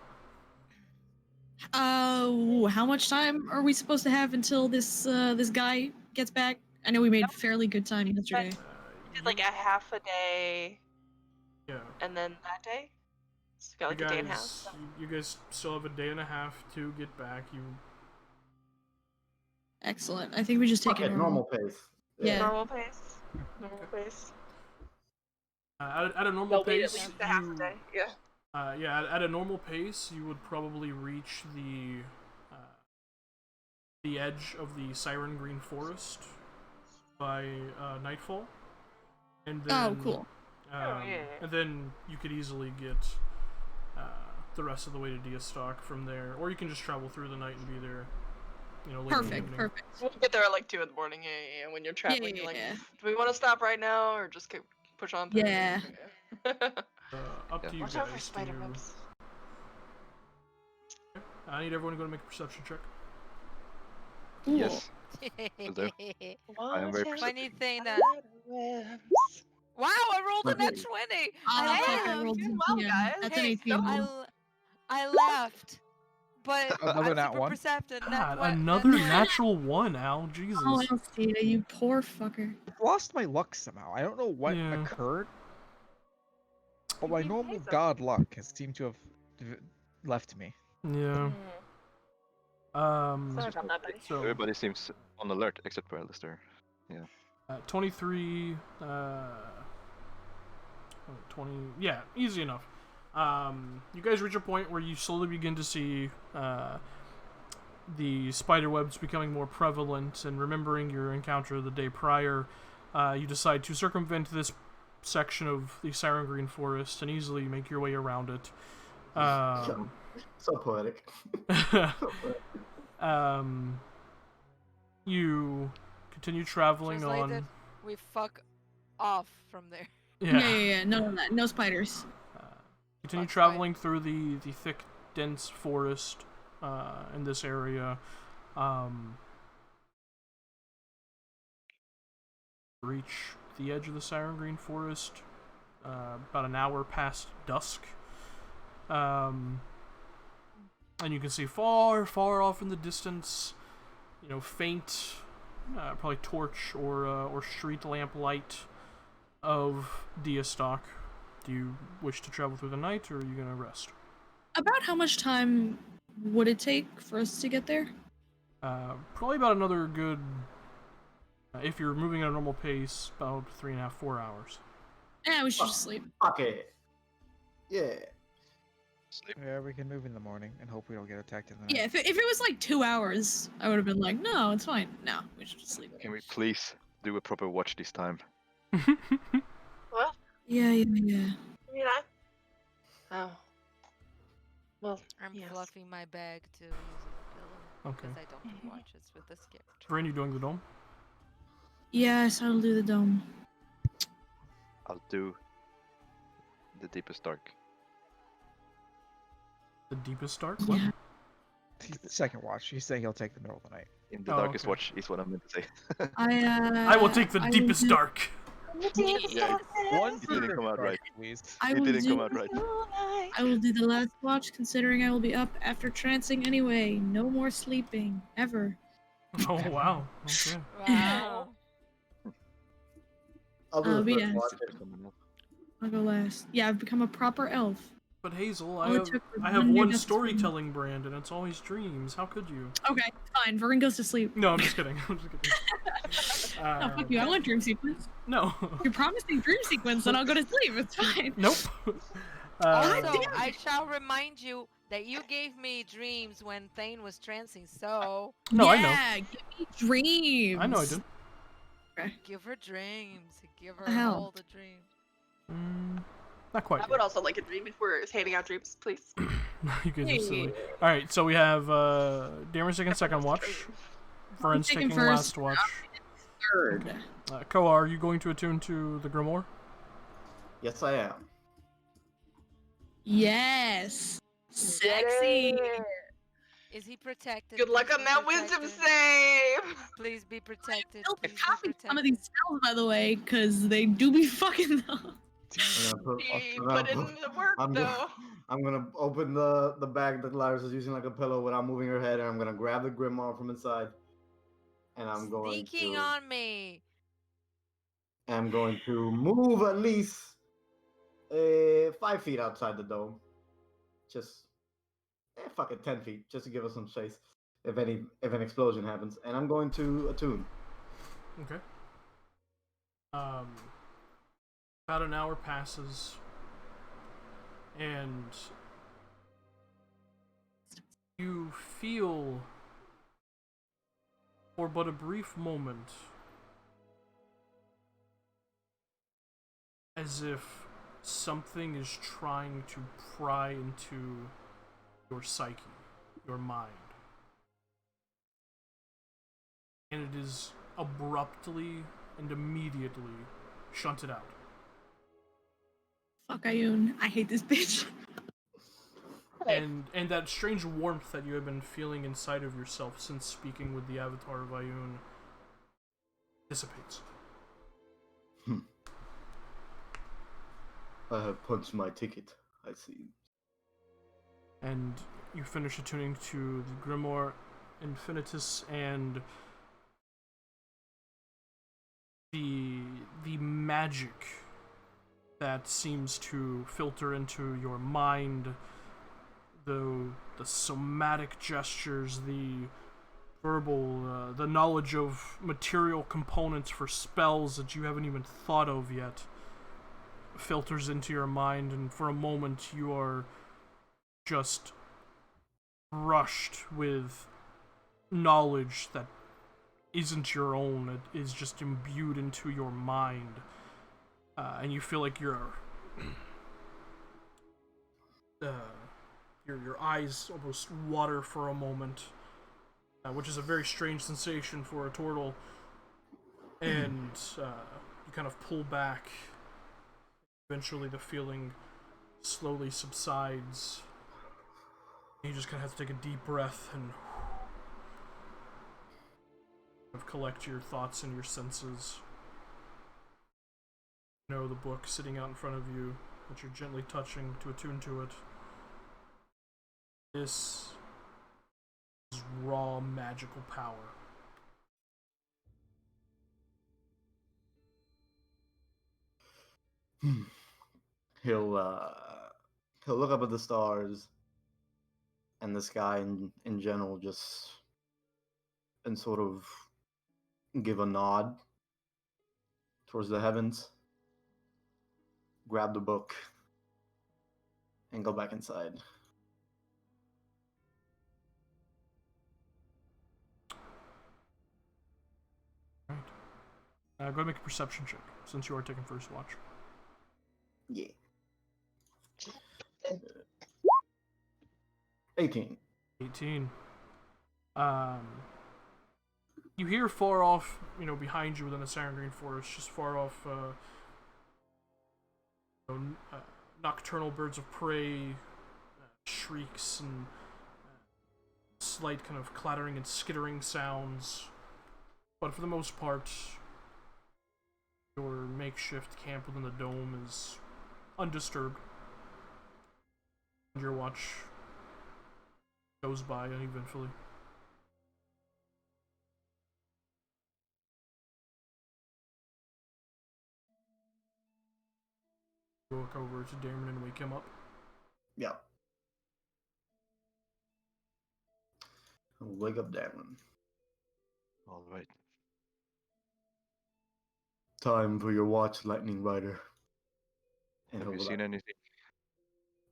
How much time are we supposed to have until this guy gets back? I know we made fairly good time yesterday. Did like a half a day, Yeah. and then that day, so got like you a guys, day and a half. you guys still have a day and a half to get back. You. Excellent. I think we just take Okay, it normal pace. Yeah. Normal pace. Normal pace. At a normal They'll wait pace, at least a half a day. Yeah. At a normal pace, you would probably reach the edge of the Siren Green Forest by nightfall, and then Oh, cool. yeah. and then you could easily get the rest of the way to Diastock from there, or you can just travel through the night and be there. Late in the Perfect, evening. perfect. We'll get there at like 2 in the morning. Yeah. When you're traveling, you're like, Yeah. do we want to stop right now or just push on through? Yeah. Up to you Watch guys. out for spider webs. I need everyone to go to make a perception check. Cool. Yes. Will do. I am very Funny perceptive. thing that. Wow, I rolled a net 20. Oh, fuck, I Hey, rolled doing 10 well, PM. guys. That's Hey, an 18. I laughed, but Another I'm nat super one? perceptive. God, Nat another 20. natural one, Al. Jesus. Oh, Althea, you poor fucker. I've lost my luck somehow. I don't know what Yeah. occurred, but my You normal hate them. god luck has seemed to have left me. Yeah. Sorry about that, buddy. So Everybody seems on alert except for Alistair. Yeah. 23, 20, yeah, easy enough. You guys reach a point where you slowly begin to see the spider webs becoming more prevalent, and remembering your encounter the day prior, you decide to circumvent this section of the Siren Green Forest and easily make your way around it. So poetic. You continue traveling Translated, on. we fuck off from there. Yeah. None of that. No spiders. Continue Fuck traveling through the thick, dense forest in this area. Reach the edge of the Siren Green Forest about an hour past dusk. And you can see far, far off in the distance, faint, probably torch or street lamp light of Diastock. Do you wish to travel through the night, or are you gonna rest? About how much time would it take for us to get there? Probably about another good. If you're moving at a normal pace, about 3.5, 4 hours. Yeah, we should just sleep. Okay. Yeah. Sleep. Yeah, we can move in the morning and hope we don't get attacked in the night. Yeah, if it was like 2 hours, I would have been like, no, it's fine. No, we should just sleep. Can we please do a proper watch this time? Well, Yeah. you know. Oh. Well, I'm yes. fluffing my bag to use as a pillow. Okay. Because I don't do watches with this character. Rain, you doing the dome? Yes, I'll do the dome. I'll do the deepest dark. The deepest dark? Yeah. What? He's the second watch. He's saying he'll take the middle of the night. In the Oh, darkest okay. watch is what I meant to say. I will take the I will deepest do- dark. Yeah, One it didn't come out right. please. I It will didn't do, come out right. I will do the last watch, considering I will be up after trancing anyway. No more sleeping ever. Oh wow. Okay. Wow. I'll do the but first yes. watch. I'll go last. Yeah, I've become a proper elf. But Hazel, All it took was I have one one near death storytelling brand, and it's always dreams. How could you? Okay, fine. Vern goes to sleep. No, I'm just kidding. I'm just kidding. Oh, fuck you. I want dream sequence. No. You're promising dream sequence, then I'll go to sleep. It's fine. Nope. Also, damn it. I shall remind you that you gave me dreams when Thane was trancing, so No, I know. Yeah, give me dreams. I know I did. give her dreams. Give her Hell. all the dreams. Not quite I yet. would also like a dream if we're handing out dreams, please. You guys are silly. All right, so we have Damer's taking second Everyone watch. knows the dream. Vern's taking taking first. last watch. Third. Koa, are you going to attune to the Grimoire? Yes, I am. Yes. Sexy. Is he protected? Good luck Please on be that wisdom protected. save. Please be protected. Still Please be copy some of protected. these spells, by the way, because they do be fucking up. He put in the work I'm though. gonna, I'm gonna open the bag that Lyris is using like a pillow without moving her head, and I'm gonna grab the grimoire from inside, and Sneaking on me. I'm going to move at least 5 feet outside the dome. Just fuck it, 10 feet, just to give us some space if an explosion happens. And I'm going to attune. Okay. About an hour passes, and you feel, for but a brief moment, as if something is trying to pry into your psyche, your mind. And it is abruptly and immediately shunted out. Fuck Ayun. I hate this bitch. And that strange warmth that you have been feeling inside of yourself since speaking with the avatar of Ayun dissipates. I have punched my ticket, I see. And you finish attuning to the Grimoire Infinitus and the magic that seems to filter into your mind, the somatic gestures, the verbal, the knowledge of material components for spells that you haven't even thought of yet, filters into your mind, and for a moment you are just rushed with knowledge that isn't your own. It is just imbued into your mind, and you feel like your eyes almost water for a moment, which is a very strange sensation for a turtle. And you kind of pull back. Eventually, the feeling slowly subsides. You just kind of have to take a deep breath and collect your thoughts and your senses. You know the book sitting out in front of you that you're gently touching to attune to it. This is raw magical power. He'll look up at the stars and the sky in general, just and sort of give a nod towards the heavens, grab the book, and go back inside. Right. Go ahead and make a perception check, since you are taking first watch. Yeah. 18. 18. You hear far off, behind you within the Siren Green Forest, just far off, nocturnal birds of prey, shrieks, and slight kind of clattering and skittering sounds. But for the most part, your makeshift camp within the dome is undisturbed. And your watch goes by uneventfully. Walk over to Damon and wake him up. Yeah. Wake up, Damon. All right. Time for your watch, Lightning Rider. And Have you he'll seen anything?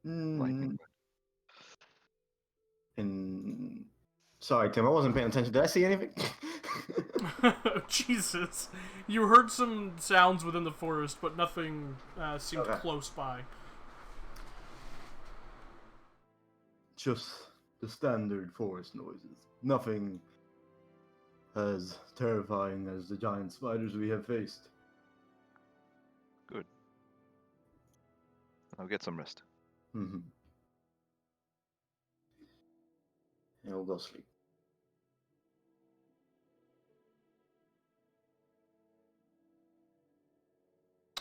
Mm, Lightning. and sorry, Tim, I wasn't paying attention. Did I see anything? Jesus. You heard some sounds within the forest, but nothing seemed Okay. close by. Just the standard forest noises. Nothing as terrifying as the giant spiders we have faced. Good. I'll get some rest. Mm-hmm. And we'll go sleep.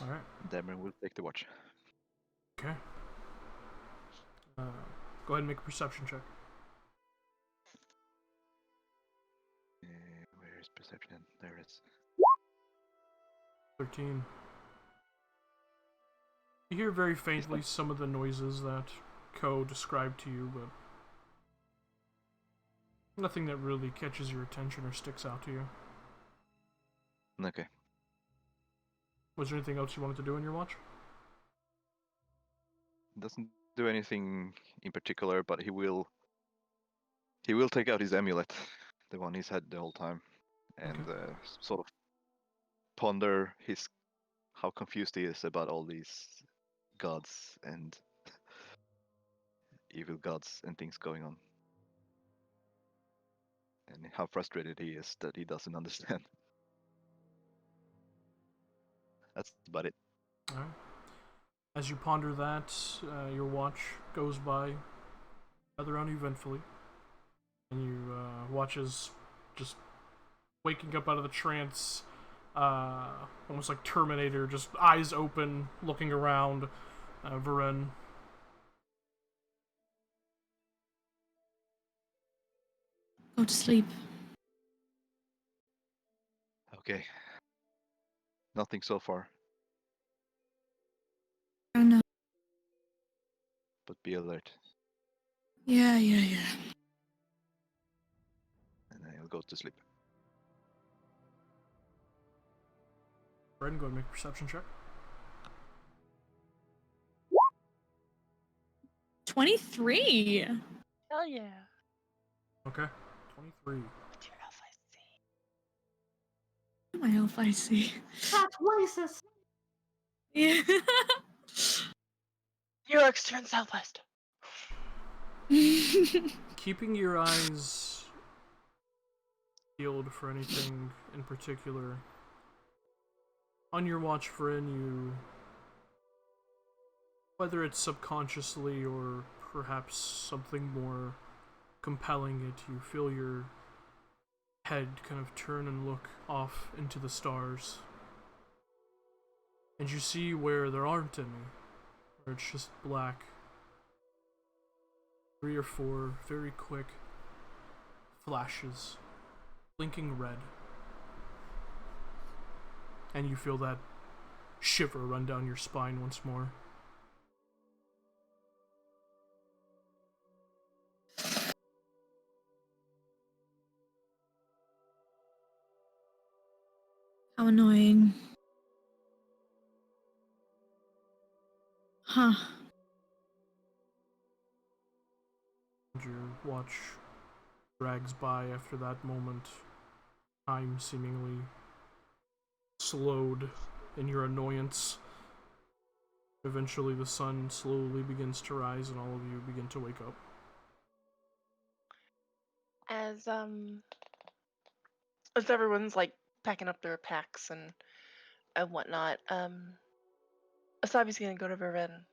All right. Dameron will take the watch. Okay. Go ahead and make a perception check. Where is perception? There it is. 13. You hear very faintly some of the noises that Ko described to you, but nothing that really catches your attention or sticks out to you. Okay. Was there anything else you wanted to do on your watch? Doesn't do anything in particular, but he will take out his amulet, the one he's had the whole time, and sort of ponder how confused he is about all these gods and evil gods and things going on, and how frustrated he is that he doesn't understand. That's about it. All right. As you ponder that, your watch goes by rather uneventfully, and you watch as just waking up out of the trance, almost like Terminator, just eyes open, looking around, Varen. Go to sleep. Okay. Nothing so far, Oh no. but be alert, Yeah. and then he'll go to sleep. Varen, go and make a perception check. 23. Hell yeah. Okay. 23. What's your elf My elf I see. That voices. Yeah. New York's turn southwest. Keeping your eyes peeled for anything in particular, on your watch, Varen, you, whether it's subconsciously or perhaps something more compelling it, you feel your head kind of turn and look off into the stars. And you see where there aren't any, where it's just black. 3 or 4 very quick flashes, blinking red. And you feel that shiver run down your spine once more. How annoying. Huh. And your watch drags by after that moment. Time seemingly slowed in your annoyance. Eventually the sun slowly begins to rise and all of you begin to wake up. As everyone's like packing up their packs and whatnot, Asabi's gonna go to Varen.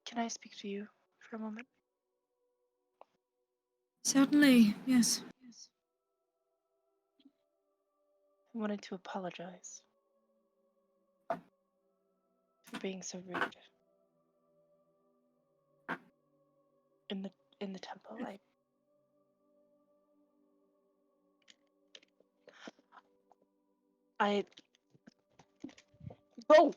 Can I speak to you for a moment? Certainly, yes. I wanted to apologize for being so rude in the temple. I oh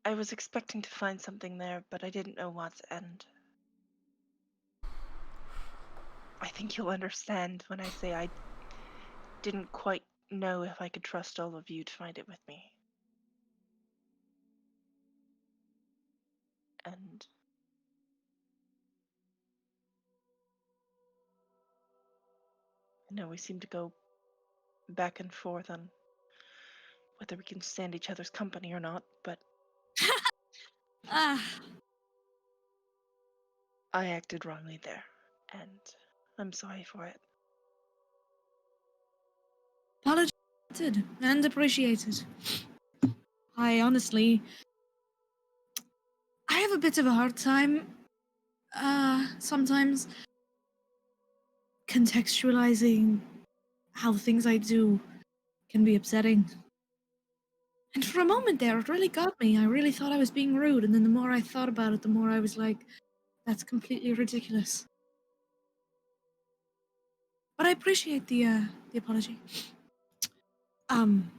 I was expecting to find something there, but I didn't know what's end. I think you'll understand when I say I didn't quite know if I could trust all of you to find it with me. And I know we seem to go back and forth on whether we can stand each other's company or not, but Ah, I acted wrongly there, and I'm sorry for it. apologize and appreciated. I honestly, I have a bit of a hard time, sometimes contextualizing how things I do can be upsetting. And for a moment there, it really got me. I really thought I was being rude, and then the more I thought about it, the more I was like, that's completely ridiculous. But I appreciate the apology. Um,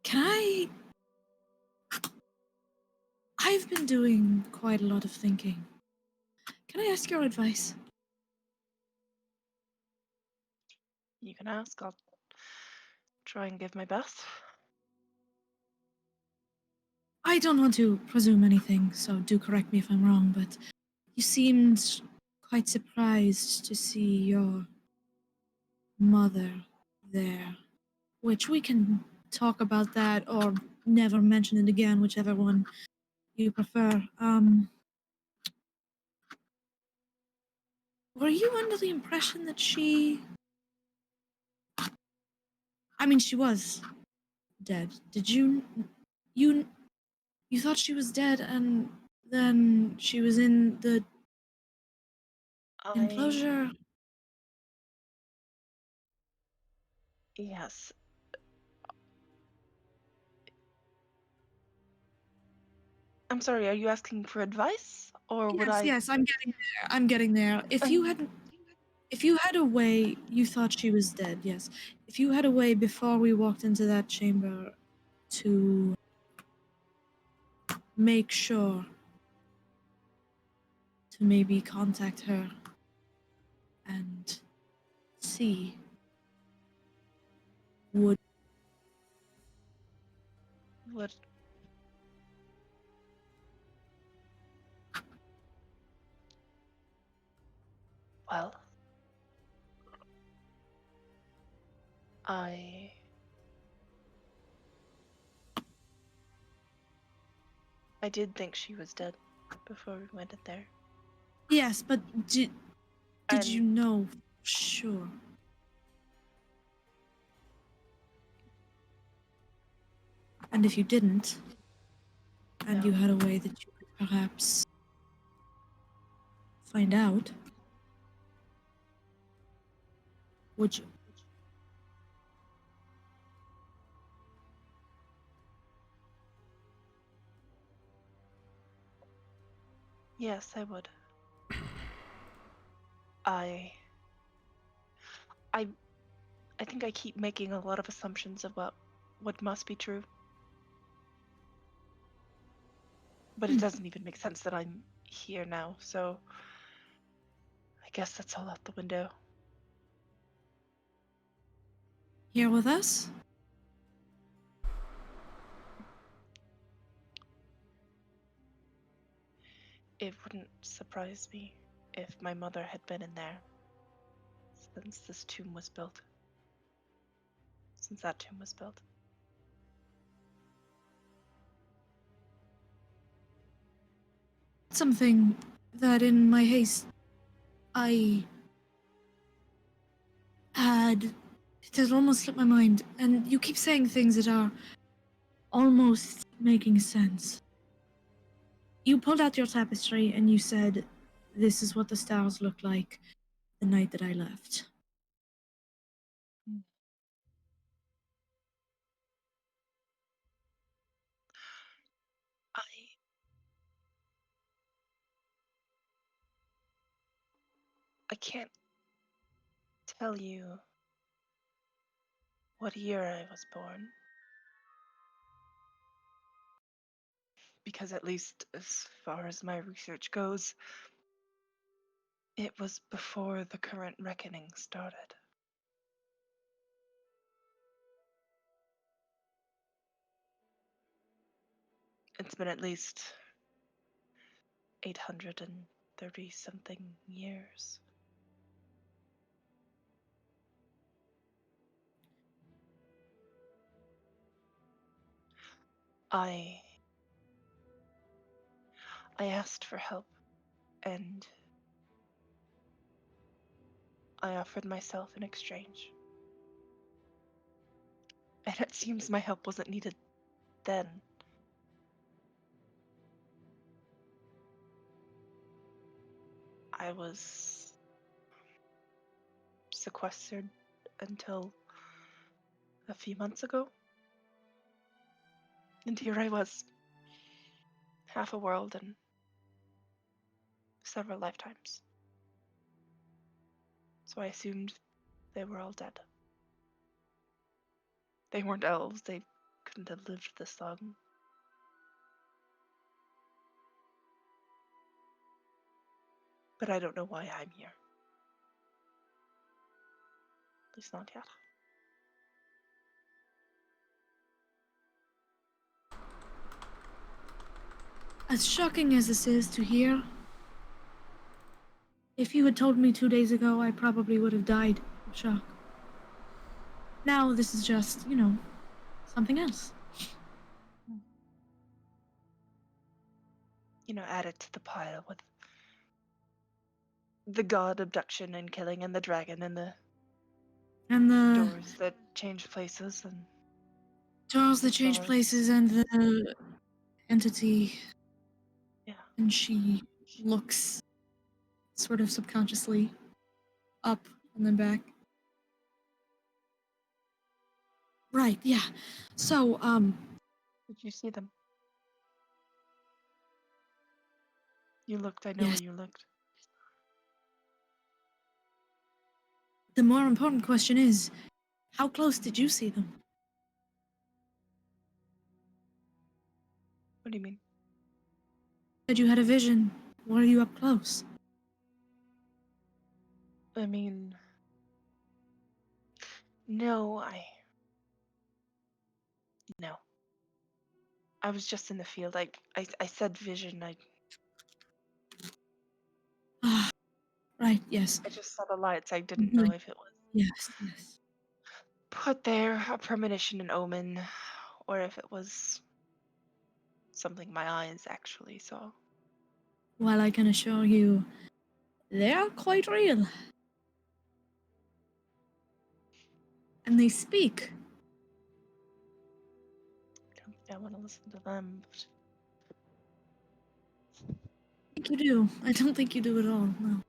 can I? I've been doing quite a lot of thinking. Can I ask your advice? You can ask, I'll try and give my best. I don't want to presume anything, so do correct me if I'm wrong, but you seemed quite surprised to see your mother there, which we can talk about that or never mention it again, whichever one you prefer. Were you under the impression that I mean, she was dead. Did you, you thought she was dead and then she was in the I. enclosure? Yes. I'm sorry, are you asking for advice? Or would Yes, I. yes, I'm getting there. I'm getting there. Um, If you had a way, you thought she was dead, yes. If you had a way before we walked into that chamber to make sure to maybe contact her and see, would would. Well, I. I did think she was dead before we went in there. yes, but did you And know for sure? And if you didn't, and you no. had a way that you could perhaps find out, would you? Yes, I would. I. I. I think I keep making a lot of assumptions about what must be true. But it Hmm. doesn't even make sense that I'm here now, so I guess that's all out the window. Here with us? It wouldn't surprise me if my mother had been in there since this tomb was built. Since that tomb was built. Something that in my haste I had. It has almost slipped my mind, and you keep saying things that are almost making sense. You pulled out your tapestry and you said, "This is what the stars look like the night that I left." I I can't tell you what year I was born, because at least as far as my research goes, it was before the current reckoning started. It's been at least 830 something years. I asked for help, and I offered myself in exchange. And it seems my help wasn't needed then. I was sequestered until a few months ago. And here I was, half a world and several lifetimes. So I assumed they were all dead. They weren't elves, they couldn't have lived this long. But I don't know why I'm here. At least not yet. As shocking as this is to hear, if you had told me 2 days ago, I probably would have died of shock. Now this is just, something else. Add it to the pile with the god abduction and killing and the dragon and the And the doors that change places and doors that change stars. places and the entity. Yeah. And she looks sort of subconsciously up and then back. Right, yeah. So, Did you see them? You looked, I know yes. where you looked. The more important question is, how close did you see them? What do you mean? Said you had a vision. Were you up close? I mean, no. No. I was just in the field. I said vision. Ah, right, yes. I just saw the lights. I didn't know Right. if it was Yes. put there, a premonition, an omen, or if it was something my eyes actually saw. Well, I can assure you, they are quite real. And they speak. I don't think I want to listen to them. I think you do. I don't think you do at all, no.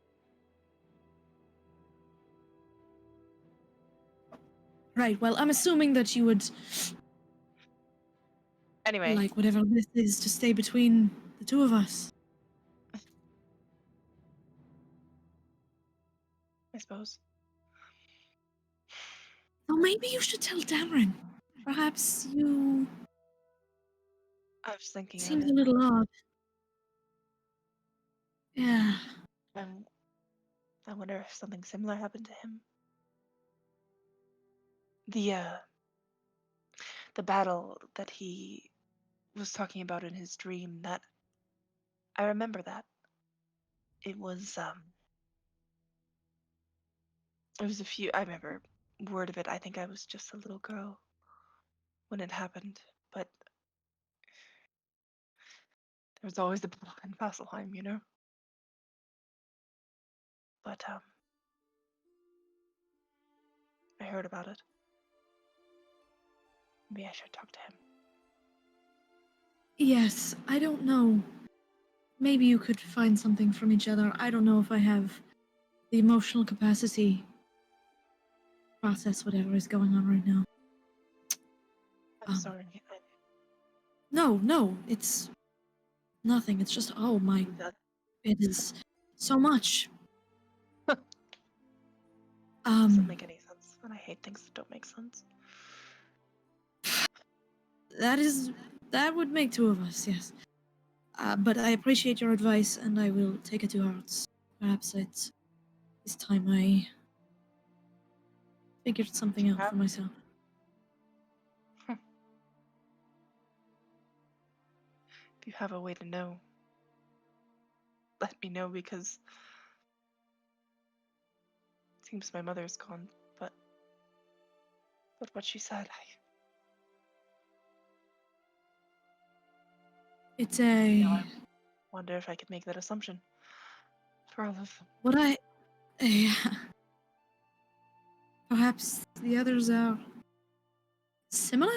Right, well, I'm assuming that you would Anyway, like whatever this is to stay between the two of us. I suppose. So maybe you should tell Dameron. Perhaps you... I was thinking of Seems it. a little odd. Yeah. I wonder if something similar happened to him. The battle that he was talking about in his dream, that I remember that. It was I remember word of it. I think I was just a little girl when it happened, but there was always the battle in Vasselheim, But I heard about it. Maybe I should talk to him. Yes, I don't know. Maybe you could find something from each other. I don't know if I have the emotional capacity to process whatever is going on right now. I'm sorry. No, it's nothing. It's just, oh my, That it is so much. doesn't make any sense, and I hate things that don't make sense. That would make two of us, yes. But I appreciate your advice, and I will take it to heart. Perhaps it's time I figured something out for myself. If you have a way to know, let me know, because it seems my mother's gone, but what she said, It's a... I wonder if I could make that assumption for all of them. What I... Perhaps the others are similar?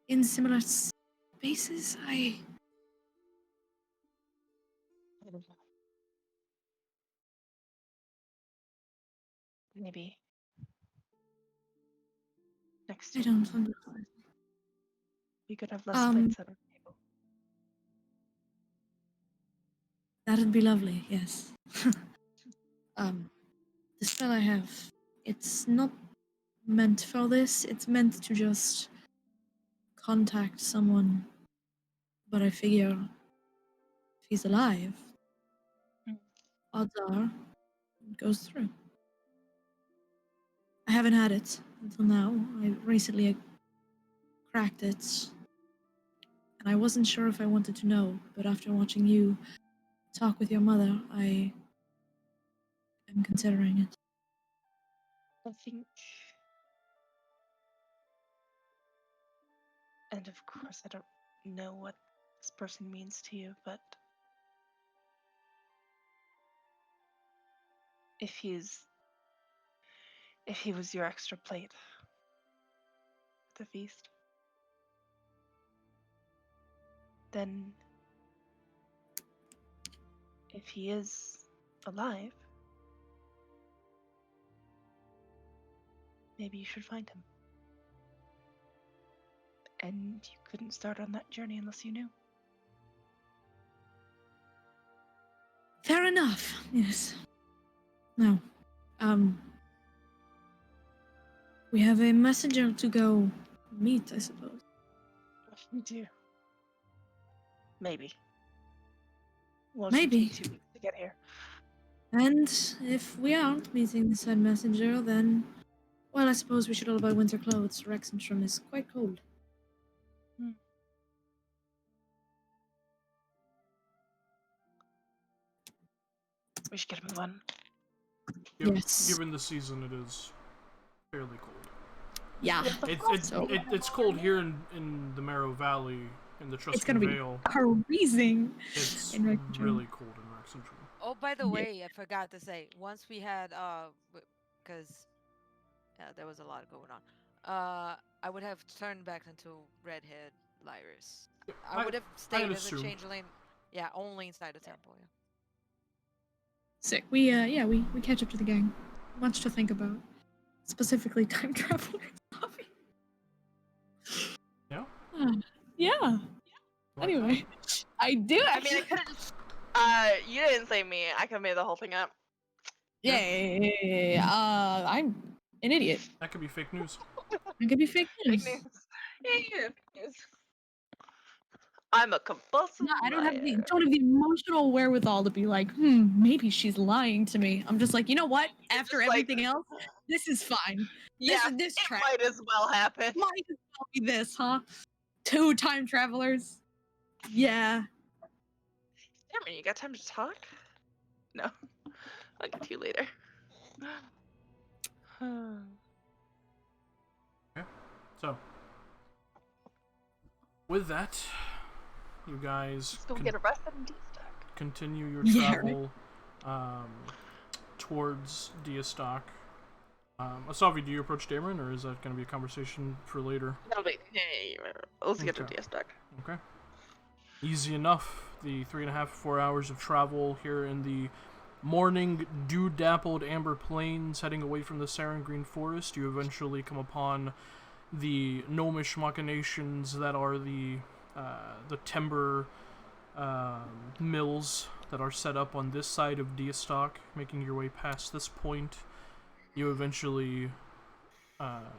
In similar spaces? I don't know. Maybe next I time don't understand. we could have less plates at our table. That'd be lovely, yes. The spell I have, it's not meant for this. It's meant to just contact someone. But I figure if he's alive, Mm. odds are it goes through. I haven't had it until now. I recently cracked it, and I wasn't sure if I wanted to know, but after watching you talk with your mother, I am considering it. I think, and of course, I don't know what this person means to you, but if he was your extra plate at the feast, then if he is alive, maybe you should find him. And you couldn't start on that journey unless you knew. Fair enough. Yes. No. We have a messenger to go meet, I suppose. You do. Maybe. Well, Maybe. Take 2 weeks to get here. And if we aren't meeting the said messenger, then, well, I suppose we should all buy winter clothes. Rexentrum is quite cold. We should get him one. Yes. Given the season, it is fairly cold. Yeah. It's cold here in the Marrow Valley, in the It's gonna Truscan be Vale. freezing. It's in Rexentrum. really cold in Rexentrum. Oh, by the way, I forgot to say, once we had, because there was a lot going on, I would have turned back into Redhead Lyris. I would have stayed as a assumed. changeling. Yeah, only inside the temple. Yeah. Sick. We catch up to the gang. Much to think about. Specifically, time travel. Yeah? Yeah. Anyway, I do I actually. mean, I could have just. You didn't say me. I could have made the whole thing up. Yeah. I'm an idiot. That could be fake news. It could be fake news. Fake news. Yeah, fake news. I'm a compulsive No, I don't have liar. the emotional wherewithal to be like, maybe she's lying to me. I'm just like, you know what? You're After just like- everything else, this is fine. Yeah, this it track might as well happen. might as well be this, huh? 2 time travelers. Yeah. Cameron, you got time to talk? No. I'll get to you later. So, with that, you guys Let's go get arrested in D-Stock. continue your Yeah, travel towards Diastock. Asavi, do you approach Dameron, or is that going to be a conversation for later? No, wait. Let's get to Okay. D-Stock. Okay. Easy enough. The 3.5 to 4 hours of travel here in the morning dew-dappled amber plains, heading away from the Sarin Green Forest, you eventually come upon the gnomish machinations that are the timber mills that are set up on this side of Diastock. Making your way past this point, you eventually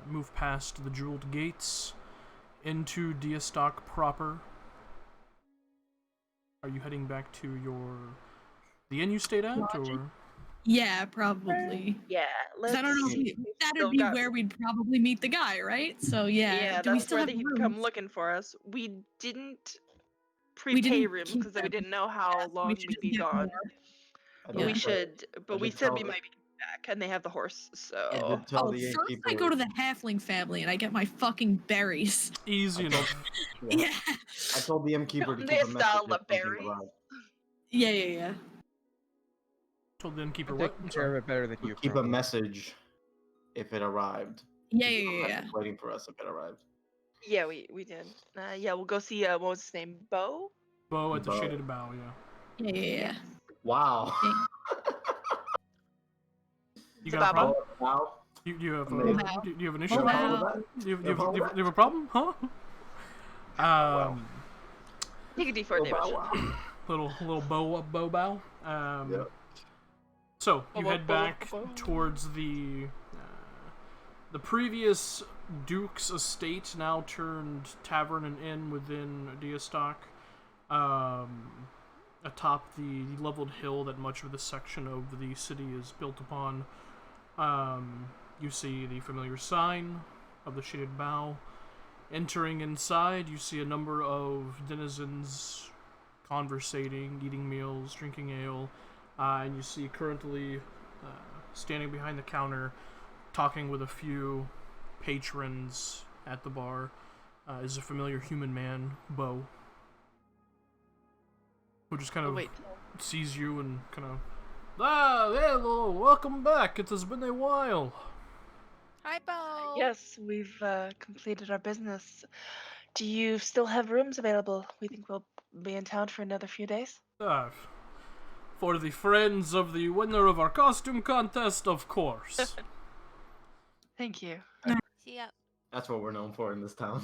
move past the jeweled gates into Diastock proper. Are you heading back to the inn you stayed at, or? Yeah, probably. Yeah, 'Cause let's I don't know. see. That'd be where we'd probably meet the guy, right? So yeah. Yeah, Do we that's still where have he'd rooms? come looking for us. We didn't We prepay didn't rooms keep because we them. didn't know how Yeah, so we long should we'd just be get gone. more. But Yeah. we should. But we should said tell we them. might be back, and they have the horse. I So did tell Oh, the first innkeeper. I go to the halfling family and I get my fucking berries. Easy enough. Yeah. I told the innkeeper to Don't keep they a message style if the something berries? arrived. Yeah. Told the innkeeper I'm what? taking I'm care sorry. of it better than you. Keep a probably. message if it arrived. Yeah, Keep yeah, a yeah. message waiting for us if it arrived. Yeah, we did. Yeah, we'll go see. What was his name? Bo. Bow at the Bow. shaded bow, yeah. Yeah. Wow. Yeah. You It's got a about problem? Wow. Do you have Amazing. do you have an You issue? have a Wow. problem with that? Do you You have a problem with have a problem? Huh? Wow. Take a D4 that? damage. Wow. little bow bow. Yeah. So you Bow, head bow, back bow. towards the previous Duke's estate, now turned tavern and inn within Diastock, atop the leveled hill that much of this section of the city is built upon. You see the familiar sign of the shaded bow. Entering inside, you see a number of denizens conversating, eating meals, drinking ale, and you see currently standing behind the counter, talking with a few patrons at the bar, is a familiar human man, Bo, who just kind of Wait. sees you and kind of, hello, welcome back. It has been a while. Hi, Bo. Yes, we've completed our business. Do you still have rooms available? We think we'll be in town for another few days. For the friends of the winner of our costume contest, of course. Thank you. Yeah. That's what we're known for in this town.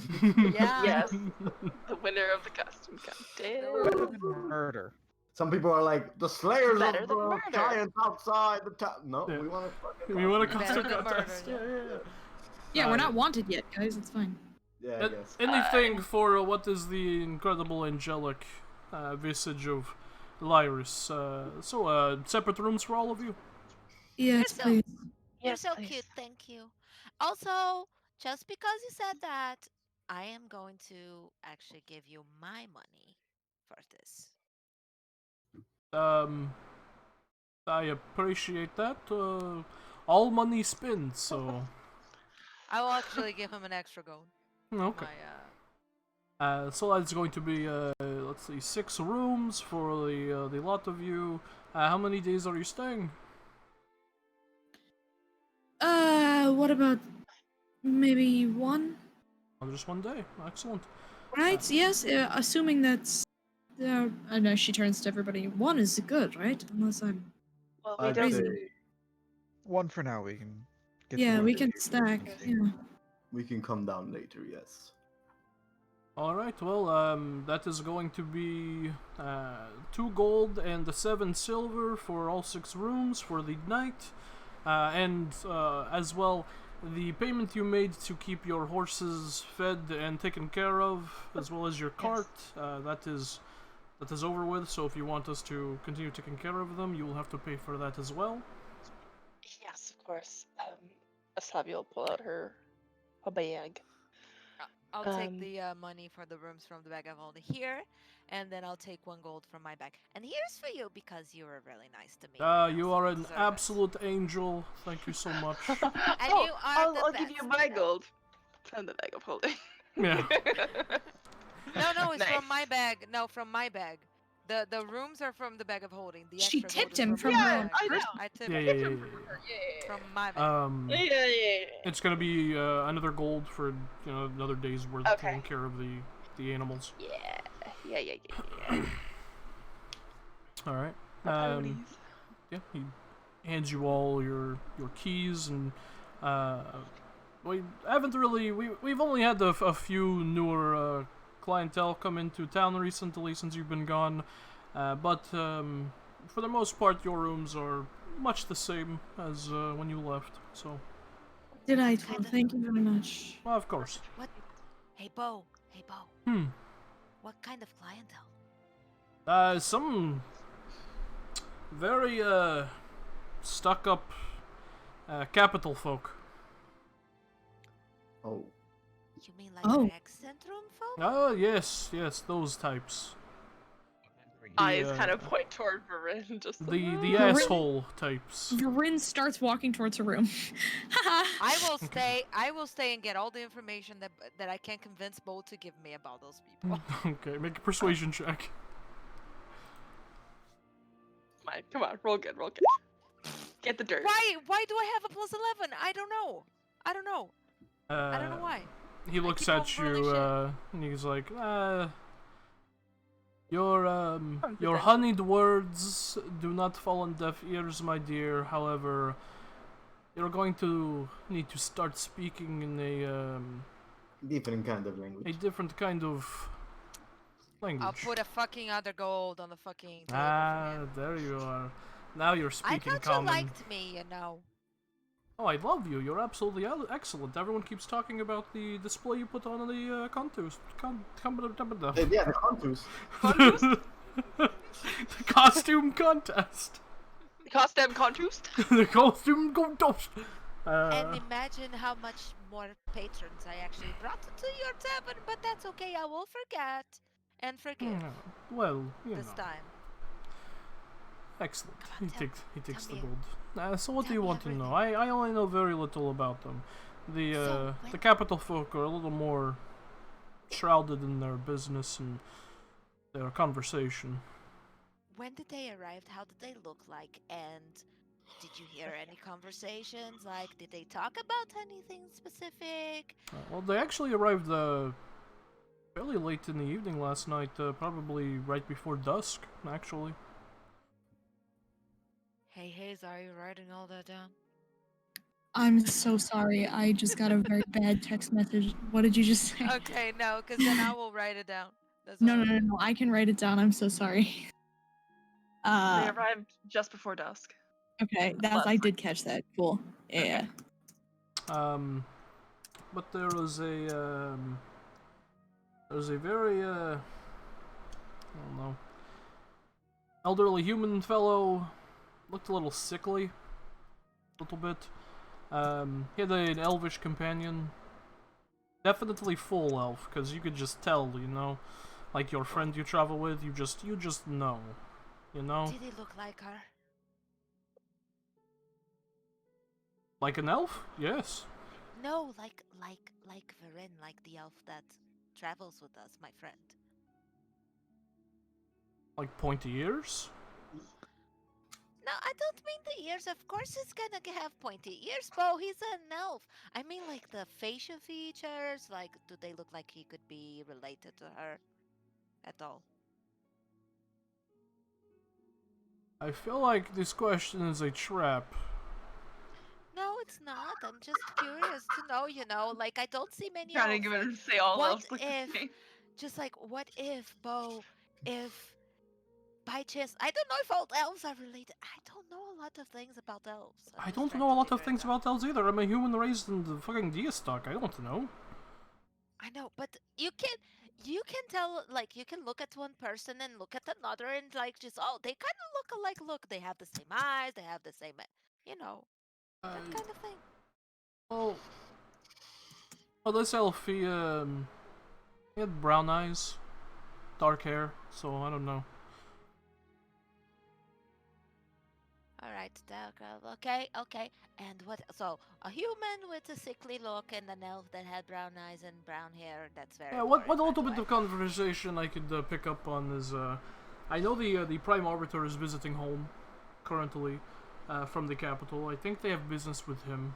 Yeah. Yes, the winner of the costume contest. Better than murder. Some people are like, the slayers Better of than murder. giants outside the town. No, Yeah. we want to fucking. We want a costume. costume Better than contest. murder, Yeah. Yeah, we're not wanted yet, guys. It's fine. Yeah, I guess. Anything for what is the incredible angelic visage of Lyris. Separate rooms for all of you? Yes, so- please. You're Yes, so please. cute. Thank you. Also, just because you said that, I am going to actually give you my money for this. I appreciate that. All money spent, so I will actually give him an extra gold. okay. So that's going to be let's see, 6 rooms for the lot of you. How many days are you staying? What about maybe one? Oh, just 1 day. Excellent. Right? Yes, assuming that's. I know she turns to everybody. One is good, right? Unless I'm. Well, we I'd don't. say One for now. We can get. Yeah, to we work can later and stack. see. Yeah. we can come down later, yes. All right. Well, that is going to be 2 gold and 7 silver for all 6 rooms for the night, and as well the payment you made to keep your horses fed and taken care of, as well as your cart. That is over with. So if you want us to continue taking care of them, you will have to pay for that as well. Yes, of course. Asabi will pull out her a bag. I'll take Um, the money for the rooms from the bag of holding here, and then I'll take 1 gold from my bag. And here's for you because you were really nice to me. You are an absolute angel. Thank you so much. And oh, you are the I'll give you best. my gold. From the bag of holding. Yeah. No, it's Nice. from my bag. No, from my bag. The rooms are from the bag of holding. The She extra gold tipped is him from from my her bag. I know. I tipped Yeah, him yeah. from my bag. Yeah. It's gonna be another gold for another day's worth of Okay. taking care of the animals. Yeah. All right. Apologies. Yeah, he hands you all your keys, and we haven't really we've only had a few newer clientele come into town recently since you've been gone, but for the most part your rooms are much the same as when you left. So Delightful. Kinda. Thank you very much. well, of course. What? Hey, Bo. Hmm. What kind of clientele? Some very stuck up capital folk. Oh, You mean like Oh. Rec Centrum folk? Oh yes, those types. eyes kind of point toward Varin, just the asshole types. Varin starts walking towards her room. I will stay. I will stay and get all the information that I can convince Bo to give me about those people. Okay, make a persuasion check. Come on, roll good. Get the dirt. Why do I have a plus 11? I don't know. I don't know why. He looks keep at on rolling you, shit. and he's like, your honeyed words do not fall on deaf ears, my dear. However, you're going to need to start speaking in Different kind of a language. different kind of language. I'll put a fucking other gold on the fucking table for him. There you are. Now you're I speaking thought common. you liked me, you know. Oh, I love you. You're absolutely excellent. Everyone keeps talking about the display you put on the contest. Yeah, the contours. The costume contest. Costume contest. The costume contest. And imagine how much more patrons I actually brought to your tavern, but that's okay. I will forget and forgive Well, you this know. time. Excellent. Come on, He takes tell the me- gold. So what do tell you me want to know? everything. I only know very little about them. The So, the when- capital folk are a little more shrouded in their business and their conversation. When did they arrive? How did they look like? And did you hear any conversations? Like, did they talk about anything specific? Well, they actually arrived fairly late in the evening last night, probably right before dusk, actually. Hey, Hayes, are you writing all that down? I'm so sorry. I just got a very bad text message. What did you just say? Okay, no, because then I will write it down. That's No, what no, I'll no, do. no. I can write it down. I'm so sorry. They arrived just before dusk. Okay, I did catch that. Cool. Yeah. But there was a very I don't know, elderly human fellow, looked a little sickly, a little bit. He had an elvish companion, definitely full elf, because you could just tell, you know, like your friend you travel with, you just know, you know, Did he look like her? like an elf, yes. No, like Varin, like the elf that travels with us, my friend. Like pointy ears. No, I don't mean the ears. Of course he's gonna have pointy ears, Bo. He's an elf. I mean like the facial features. Like, do they look like he could be related to her at all? I feel like this question is a trap. No, it's not. I'm just curious to know, you know. Like, I don't see many Trying to elves. give Like, it say all what else look if, the same. just like, what if, Bo, if by chance, I don't know if all elves are related. I don't know a lot of things about elves. I'm I just don't trying know to a lot of figure it things out. about elves either. I'm a human raised in the fucking Deastock. I don't know. I know, but you can tell, like, you can look at one person and look at another and like just, oh, they kind of look alike. Look, they have the same eyes, they have the same, you know, that kind of thing. Well, this elf, he had brown eyes, dark hair, so I don't know. All right, dark girl. Okay, okay. And what? So a human with a sickly look and an elf that had brown eyes and brown hair. That's very. Yeah, what boring, a by little the bit way. of conversation I could pick up on is, I know the Prime Arbiter is visiting home, currently, from the capital. I think they have business with him.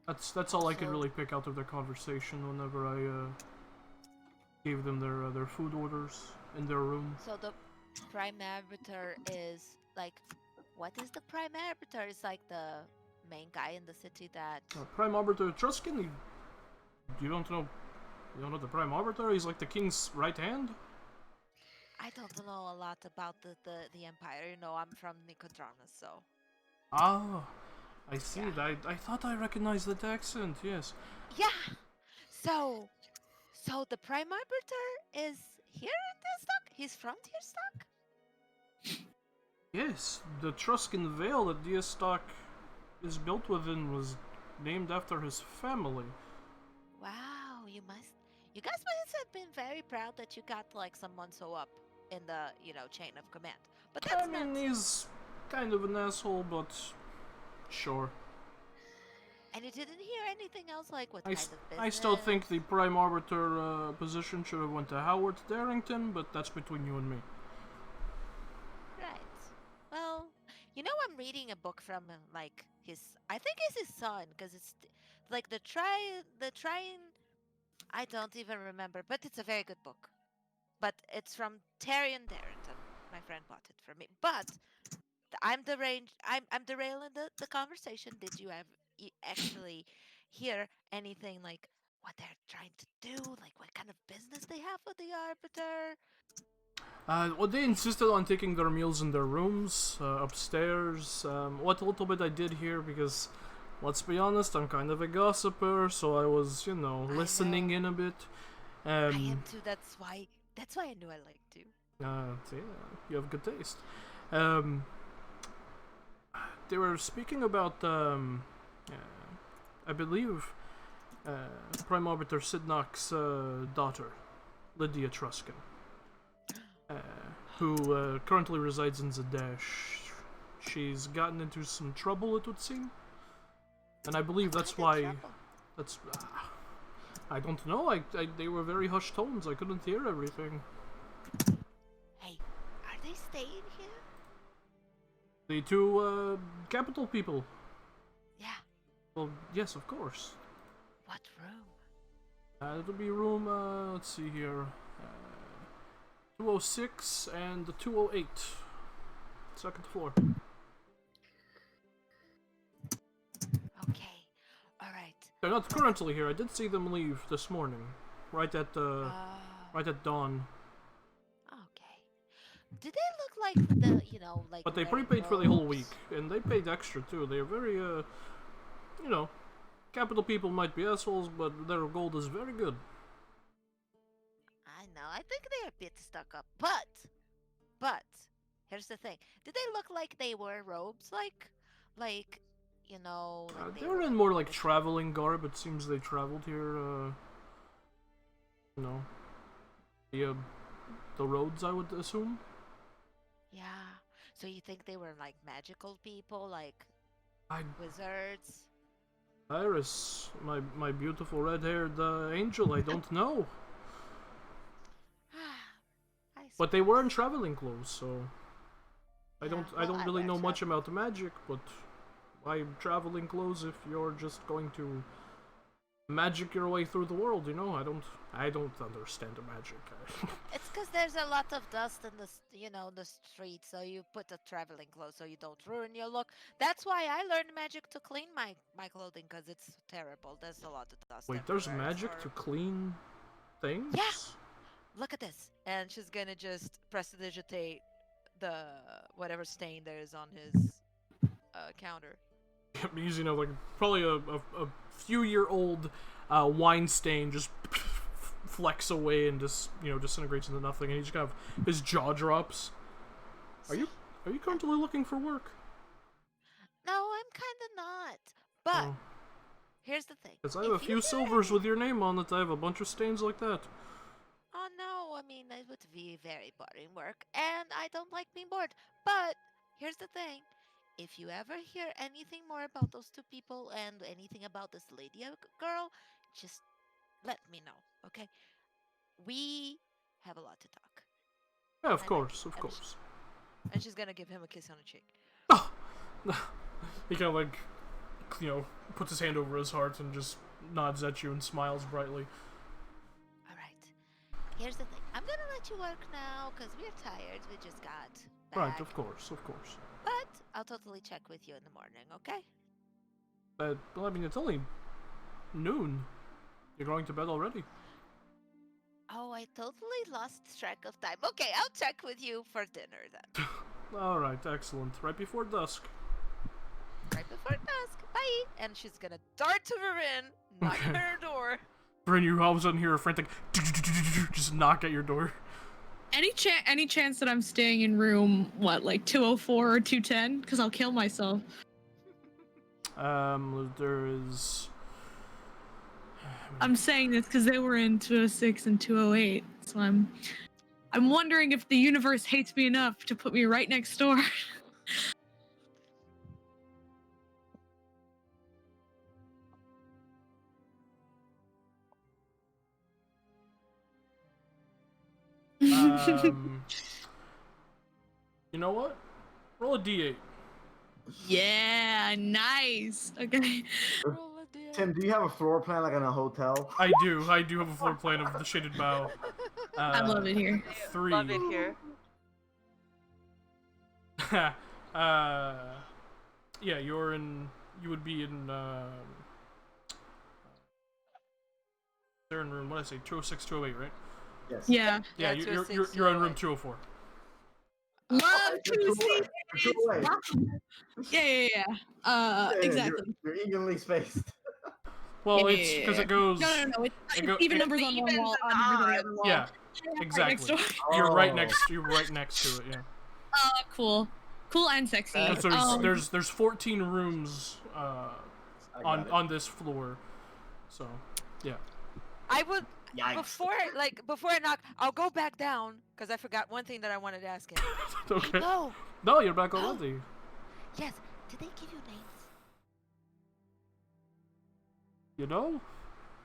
That's all I could So- really pick out of their conversation whenever I gave them their food orders in their room. So the prime arbiter is like, what is the prime arbiter? It's like the main guy in the city that. Prime Arbiter Truskin, you don't know the Prime Arbiter? He's like the king's right hand? I don't know a lot about the empire. You know, I'm from Nicodranus, so. Ah, I see. Yeah. I thought I recognized that accent, yes. Yeah. So the prime arbiter is here in Deerstock. He's from Deerstock. Yes, the Truskin Vale that Deastock is built within was named after his family. Wow, you guys must have been very proud that you got like someone so up. in the chain of command. But I that's not. mean, he's kind of an asshole, but sure. And you didn't hear anything else, like what I, kind of business? I still think the Prime Arbiter position should have went to Howard Darrington, but that's between you and me. Right. Well, I'm reading a book from him, like I think it's his son, because it's like the trying. I don't even remember, but it's a very good book. But it's from Tyrion Darrington. My friend bought it for me. But I'm derailing the conversation. Did you actually hear anything like what they're trying to do? Like what kind of business they have with the Arbiter? Well, they insisted on taking their meals in their rooms, upstairs. What little bit I did hear, because, let's be honest, I'm kind of a gossiper, so I was, listening in a bit. I am too. That's why I knew I liked you. Yeah, you have good taste. They were speaking about, I believe, Prime Arbiter Sidnock's daughter, Lydia Truscan. Who currently resides in Zadesh. She's gotten into some trouble, it would seem. And I believe that's why... Trouble? That's... I don't know, they were very hushed tones, I couldn't hear everything. Hey, are they staying here? The two, capital people. Yeah. Well, yes, of course. What room? It'll be room, let's see here... 206 and the 208. Second floor. Okay. All right. They're not currently here. I did see them leave this morning. Right at dawn. Okay. Did they look like the, like... But they wearing prepaid for the whole robes? week. And they paid extra too. They're very, capital people might be assholes, but their gold is very good. I know. I think they're a bit stuck up. But, here's the thing. Did they look like they wore robes? Like, like They were in more like traveling garb. It seems they traveled here, via the roads, I would assume. Yeah. So you think they were like magical people, like I wizards? Iris, my beautiful red-haired angel, I don't know. But they were in traveling clothes, so I don't really know much about the magic, but why traveling clothes if you're just going to magic your way through the world, I don't understand the magic. It's because there's a lot of dust in the street, so you put the traveling clothes so you don't ruin your look. That's why I learned magic to clean my clothing, because it's terrible. There's a lot of dust. Wait, there's everywhere magic to clean things? Yeah. Look at this. And she's gonna just prestidigitate the whatever stain there is on his counter. I'm using like probably a few-year-old wine stain just flecks away and just disintegrates into nothing, and he just kind of his jaw drops. Are you currently looking for work? No, I'm kind of not. But here's the thing. Because I have a few silvers with your name on it. I have a bunch of stains like that. Oh no, I mean it would be very boring work, and I don't like being bored. But here's the thing. If you ever hear anything more about those two people and anything about this lady girl, just let me know, okay? We have a lot to talk. Yeah, of course. And she's gonna give him a kiss on the cheek. Oh! He kind of like, puts his hand over his heart and just nods at you and smiles brightly. Alright. Here's the thing. I'm gonna let you work now, because we're tired. We just got back. Right, of course. But I'll totally check with you in the morning, okay? Well, I mean, it's only noon. You're going to bed already? Oh, I totally lost track of time. Okay, I'll check with you for dinner then. Alright, excellent. Right before dusk. Right before dusk. Bye! And she's gonna dart to Marin, knock on her door. Marin, you all of a sudden hear a frantic just knock at your door. Any chance that I'm staying in room, like 204 or 210? Because I'll kill myself. There is... I'm saying this because they were in 206 and 208, so I'm I'm wondering if the universe hates me enough to put me right next door. You know what? Roll a d8. Yeah, nice. Okay. Roll a D8. Tim, do you have a floor plan like in a hotel? I do have a floor plan of the shaded bow. I love it here. 3. Love it here. Yeah, you would be in, they're in room, what did I say, 206, 208, right? Yes. Yeah. Yeah, Yeah, you're 206, you're on room 208. 204. Love You're to two see away. You're two away. Yeah. Yeah, Exactly. You're evenly spaced. Well, Yeah, it's yeah, because yeah. it goes. No. It's It go- even it- numbers on one evens wall, and odd numbers on the odds. other wall. Yeah, Right exactly. next door. You're right Oh. next. You're right next to it. Yeah. Cool. Cool and sexy. And so there's 14 rooms I got on it. on this floor. So, yeah. I would Yikes. before I knock. I'll go back down because I forgot one thing that I wanted to ask him. Okay. No. No, you're back already. Yes. Did they give you names? You know,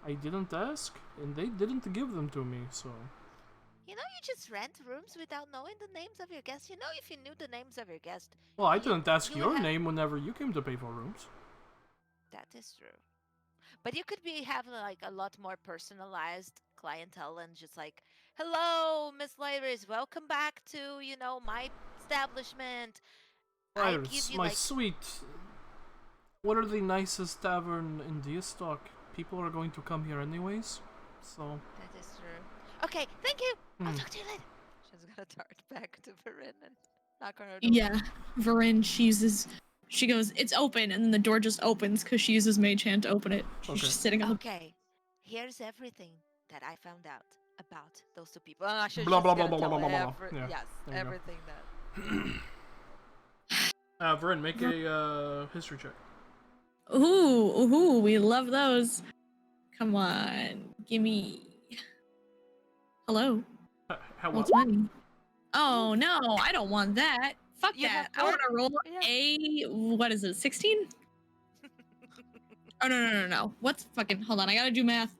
I didn't ask, and they didn't give them to me. So. You know, you just rent rooms without knowing the names of your guests. You know, if you knew the names of your guests, Well, I You- didn't ask you your have- name whenever you came to pay for rooms. that is true. But you could have like a lot more personalized clientele and just like, hello, Miss Lyris, welcome back to my establishment. I give Iris, you my like sweet. What are the nicest tavern in Deerstock? People are going to come here anyways, so. that is true. Okay, thank you. I'll Hmm. talk to you later. She's gonna dart back to Varin and knock on her door. Yeah. Varin, she goes, it's open, and then the door just opens because she uses Mage Hand to open it. She's Okay. just sitting up. Okay, here's everything that I found out about those two people. She's Blah, just blah, gonna blah, blah, tell blah, blah, blah. Yeah, yes, there you go. everything that. Varen, make a history check. Ooh, we love those. Come on, gimme. Hello, How what's well? money? Oh no, I don't want that. Fuck You that. have I want to roll Yeah. what is it, 16? Oh no. What's fucking? Hold on, I gotta do math.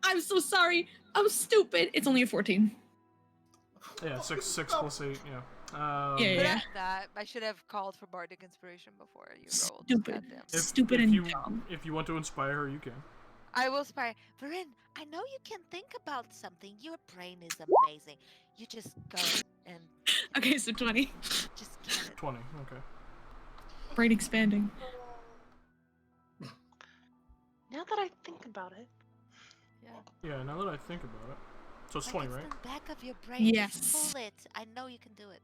I'm so sorry. I'm stupid. It's only a 14. Yeah, 6 plus 8. Yeah. Yeah. That I should have called for bardic inspiration before you rolled. Stupid. Goddamn. Stupid if and you dumb. if you want to inspire her, you can. I will spy. Varin, I know you can think about something. Your brain is amazing. You just go and Okay, so 20. just get it. 20. Okay. Brain expanding. Now that I think about it, Yeah. Now that I think about it, so it's Like 20, it's right? the back of your brain. Yes. Just pull it. I know you can do it.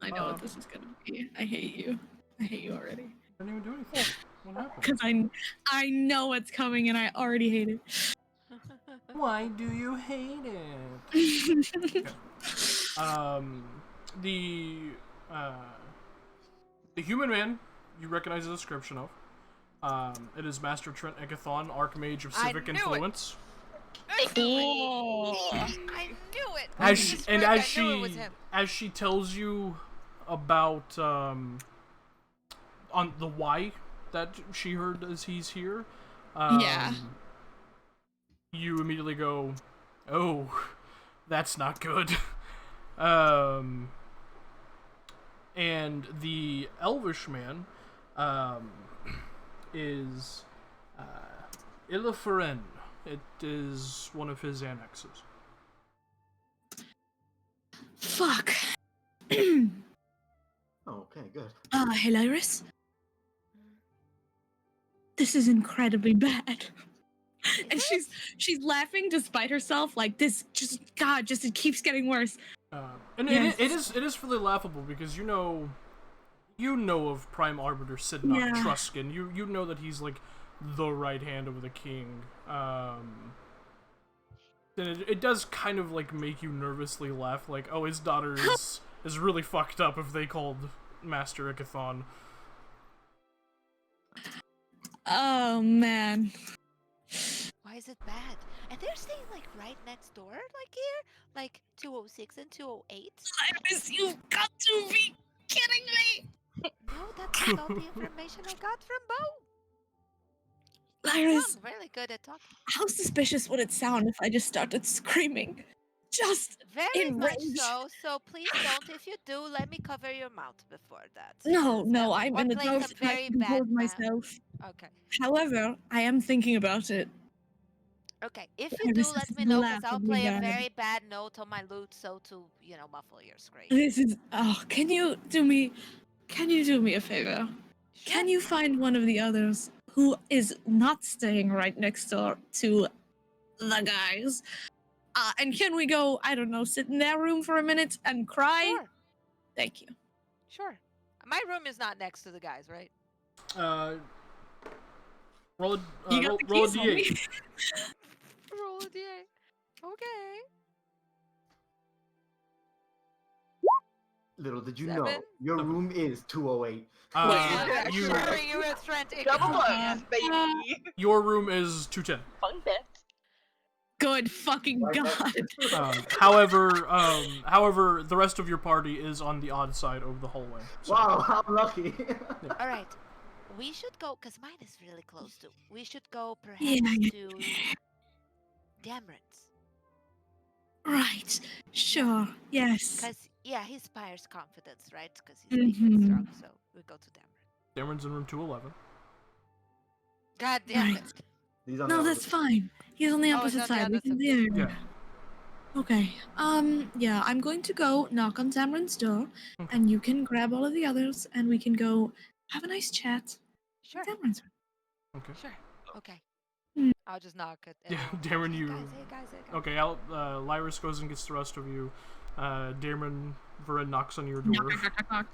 I know what this is gonna be. I hate you. I hate you already. I didn't even do anything. What happened? Because I know what's coming and I already hate it. Why do you hate it? The human man you recognize the description of. It is Master Trent Agathon, Archmage of I Civic knew it. Influence. Cool. I knew it. As I she, swear and I as knew it was she him. as she tells you about on the why that she heard as he's here, Yeah. you immediately go, oh, that's not good. And the elvish man is Illiferen. It is one of his annexes. Fuck. Oh, okay, good. Hey, Lyris. This is incredibly bad. And she's laughing despite herself, like this it keeps getting worse. And Yes. it is really laughable because you know of Prime Arbiter Sidnok Yeah. Truskin. You know that he's like the right hand of the king. And it does kind of like make you nervously laugh, like, oh, his daughter is really fucked up if they called Master Ikathon. Oh man. is it bad? And they're staying like right next door, like here, like 206 and 208. Iris, you've got to be kidding me! No, that's not all the information I got from Bo. He's Iris, strong, really good at talking. how suspicious would it sound if I just started screaming? Just Very in much rage. so. So please don't. If you do, let me cover your mouth before that. No, no, I'm or in the play dark some and I very can bad compose myself. Okay. However, I am thinking about it. Okay. If you do, Iris, this let is me know, because I'll laughably play a bad. very bad note on my lute, so to muffle your scream. This is. Oh, can you do me a favor? Sure. Can you find one of the others who is not staying right next door to the guys? And can we go, I don't know, sit in their room for a minute and cry? Sure. Thank you. Sure. My room is not next to the guys, right? Roll a You got the roll a keys on d8. me. Roll a d8. Okay. Little did you 7? know, your room is 208. Yeah, You Sure, you were trying to Double ignore bonus, me. baby. your room is 210. Fun bet. Good fucking god. However, the rest of your party is on the odd side over the hallway. So. Wow, how lucky. All right. We should go, because mine is really close to. We should go perhaps Yeah. to Dameron's. Right. Sure. Yes. Because, yeah, he inspires confidence, right? Because he's big and strong, so we go to Dameron. Dameron's in room 211. God damn Right. it. He's on No, the that's fine. He's on the Oh, it's opposite on the side. We other can side. do Yeah. Okay. Yeah, I'm going to go knock on Tamron's door, Okay. and you can grab all of the others, and we can go have a nice chat. Sure. Tamron's room. Okay. Sure. Okay. Mm. I'll just knock at Yeah, everyone. Dameron, Hey you. guys, hey guys, hey guys. Okay, Lyris goes and gets the rest of you. Dameron, Varen knocks on your door. Knock, knock,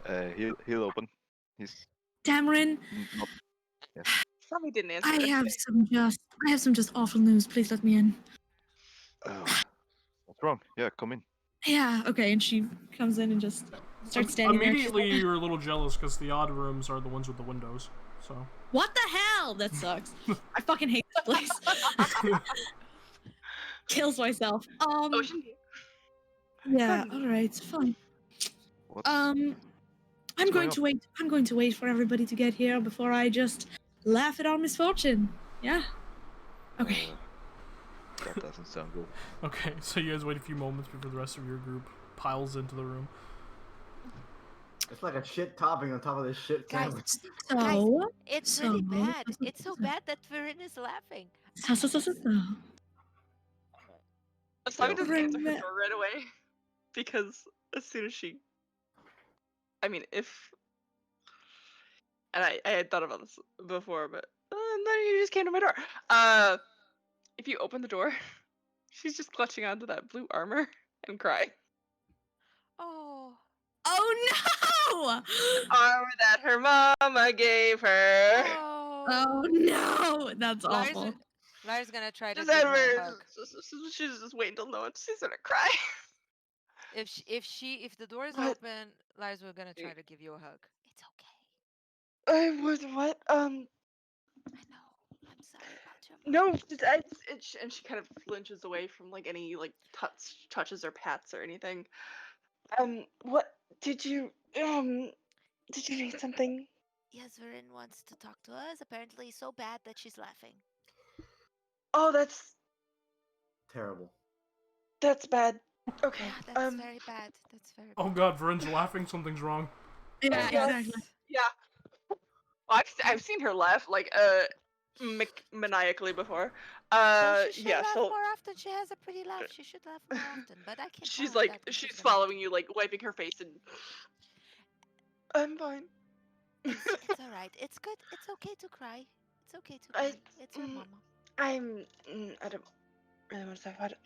knock. He'll open. He's Tamron, not. Sammy didn't answer. I have some just awful news. Please let me in. What's wrong? Yeah, come in. Yeah, okay, and she comes in and just starts standing there. She's Immediately, like, you're a little jealous because the odd rooms are the ones with the windows. So. what the hell? That sucks. I fucking hate this place. Kills myself. Ocean View. Yeah, alright, fine. What's I'm going going on? to wait. I'm going to wait for everybody to get here before I just laugh at our misfortune. Yeah. Okay. That doesn't sound good. Okay, so you guys wait a few moments before the rest of your group piles into the room. It's like a shit topping on top of this shit Guys, sandwich. So, It's So- really bad. It's so bad that Varen is laughing. so. Sammy Yeah. doesn't answer her door right away. Because as soon as she. I mean, if. And I had thought about this before, but then you just came to my door. If you open the door, she's just clutching onto that blue armor and crying. Oh. Oh no! Armor that her mama gave her. Oh. Oh no! That's Lars, awful. Lars gonna try to Just give her a Edward. hug. She's just waiting till no one sees her to cry. If the door is What? open, Lars, we're gonna try to give you a hug. It's okay. I would what? I know. I'm sorry about your mom. No, and she kind of flinches away from like any like touches or pats or anything. What did you need something? Yes, Varen wants to talk to us. Apparently, so bad that she's laughing. Oh, that's Terrible. bad. Okay. Yeah, that's very bad. That's very bad. Oh god, Varen's laughing, something's wrong. Yeah, Yes. exactly. Yeah. Well, I've seen her laugh like maniacally before. Well, she should Yeah. laugh So more often. She has a pretty laugh. She should laugh more often. But I can't. she's tell her like that 'cause she's gonna- following you, like wiping her face and. I'm fine. It's all right. It's good. It's okay to cry. It's okay to I- cry. It's your mm, mama. I don't really want to talk about it.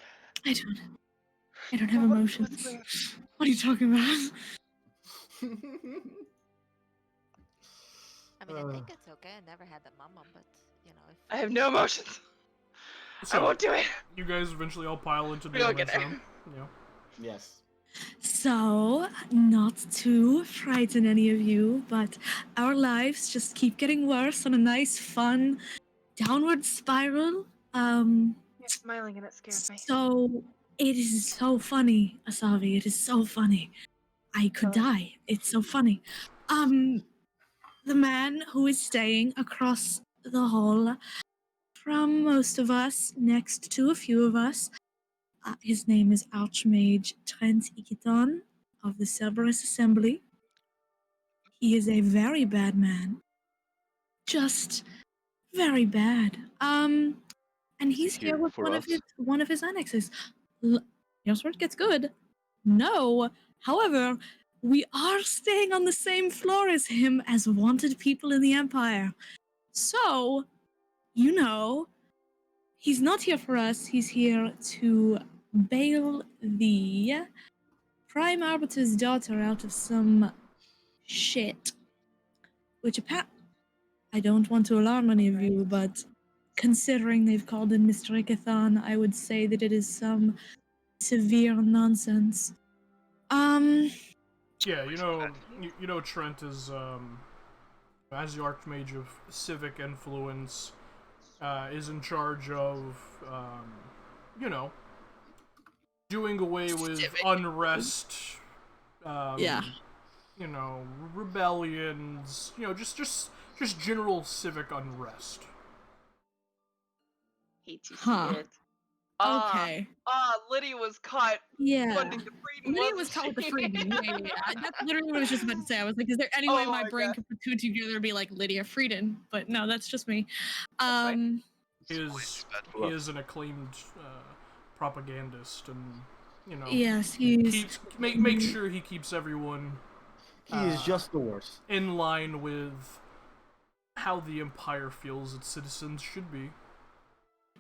I don't have What's emotions. going on? What are you talking about? I mean, I think it's okay. I never had a mama, but you know, if I have no emotions. I So, won't do it. you guys eventually all pile into We don't get Dameron's there. room. Yeah. Yes. So, not to frighten any of you, but our lives just keep getting worse on a nice, fun downward spiral. You're smiling and it scared me. So it is so funny, Asavi. It is so funny. I could Really? die. It's so funny. The man who is staying across the hall from most of us, next to a few of us, his name is Archmage Trent Ikiton of the Cerberus Assembly. He is a very bad man. Just very bad. And Is he he's here here with for us? one of his annexes. Here's where it gets good. No, however, we are staying on the same floor as him as wanted people in the Empire. So, you know, he's not here for us. He's here to bail the Prime Arbiter's daughter out of some shit. Which I don't want to alarm any of you, but considering they've called in Mr. Ikathon, I would say that it is some severe nonsense. Yeah, you know Trent is as the Archmage of Civic Influence, is in charge of you know doing away with Civic. unrest, Yeah. you know, rebellions, you know, just general civic unrest. Hate to see Huh. it. Okay. Lydia was caught Yeah. funding the Freedom, Lydia wasn't was caught with the she? Freedom. Yeah. That's literally what I was just about to say. I was like, is there any way Oh my my brain God. could put two together and be like Lydia Frieden? But no, that's just me. fine. He It's is bad for us. an acclaimed propagandist, and you know Yes, he's keeps make sure he keeps everyone He is just the worst. in line with how the Empire feels its citizens should be.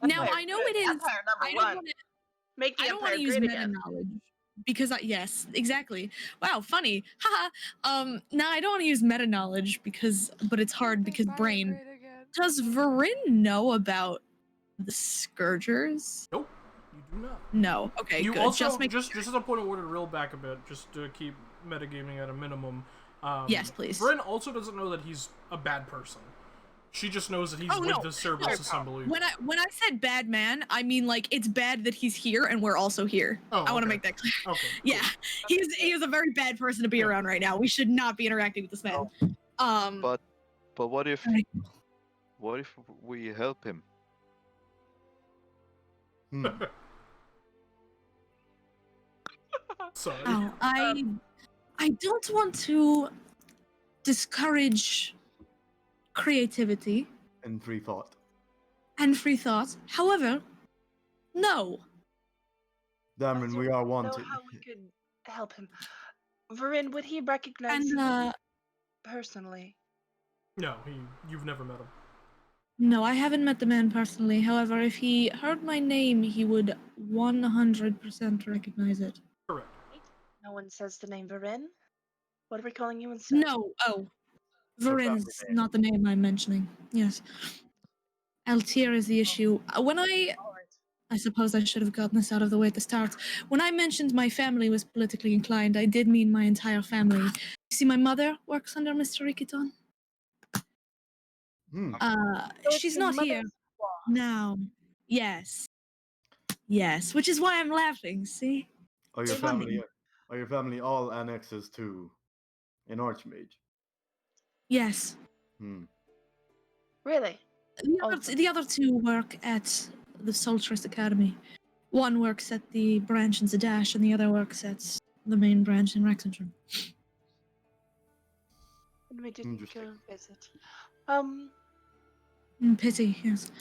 now Empire I know good. it is. Empire number I don't one. want to. Make the I don't want Empire to use great meta again. knowledge because yes, exactly. Wow, funny. Haha. Now I don't want to use meta knowledge but it's hard because brain. Great again. Does Varin know about the Scourgers? Nope, you do not. No. Okay, You good. also Just just as a point of order, reel back a bit, just to keep metagaming at a minimum. Yes, please. Bryn also doesn't know that he's a bad person. She just knows that he's Oh, with no. the Cerberus Assembly. When I said bad man, I mean like it's bad that he's here and we're also here. Oh, I want to okay. make that clear. Okay. Yeah, he is a very bad person to be Yeah. around right now. We should not be interacting with this man. But what if Alright. we help him? Hmm. Sorry. Oh, I don't want to discourage creativity And free thought. and free thought. However, no. Dameron, we are Know wanted. how we could help him. Varin, would he recognize And him personally? No, you've never met him. no, I haven't met the man personally. However, if he heard my name, he would 100% recognize it. Correct. No one says the name Varin. What are we calling you instead? No, Varin proper is name. not the name I'm mentioning. Yes. Altir is the issue. When All right. I suppose I should have gotten this out of the way at the start. When I mentioned my family was politically inclined, I did mean my entire family. You see, my mother works under Mr. Rikiton. Hmm. So She's it's your not here mother's boss. now. Yes. Yes, which is why I'm laughing, see? Are your It's funny. family all annexes to an Archmage? Yes. Hmm. Really? The other two work at the Solstice Academy. One works at the branch in Zadash, and the other works at the main branch in Rexentrum. And we didn't go Interesting. visit. Pity, yes.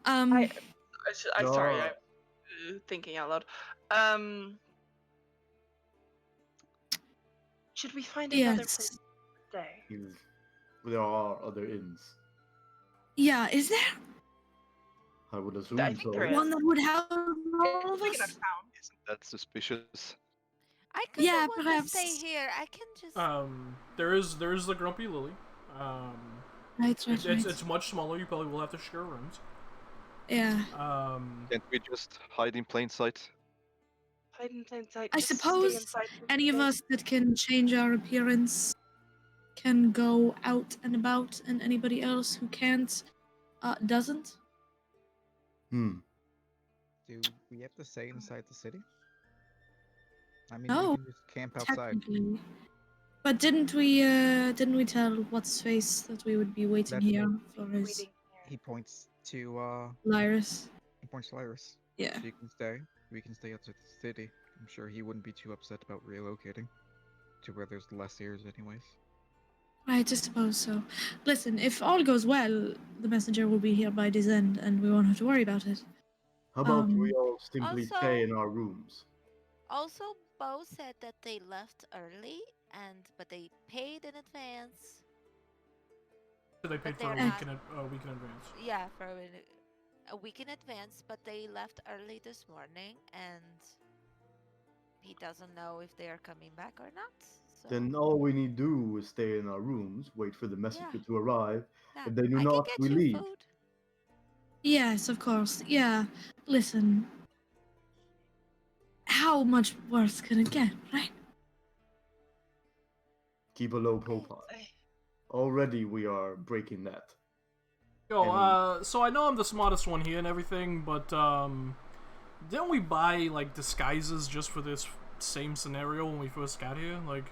I'm sorry. No. I'm thinking out loud. Should we find another place Yes. to stay? There are other inns. Yeah, is there I would assume I think so. there is. one that would help all of Big enough us? town. Isn't that suspicious? I kind of Yeah, want perhaps. to stay here. I can just. There is the Grumpy Lily. Right. It's much smaller. You probably will have to share rooms. Yeah. Can't we just hide in plain sight? Hide in plain sight. I just stay suppose inside for any of today. us that can change our appearance can go out and about, and anybody else who can't Doesn't? Hmm. Do we have to stay inside the city? I mean, we No, can just camp outside. technically. But didn't we tell what's face that we would be waiting That's here what for his Waiting he here. points to. Lyris? He points to Iris. Yeah. She can stay. We can stay outside the city. I'm sure he wouldn't be too upset about relocating to where there's less ears, anyways. I just suppose so. Listen, if all goes well, the messenger will be here by this end, and we won't have to worry about it. How about we Um, all simply stay in Also, our rooms? also, Bo said that they left early, but they paid in advance. So they paid But for they're a not. week in advance. Yeah, for a week in advance. But they left early this morning, and he doesn't know if they are coming back or not. So Then all we need to do is stay in our rooms, wait for the yeah, messenger to arrive. yeah. If they do I can not, we get you leave. food. yes, of course. Yeah. Listen, how much worse can it get, right? Keep a low Okay. profile. Already we are breaking that. Yo, And so I know I'm the smartest one here and everything, but didn't we buy like disguises just for this same scenario when we first got here? Like,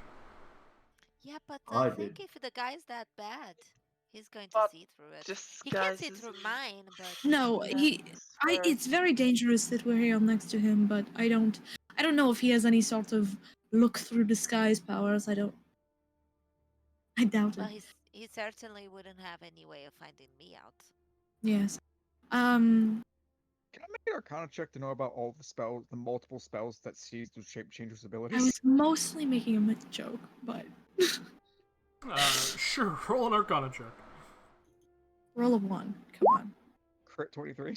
Yeah, but I I did. think if the guy's that bad, he's going to But see through it. He can't see disguises. through mine, but No, For it's very dangerous that we're here next to him, but I don't know if he has any sort of look through disguise powers. I doubt it. well, he certainly wouldn't have any way of finding me out. Yes. Can I make an Arcana check to know about all the spells, the multiple spells that sees the shape changer's I abilities? was mostly making a myth joke, but sure, roll an Arcana check. roll of 1. Come on. Crit 23.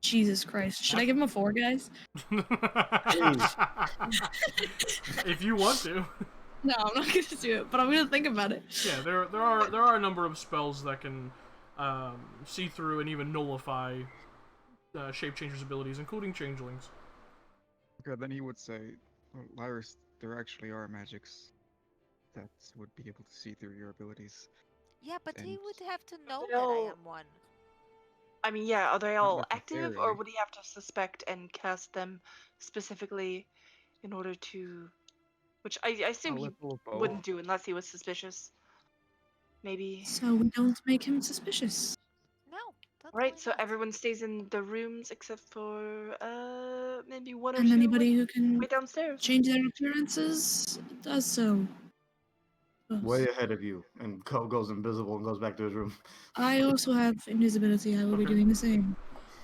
Jesus Christ. Should I give him a 4, guys? If you want to. No, I'm not gonna do it, but I'm gonna think about it. Yeah, there are a number of spells that can see through and even nullify shape changers' abilities, including changelings. Okay, then he would say, "Oh, Lyris, there actually are magics that would be able to see through your abilities. Yeah, but he And would have to know they that I all- am one. I mean, yeah, are they Not all active, or necessarily. would he have to suspect and cast them specifically in order to? Which I A assume he little of both. wouldn't do unless he was suspicious. Maybe. So we don't make him suspicious. No, totally Right, so not. everyone stays in the rooms except for maybe one or And two anybody who can way downstairs. change their appearances does so. way ahead of you. And Ko goes invisible and goes back to his room. I also have invisibility. I will be Okay. doing the same.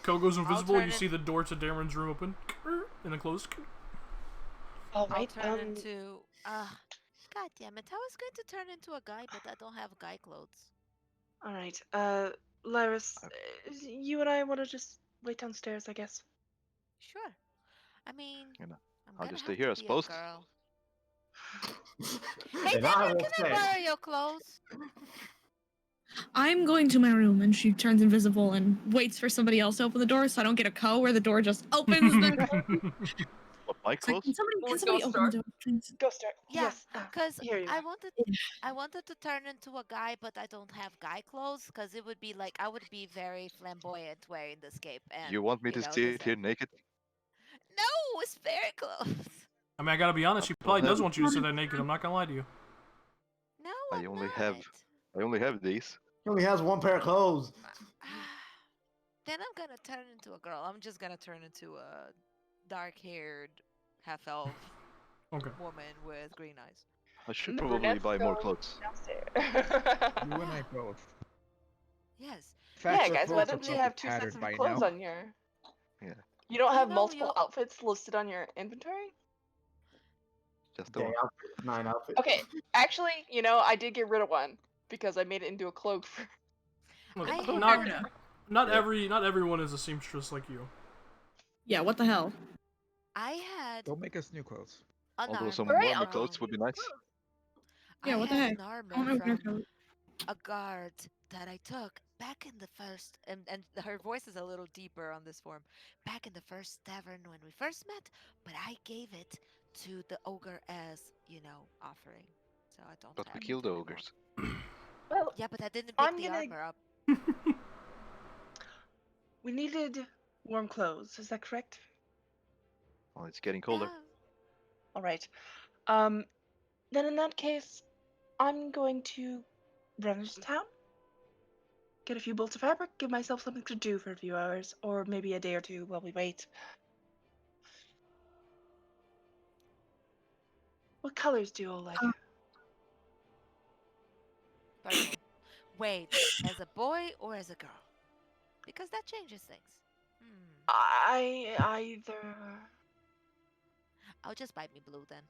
Ko goes invisible. turn You it- see the door to Darren's room open and then close. All I'll right. turn into God damn it! I was going to turn into a guy, but I don't have guy clothes. All right. Lyris, you and I want to just wait downstairs, I guess. Sure. I mean, You know, I'm I'll gonna just have stay here, to I be a suppose. girl. Hey, And I Darren, will can I say, borrow your clothes? I'm going to my room, and she turns invisible and waits for somebody else to open the door, so I don't get a co where the door just opens. Then What, my it's like, clothes? can somebody open the door, please? Go start. Yeah, Yes. cause Here you I are. wanted I wanted to turn into a guy, but I don't have guy clothes, cause it would be like I would be very flamboyant wearing this cape, and You want me to sit this. here naked? No, it's very close. I mean, I gotta be honest. She probably does want you to sit there naked. I'm not gonna lie to you. No, I I'm only not. have these. he only has one pair of clothes. Then I'm gonna turn into a girl. I'm just gonna turn into a dark-haired half-elf Okay. woman with green eyes. I should And the probably brunettes buy more go clothes. downstairs. You and I both. Yes. In fact, Yeah, our guys, why clothes are don't you probably have two sets tattered of by clothes now. on your? Yeah. You don't You have know, multiple you- outfits listed on your inventory? Just the Day one. outfit, 9 outfits. Okay, actually, I did get rid of one because I made it into a cloak for. Look, I not had not Yeah. not everyone is a seamstress like you. Yeah, what the hell? I had Don't make us new clothes. an Although armor some Alright, warmer I'll clothes just would be nice. I Yeah, what the had heck? an I armor don't know from code. a guard that I took back in the first, and her voice is a little deeper on this form. Back in the first tavern when we first met, but I gave it to the ogre as offering. So I don't But have we it killed the anymore. ogres. Well, Yeah, but I didn't pick I'm the gonna. armor up. We needed warm clothes. Is that correct? Well, it's getting colder. Yeah. All right. Then in that case, I'm going to run into town, get a few bolts of fabric, give myself something to do for a few hours, or maybe a day or two while we wait. What colors do you all like? Purple. Wait, as a boy or as a girl? Because that changes things. I either. I'll just buy me blue then.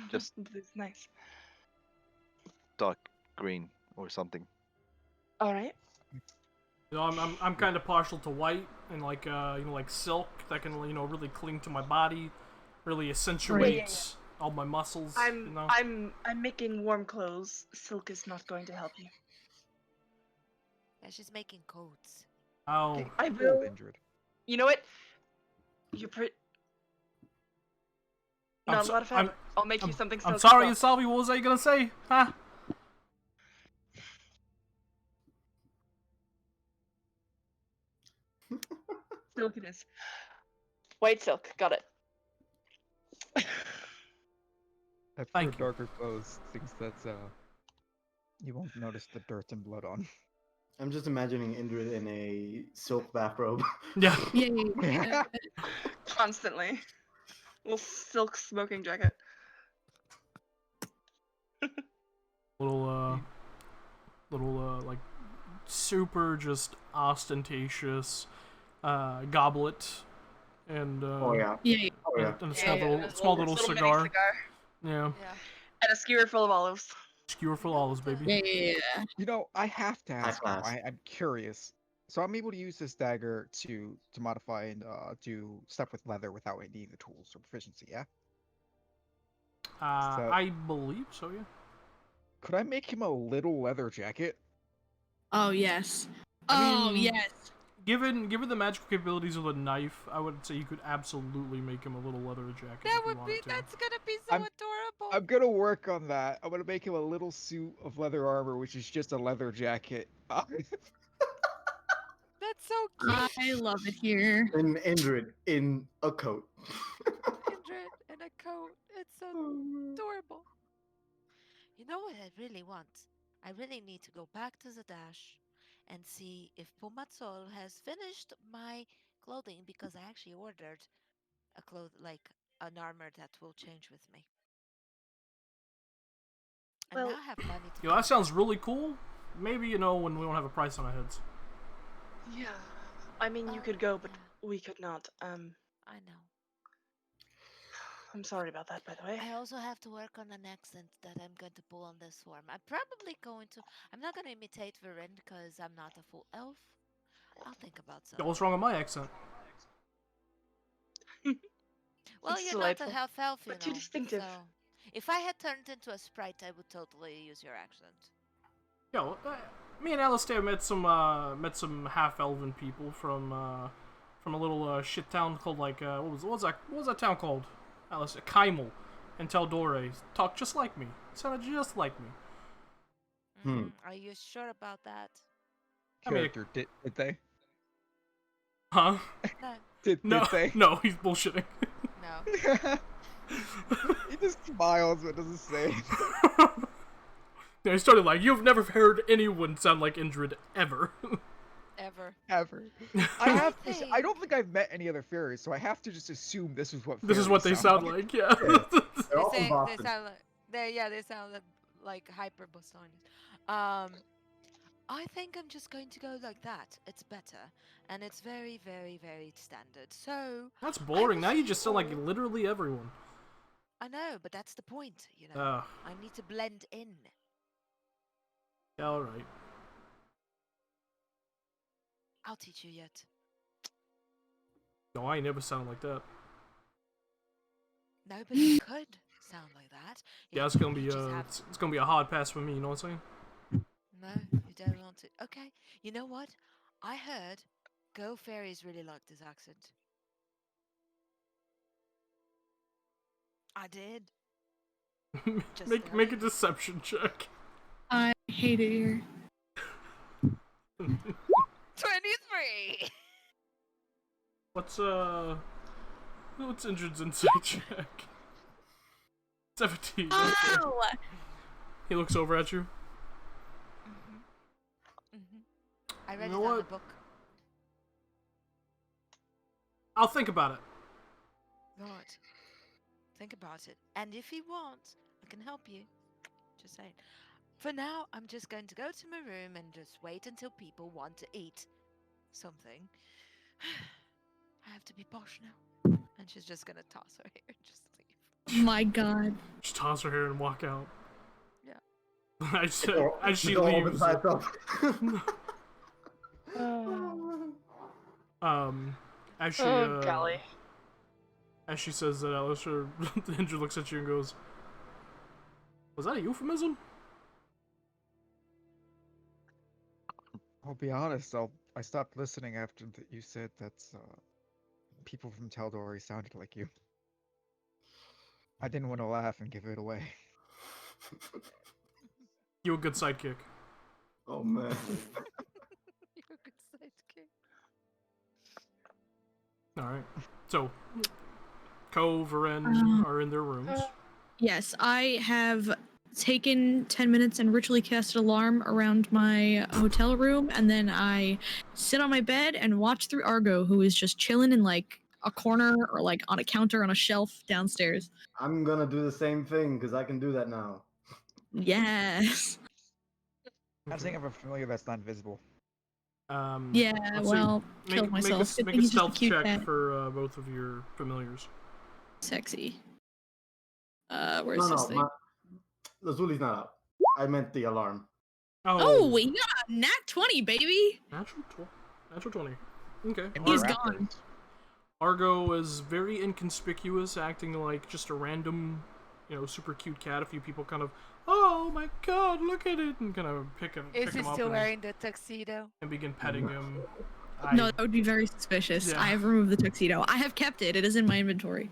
Just Blue's nice. dark green or something. All right. You know, I'm kind of partial to white and like like silk that can really cling to my body, really accentuate all my muscles. I'm making warm clothes. Silk is not going to help you. Yeah, she's making coats. Oh, I will. Injured. You know what? You're pretty. Not a lot of fabric. I'll make you something silky. I'm sorry, Salvi. What was I gonna say? Huh? Silk it is. White silk. Got it. I Thank prefer you. darker clothes, things that you won't notice the dirt and blood on. I'm just imagining Indrid in a silk bathrobe. Yeah. Yeah. Constantly. Little silk smoking jacket. Little like super just ostentatious goblet and Oh yeah. Yeah. Oh yeah. and a Yeah, small little mini cigar. Yeah. Yeah. And a skewer full of olives. Skewer for olives, baby. Yeah. You know, I have to High ask now. class. I'm curious. So I'm able to use this dagger to modify and do stuff with leather without needing the tools or proficiency. Yeah. So I believe so. Yeah. could I make him a little leather jacket? Oh yes. I Oh mean, yes. Given the magical capabilities of a knife, I would say you could absolutely make him a little leather jacket. That if you would be. wanted to. That's gonna be so I'm adorable. gonna work on that. I'm gonna make him a little suit of leather armor, which is just a leather jacket. That's so cute. I love it here. And Indrid in a coat. Indrid in a coat. It's so adorable. You know what I really want? I really need to go back to the dash and see if Pumatsol has finished my clothing because I actually ordered like an armor that will change with me. And now Well, I have money to Yo, buy. that sounds really cool. Maybe when we don't have a price on our heads. yeah. I mean, you could go, but yeah, we could not. I know. I'm sorry about that, by the way. I also have to work on an accent that I'm going to pull on this form. I'm probably going to. I'm not going to imitate Varen because I'm not a full elf. I'll think about Yo, something. what's wrong with my accent? Well, It's you're not a delightful, half elf, you but know. too distinctive. So, if I had turned into a sprite, I would totally use your accent. Yo, me and Alistair met some half elven people from a little shit town called like what was that town called? Alistair, Kymel and Teldore. Talked just like me. Sounded just like me. Are you sure about that? I mean, Character, did they? Huh? No. Did they? No, he's bullshitting. No. He just smiles but doesn't say. Yeah, he started like, you've never heard anyone sound like Indrid ever. Ever. Ever. I have to. I don't think I've met any other fairies, so I have to just assume this is what. This is what they sound like. Yeah. They're all from They Boston. sound like they sound like hyper Bostonians. I think I'm just going to go like that. It's better, and it's very, very, very standard. So That's I boring. will Now see you just sound like all- literally everyone. I know, but that's the point, you know. Uh, I need to blend in. yeah, alright. I'll teach you yet. No, I ain't never sounded like that. Nobody could sound like that. Yeah, it's gonna be You just have it's gonna be a hard pass for me. You know what I'm saying? No, you don't want to. Okay, you know what? I heard Go Fairies really like this accent. I did. Just make a telling. deception check. I hate it here. 23! sorry. What's Injured's insight check? 17. Okay. Oh! He looks over at you. I read You it know on the what? book. I'll think about it. Right. Think about it. And if you want, I can help you. Just saying. For now, I'm just going to go to my room and just wait until people want to eat something. I have to be posh now. And she's just gonna toss her hair and just leave. My God. Just toss her hair and walk out. Yeah. As she The door leaves. opens back up. As she golly. as she says that, Alistair, the Injured looks at you and goes, "Was that a euphemism?" I'll be honest. I stopped listening after you said that people from Taldori sounded like you. I didn't want to laugh and give it away. You a good sidekick. Oh man. You're a good sidekick. Alright. So, Ko, Varen are in their rooms. Yes, I have taken 10 minutes and ritually cast an alarm around my hotel room, and then I sit on my bed and watch through Argo, who is just chilling in like a corner or like on a counter on a shelf downstairs. I'm gonna do the same thing because I can do that now. Yes. I'm thinking of a familiar that's not visible. Yeah, let's see. well, killed myself. Good Make thing a he's just a stealth cute check cat. for both of your familiars. Sexy. Where's No, this thing? Lazuli's not up. I meant the alarm. Oh, we got a nat 20, baby! Natural 20. Okay. And He's we're gone. raptors. Argo is very inconspicuous, acting like just a random, super cute cat. A few people kind of, oh my god, look at it, and kind of pick him Is he up still wearing the tuxedo? and begin petting him. No, that would be very suspicious. Yeah. I have removed the tuxedo. I have kept it. It is in my inventory.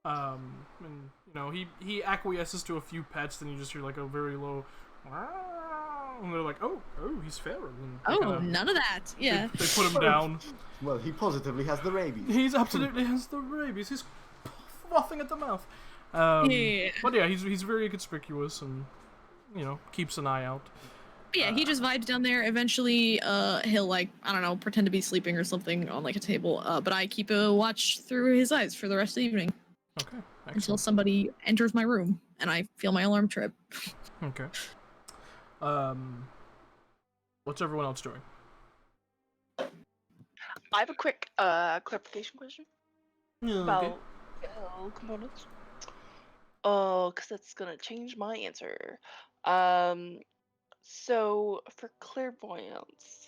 And he acquiesces to a few pets, then you just hear like a very low, and they're like, oh, he's feral. And they Oh, kinda, none of that. Yeah. they put him down. Well, he positively has the rabies. He absolutely has the rabies. He's frothing at the mouth. Yeah. But yeah, he's very conspicuous and keeps an eye out. But yeah, he just vibes down there. Eventually, he'll like, I don't know, pretend to be sleeping or something on like a table. But I keep a watch through his eyes for the rest of the evening. Okay. Until Excellent. somebody enters my room and I feel my alarm trip. Okay. What's everyone else doing? I have a quick clarification question about components. Oh, because that's gonna change my answer. So for clairvoyance,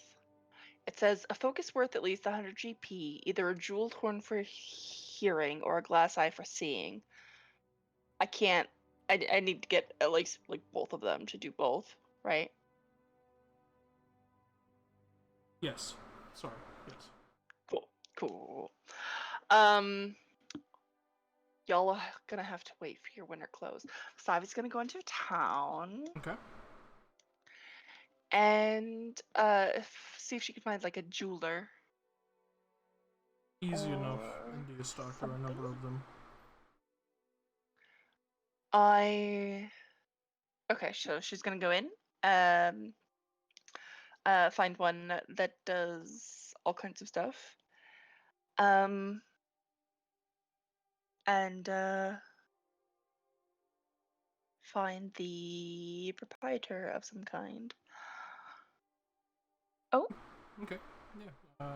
it says a focus worth at least 100 GP, either a jeweled horn for hearing or a glass eye for seeing. I can't. I need to get at least like both of them to do both, right? Yes. Sorry. Yes. Cool. Y'all are gonna have to wait for your winter clothes. Savi's gonna go into town Okay. and see if she can find like a jeweler. Easy enough. or Indeed, stock. There are a number of them. Okay, so she's gonna go in, find one that does all kinds of stuff, and find the proprietor of some kind. Oh, Okay. Yeah.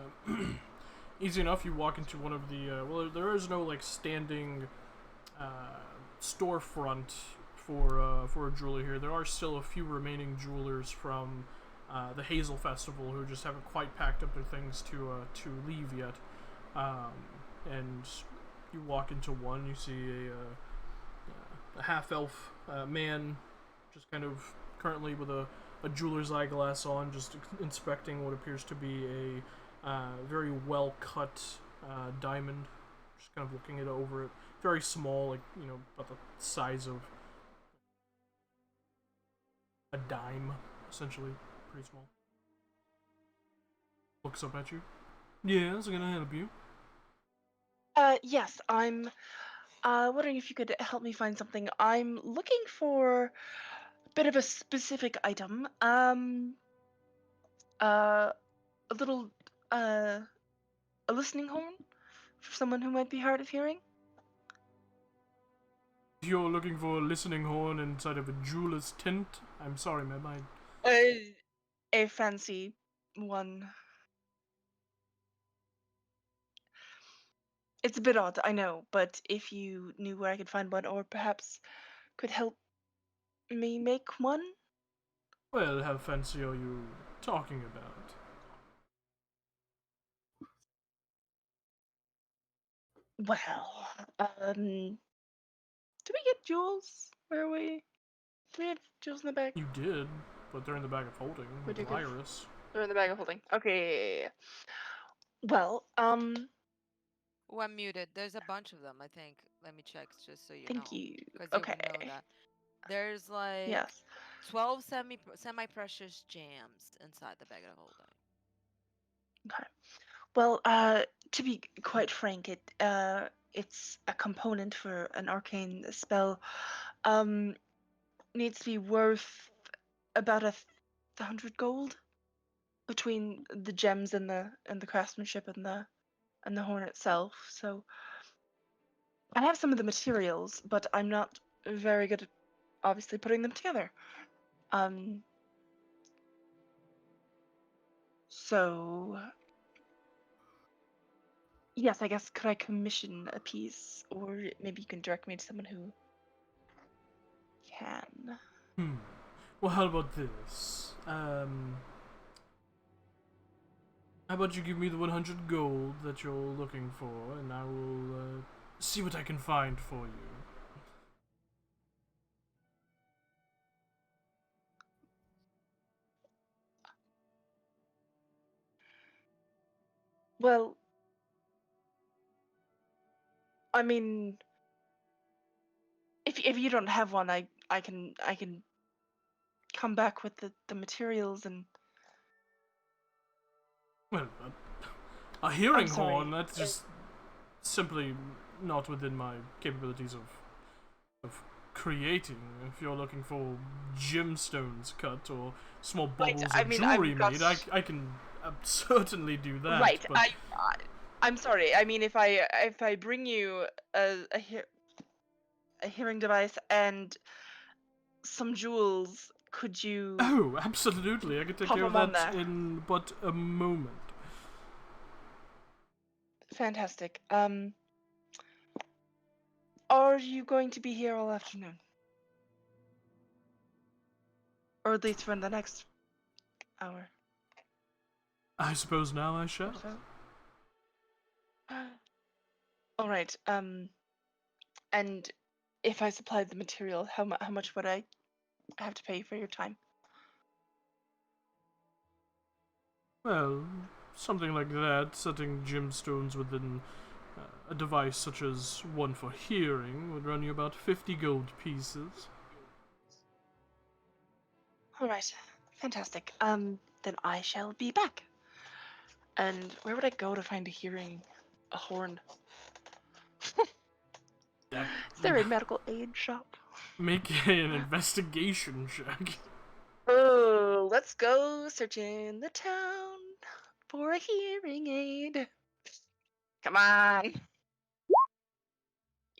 Easy enough. You walk into one of the. Well, there is no like standing storefront for a jeweler here. There are still a few remaining jewelers from the Hazel Festival who just haven't quite packed up their things to leave yet. And you walk into one. You see a half elf man, just kind of currently with a jeweler's eyeglass on, just inspecting what appears to be a very well cut diamond. Just kind of looking it over it. Very small, like about the size of a dime, essentially. Pretty small. Looks up at you. Yes, I'm gonna help you. Yes, I'm wondering if you could help me find something. I'm looking for a bit of a specific item. A little, a listening horn for someone who might be hard of hearing. If you're looking for a listening horn inside of a jeweler's tent, I'm sorry, ma'am. A fancy one. It's a bit odd, I know, but if you knew where I could find one, or perhaps could help me make one? Well, how fancy are you talking about? Well, do we get jewels? Where are we? Do we have jewels in the bag? You did, but they're in the bag of holding with Ridiculous. Lyris. They're in the bag of holding. Okay. Well, Oh, I'm muted. There's a bunch of them, I think. Let me check just so you know. thank you. Because you Okay. would know that. There's like Yes. 12 semi-precious gems inside the bag of holding. Okay. Well, to be quite frank, it's a component for an arcane spell. Needs to be worth about 100 gold between the gems and the craftsmanship and the horn itself. So I have some of the materials, but I'm not very good at obviously putting them together. So yes, I guess could I commission a piece, or maybe you can direct me to someone who can. Well, how about this? How about you give me the 100 gold that you're looking for, and I will see what I can find for you. Well, I mean, if you don't have one, I can come back with the materials and. Well, a hearing sorry. horn, that's just simply not within my capabilities of creating. If you're looking for gemstones cut or small Right, bubbles I of mean, jewelry I've got made, I can certainly do that. right. But I'm sorry. I mean, if I bring you a hearing device and some jewels, could you oh, absolutely, I can take pop care of them on that there? in but a moment. Fantastic. Are you going to be here all afternoon? Or at least for the next hour I suppose now I or shall. so? All right. And if I supplied the material, how much would I have to pay for your time? Well, something like that, setting gemstones within a device such as one for hearing would run you about 50 gold pieces. All right. Fantastic. Then I shall be back. And where would I go to find a horn? That Is there a medical aid shop? make an investigation check. Oh, let's go searching the town for a hearing aid. Come on.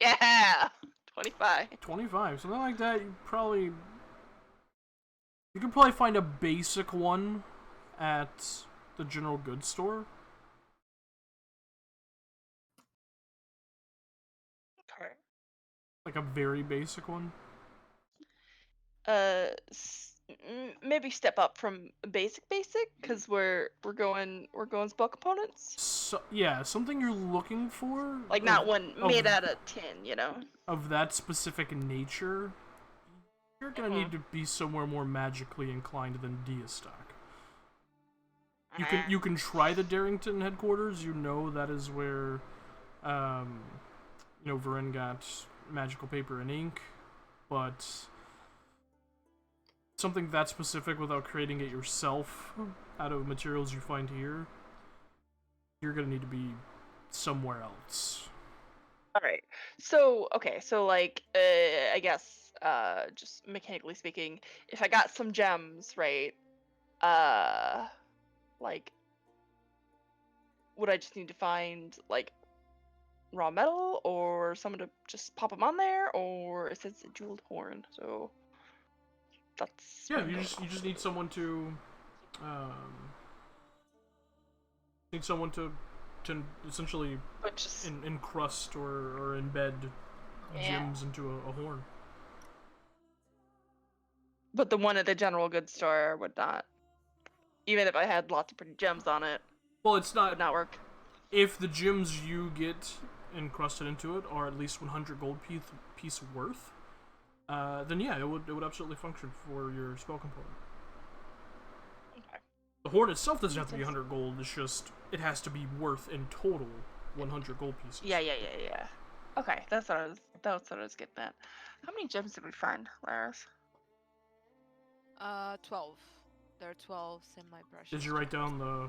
Yeah. 25. 25, something like that. You could probably find a basic one at the general goods store. Okay. Like a very basic one. Maybe step up from basic, because we're going spell components. So, yeah, something you're looking for Like not one made out of tin, of that specific nature. You're gonna need to be somewhere more magically inclined than Diastock. You can try the Darrington headquarters. You know that is where, Varen got magical paper and ink, but something that specific without creating it yourself out of materials you find here, you're gonna need to be somewhere else. All right. So, okay. So, like, I guess, just mechanically speaking, if I got some gems, right? Like, would I just need to find like raw metal or someone to just pop them on there, or it says a jeweled horn, so that's what Yeah, I'm you going just off need of. someone to need someone to essentially But just encrust or embed yeah. gems into a horn. But the one at the general goods store would not. Even if I had lots of pretty gems on it, Well, it's not. would not work. If the gems you get encrusted into it are at least 100 gold piece worth, then yeah, it would absolutely function for your spell component. Okay. The horn itself doesn't have to be 100 gold. It's just it has to be worth in total 100 gold pieces. Yeah. Okay, that's what I was getting at. How many gems did we find, Laris? 12. There are 12 semi-precious. Did you write down the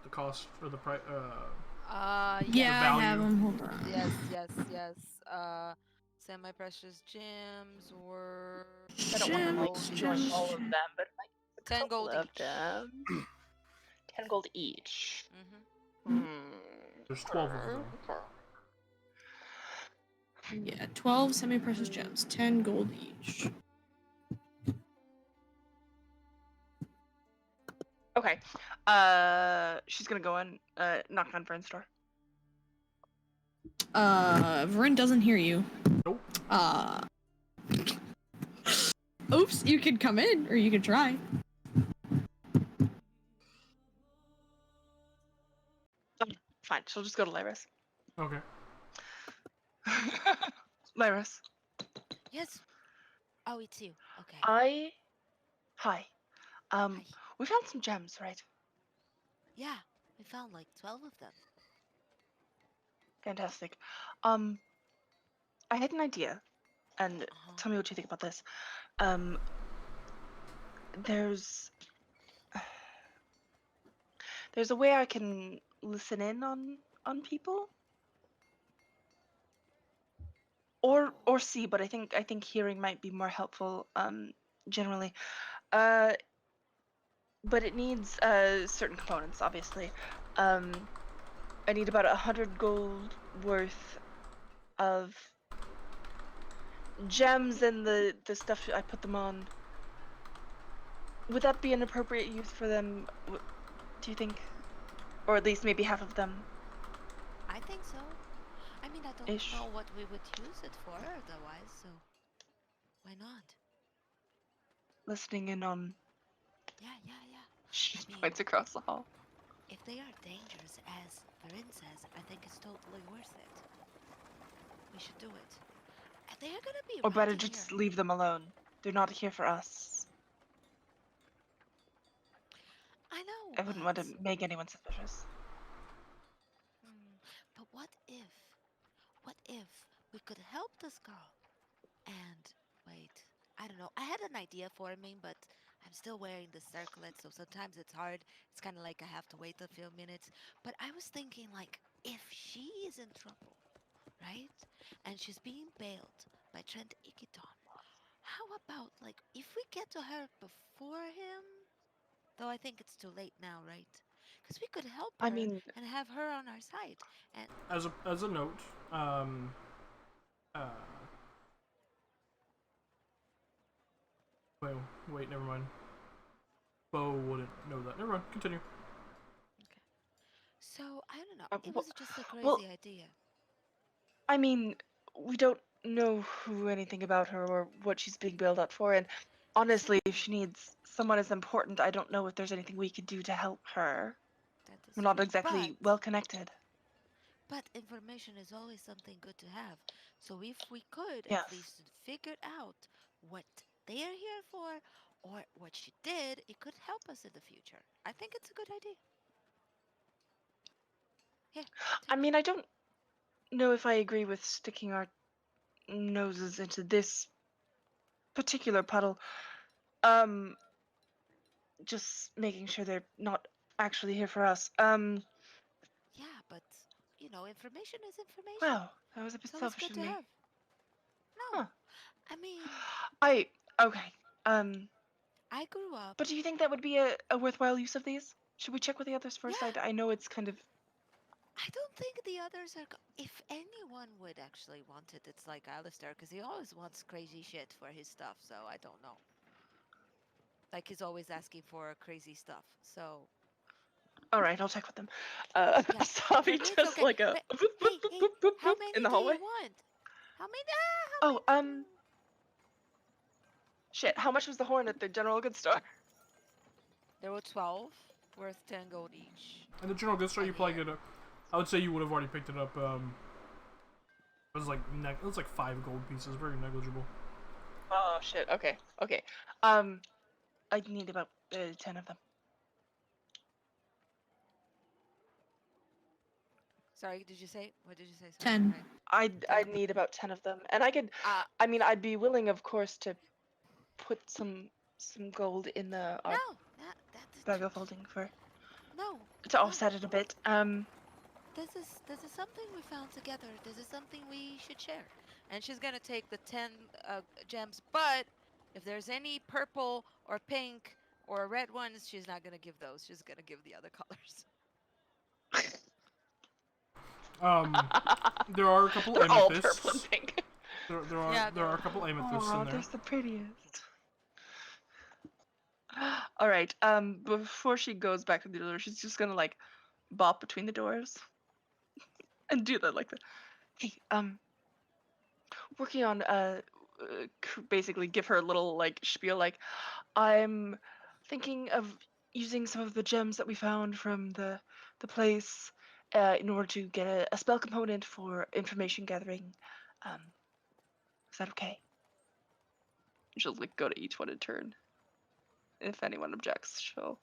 cost or the price? Yes. Yeah, I value. have them. Hold on. Yes. Semi-precious gems were I don't want to like gold join each. all of them, but like a 10 couple gold of each. them. 10 gold each. Mm-hmm. There's 12 of them. Yeah, 12 semi-precious gems, 10 gold each. Okay. She's gonna go and knock on Vern's door. Vern doesn't hear you. Nope. Oops, you could come in, or you could try. Fine, she'll just go to Lyris. Okay. Lyris. Yes. Oh, it's you. Okay. Hi. Hi. We found some gems, right? Yeah, we found like 12 of them. Fantastic. I had an idea, and tell me what you think about this. There's a way I can listen in on people, or see, but I think hearing might be more helpful. Generally, but it needs certain components, obviously. I need about 100 gold worth of gems and the stuff I put them on. Would that be an appropriate use for them? Do you think, or at least maybe half of them? I think so. I mean, I don't Ish. know what we would use it for otherwise, so why not? Listening in on. Yeah. She I mean, points across the hall. if they are dangerous, as Varin says, I think it's totally worth it. We should do it. They are gonna be Or right better in just here. leave them alone. They're not here for us. I know, I wouldn't want to but make anyone suspicious. but what if we could help this girl? And wait, I don't know. I had an idea forming, but I'm still wearing the circlet, so sometimes it's hard. It's kind of like I have to wait a few minutes. But I was thinking, like, if she is in trouble, right? And she's being bailed by Trent Ikiton, how about, like, if we get to her before him? Though I think it's too late now, right? Because we could help I her mean, and have her on our side. And As a note, uh, wait, never mind. Bo wouldn't know that. Never mind. Continue. okay. So I don't know. uh, It well, was just a well, crazy idea. I mean, we don't know anything about her or what she's being bailed out for, and honestly, if Exactly. she needs someone as important, I don't know if there's anything we could do to help her. That We're is not true. exactly well connected. But information is always something good to have. So if we could at Yes. least figure out what they are here for or what she did, it could help us in the future. I think it's a good idea. Here, I take. mean, I don't know if I agree with sticking our noses into this particular puddle. Um, just making sure they're not actually here for us. Yeah, but information is information. Wow, that was a bit It's always selfish good of to me. have. No, Huh. I mean, Okay. I grew up. But do you think that would be a worthwhile use of these? Should we check with the others first? Yeah, I know it's kind of. I don't think the others are. If anyone would actually want it, it's like Alistair, because he always wants crazy shit for his stuff. So I don't know. Like he's always asking for crazy stuff. So All right, I'll check with them. yeah, for Savi me it's just okay. like a But boop, boop, hey, boop, hey, boop, boop, how boop many in the do you hallway. want? How many? How Oh, many? shit. How much was the horn at the general goods store? There were 12, worth 10 gold each. And the general goods store, A you probably hair. get a. I would say you would have already picked it up. It was like it was like 5 gold pieces, very negligible. Oh shit. Okay. Okay. I need about 10 of them. Sorry, did you say? What did you say? Sorry, 10. I'd need about 10 of them, and I could. I mean, I'd be willing, of course, to put some gold in the no, that's bag of holding for no, to no. offset it a bit. This is something we found together. This is something we should share. And she's gonna take the 10 gems, but if there's any purple or pink or red ones, she's not gonna give those. She's gonna give the other colors. There are a couple They're all amethysts. purple and pink. There are a couple amethysts in there. They're the prettiest. All right. Before she goes back to the door, she's just gonna like bop between the doors and do that like that. Hey, working on basically give her a little like spiel like I'm thinking of using some of the gems that we found from the place in order to get a spell component for information gathering. Is that okay? She'll like go to each one in turn. If anyone objects, she'll.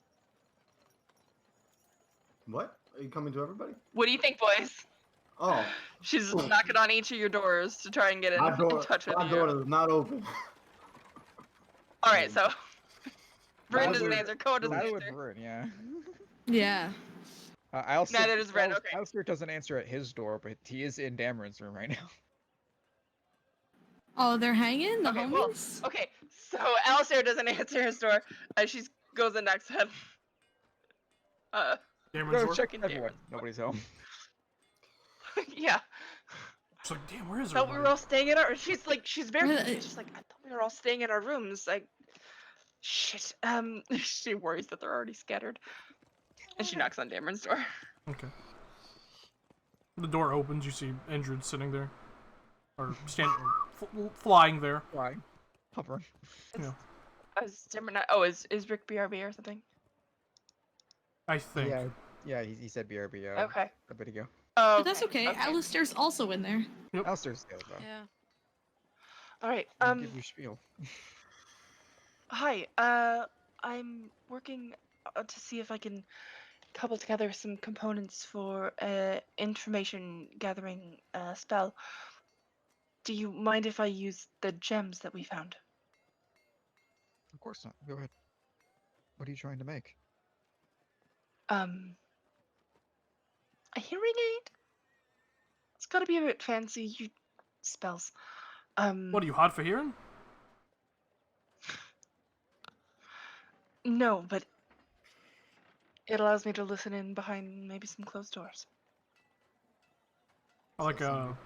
What? Are you coming to everybody? What do you think, boys? Oh, She's cool. knocking on each of your doors to try and get in touch with my you. door is not open. All right, so Vern doesn't Neither- answer. Koa doesn't That would answer. burn, yeah. Yeah. Alistair, Neither does Ren. Okay. Alistair doesn't answer at his door, but he is in Dameron's room right now. Oh, they're hanging? The Okay, well, homies? okay. So Alistair doesn't answer his door. She goes in next to him. Dameron's Go door? checking Everyone, Dameron's nobody's home. door. Yeah. It's like, damn, where is Thought we everybody? were all staying in our. She's very Really? confused. She's like, I thought we were all staying in our rooms. Like, shit. She worries that they're already scattered, and she knocks on Dameron's door. Okay. The door opens. You see Indrid sitting there, or flying there. Flying. Hovering. Yeah. Is Dameron not? Oh, is Rick BRB or something? I think. Yeah, he said BRB Okay. a bit ago. Oh, But that's okay. Alistair's also in there. Alistair's the other. Yeah. All right. Give your spiel. Hi. I'm working to see if I can cobble together some components for information gathering spell. Do you mind if I use the gems that we found? Of course not. Go ahead. What are you trying to make? A hearing aid? It's gotta be a bit fancy. You spells. What are you, hot for hearing? No, but it allows me to listen in behind maybe some closed doors. Like a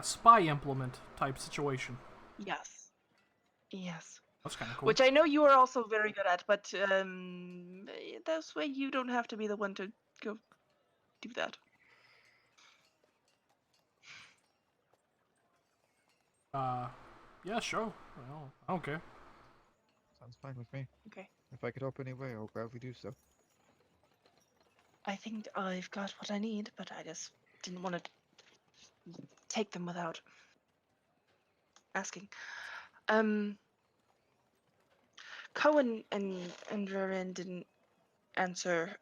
spy implement type situation. Yes. Yes. That's kind of cool. Which I know you are also very good at, but this way you don't have to be the one to go do that. Yeah, sure. Well, I don't care. Sounds fine with me. Okay. If I could help anyway, I'll gladly do so. I think I've got what I need, but I just didn't want to take them without asking. Cohen and Rorin didn't answer.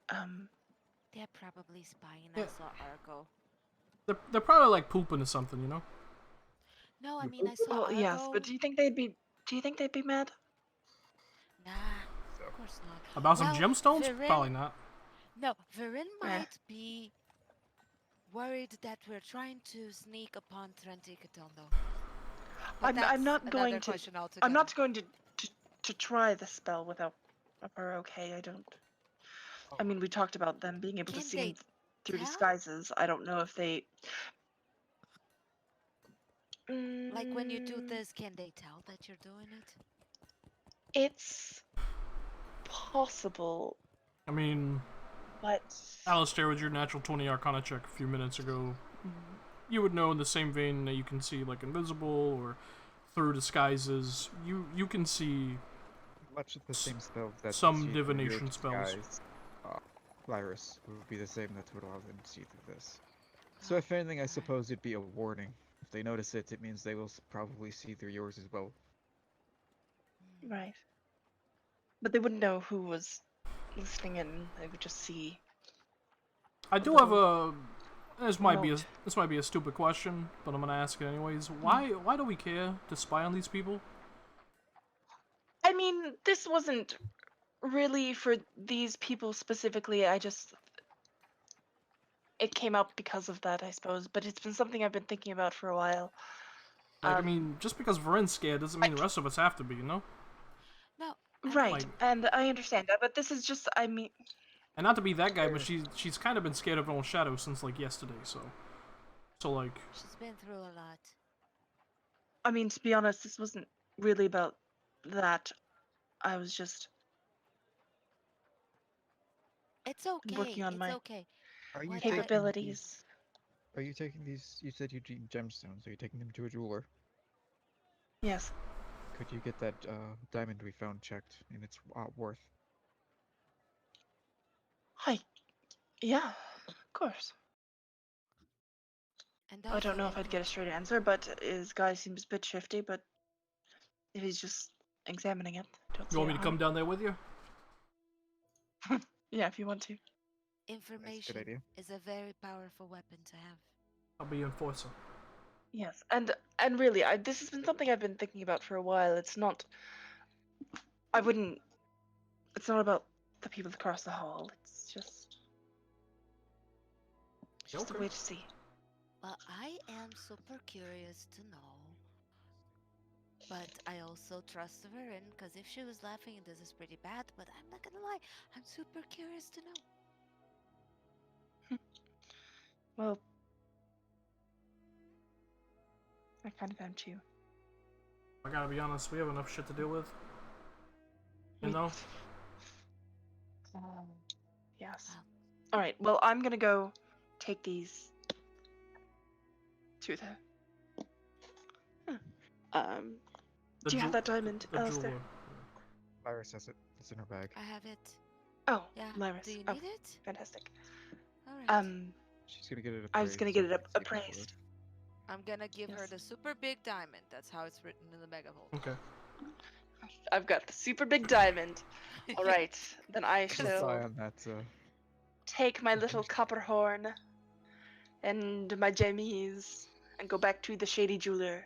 They're probably spying. Yeah. I saw Argo. They're probably like pooping or something, you know? No, I mean I saw Well, Argo. yes, but do you think they'd be mad? Nah, of course not. About some Well, gemstones? Viren- Probably not. No, Viren might be worried that we're trying to sneak upon Trenticatondo. But I'm that's not another going to. question altogether. I'm not going to try the spell without her okay. I don't. I mean, we talked about them being able to Can see they him through tell? disguises. I don't know if they. Like when you do Mm, this, can they tell that you're doing it? it's possible, I mean, but Alistair, with your natural 20 Arcana check a few minutes ago, you would know in the same vein that you can see like invisible or through disguises. You can see Much of the same spell that some lets you through your divination spells. disguise, Virus would be the same that would allow them to see through this. So if anything, I Okay. suppose it'd be a warning. If they notice it, it means they will probably see through yours as well. right. But they wouldn't know who was listening in. They would just see. I A do have little a. This might be a stupid question, but I'm gonna ask it anyways. Why do we care to spy on these people? I mean, this wasn't really for these people specifically. It came up because of that, I suppose. But it's been something I've been thinking about for a while. Like, I mean, just because Varen's scared doesn't mean the rest of us have to be, you know? No, Right, Like, and I understand that, but this is just, I mean, and not to be that guy, but she's kind of been scared of her own shadow since like yesterday. So like, she's been through a lot. to be honest, this wasn't really about that. I was just It's okay. working on It's my okay. Are you What taking I capabilities. Are you taking these? You said you need gemstones. Are you taking them to a jeweler? Yes. Could you get that diamond we found checked in its worth? Hi. Yeah, of course. and I also don't know if if I'd get a straight answer, but his guy seems a bit shifty, but if he's just examining it, don't you see want a me to come harm. down there with you? Yeah, if you want to. That's a information good idea. is a very powerful weapon to have. I'll be your enforcer. Yes, and really, this has been something I've been thinking about for a while. It's not. I wouldn't. It's not about the people across the hall. It's just a Okay. way to see. Well, I am super curious to know, but I also trust Varen because if she was laughing, this is pretty bad. But I'm not gonna lie, I'm super curious to know. Well, I kind of am too. I gotta be honest, we have enough shit to deal with. You We- know? Yes. Wow. All right. Well, I'm gonna go take these to the. Do you have that diamond, The Alistair? jeweler. Virus has it. It's in her bag. I have it. Oh, Yeah. Lyris. Do you Oh, need it? fantastic. All right. She's gonna get it appraised. I was gonna get it so we can see if it's appraised. worth. I'm gonna give her Yes. the super big diamond. That's how it's written in the megaphone. Okay. I've got the super big diamond. All right, then I Keep an eye shall on that. take my little copper horn and my jammies and go back to the shady jeweler.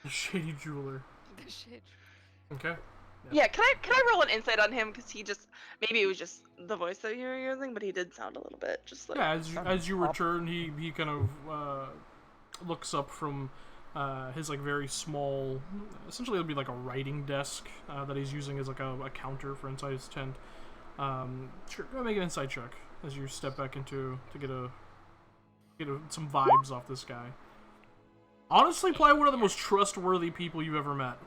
The shady jeweler. The shit. Okay. Yeah, can I roll an insight on him? Because he just maybe it was just the voice that you were using, but he did sound a little bit just like Yeah, as you return, he kind of looks up from his like very small, essentially it'll be like a writing desk that he's using as like a counter for inside his tent. Sure, go make an insight check as you step back into to get some vibes off this guy. Honestly, probably one of the most trustworthy people you've ever met.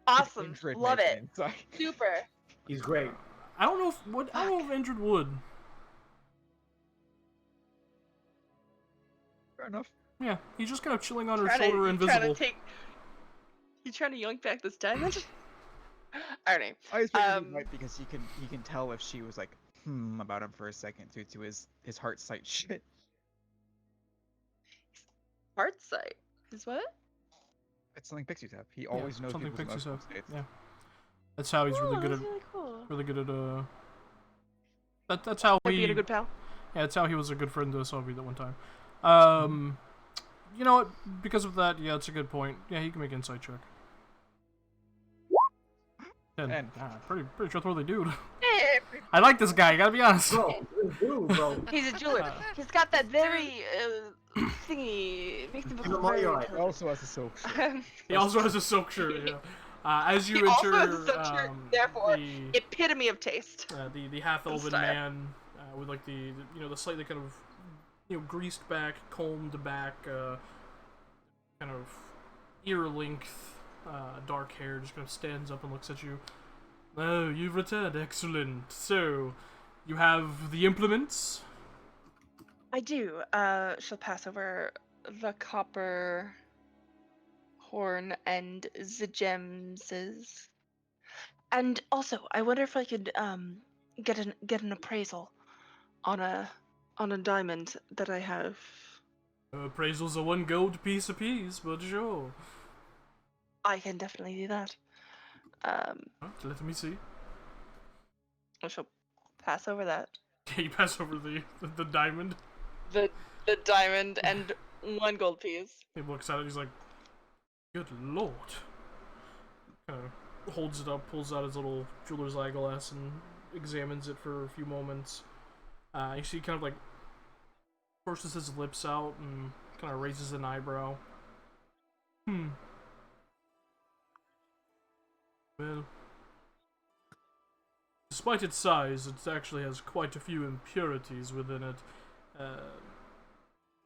awesome. Indrid Love make an it. insight. Super. He's great. I don't know if Indrid would. Fair enough. Yeah, he's just kind of chilling on her Trying to- shoulder, you invisible. You trying to yoink back this diamond? I don't know. I was thinking he might because he can tell if she was like about him for a second due to his heart sight shit. Heart sight. Is what? It's something pixies have. He always knows something people's pixies emotional have. states. Yeah, that's how he's really Oh, good that's at. really cool. Really good at That's how Like he. being a good pal. Yeah, that's how he was a good friend to Sylvie that one time. You know what? Because of that, yeah, it's a good point. Yeah, he can make an insight check. 10. Pretty trustworthy dude. Hey, I like this guy. Gotta be honest. Bro, dude, bro. He's a jeweler. Uh, He's got that very thingy. Makes him He's a look very Mario. He intelligent. also has a silk shirt. He also has a silk shirt. Yeah. As you He also enter, has a silk shirt, therefore, the epitome of taste. the half elven style. man with like the the slightly kind of greased back, combed back, kind of ear length, dark hair, just kind of stands up and looks at you. Oh, you've returned. Excellent. So, you have the implements. I do. She'll pass over the copper horn and the gems. And also, I wonder if I could get an appraisal on a diamond that I have. Appraisals are 1 gold piece apiece, but sure. I can definitely do that. Let me see. I shall pass over that. You pass over the diamond. The diamond and 1 gold piece. He looks at it. He's like, "Good lord!" Kind of holds it up, pulls out his little jeweler's eyeglass, and examines it for a few moments. You see, kind of like forces his lips out and kind of raises an eyebrow. Well, despite its size, it actually has quite a few impurities within it.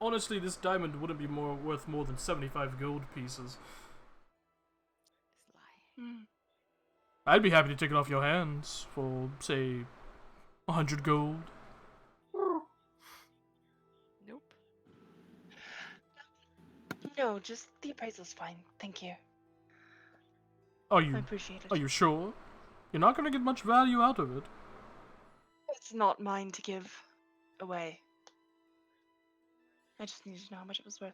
Honestly, this diamond wouldn't be worth more than 75 gold pieces. I'd be happy to take it off your hands for, say, 100 gold. Nope. No, just the appraisal's fine. Thank you. Are I you appreciate it. Are you sure? You're not gonna get much value out of it. It's not mine to give away. I just needed to know how much it was worth.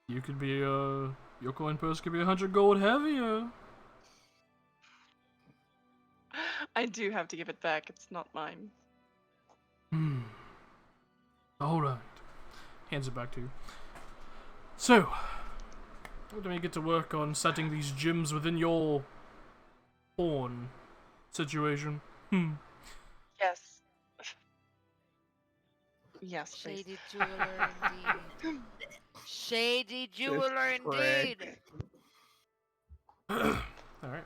You could be your coin purse could be 100 gold heavier. I do have to give it back. It's not mine. All right. Hands it back to you. So, let me get to work on setting these gems within your horn situation. Yes. Yes, please. Shady jeweler indeed. Shady jeweler indeed. Alright.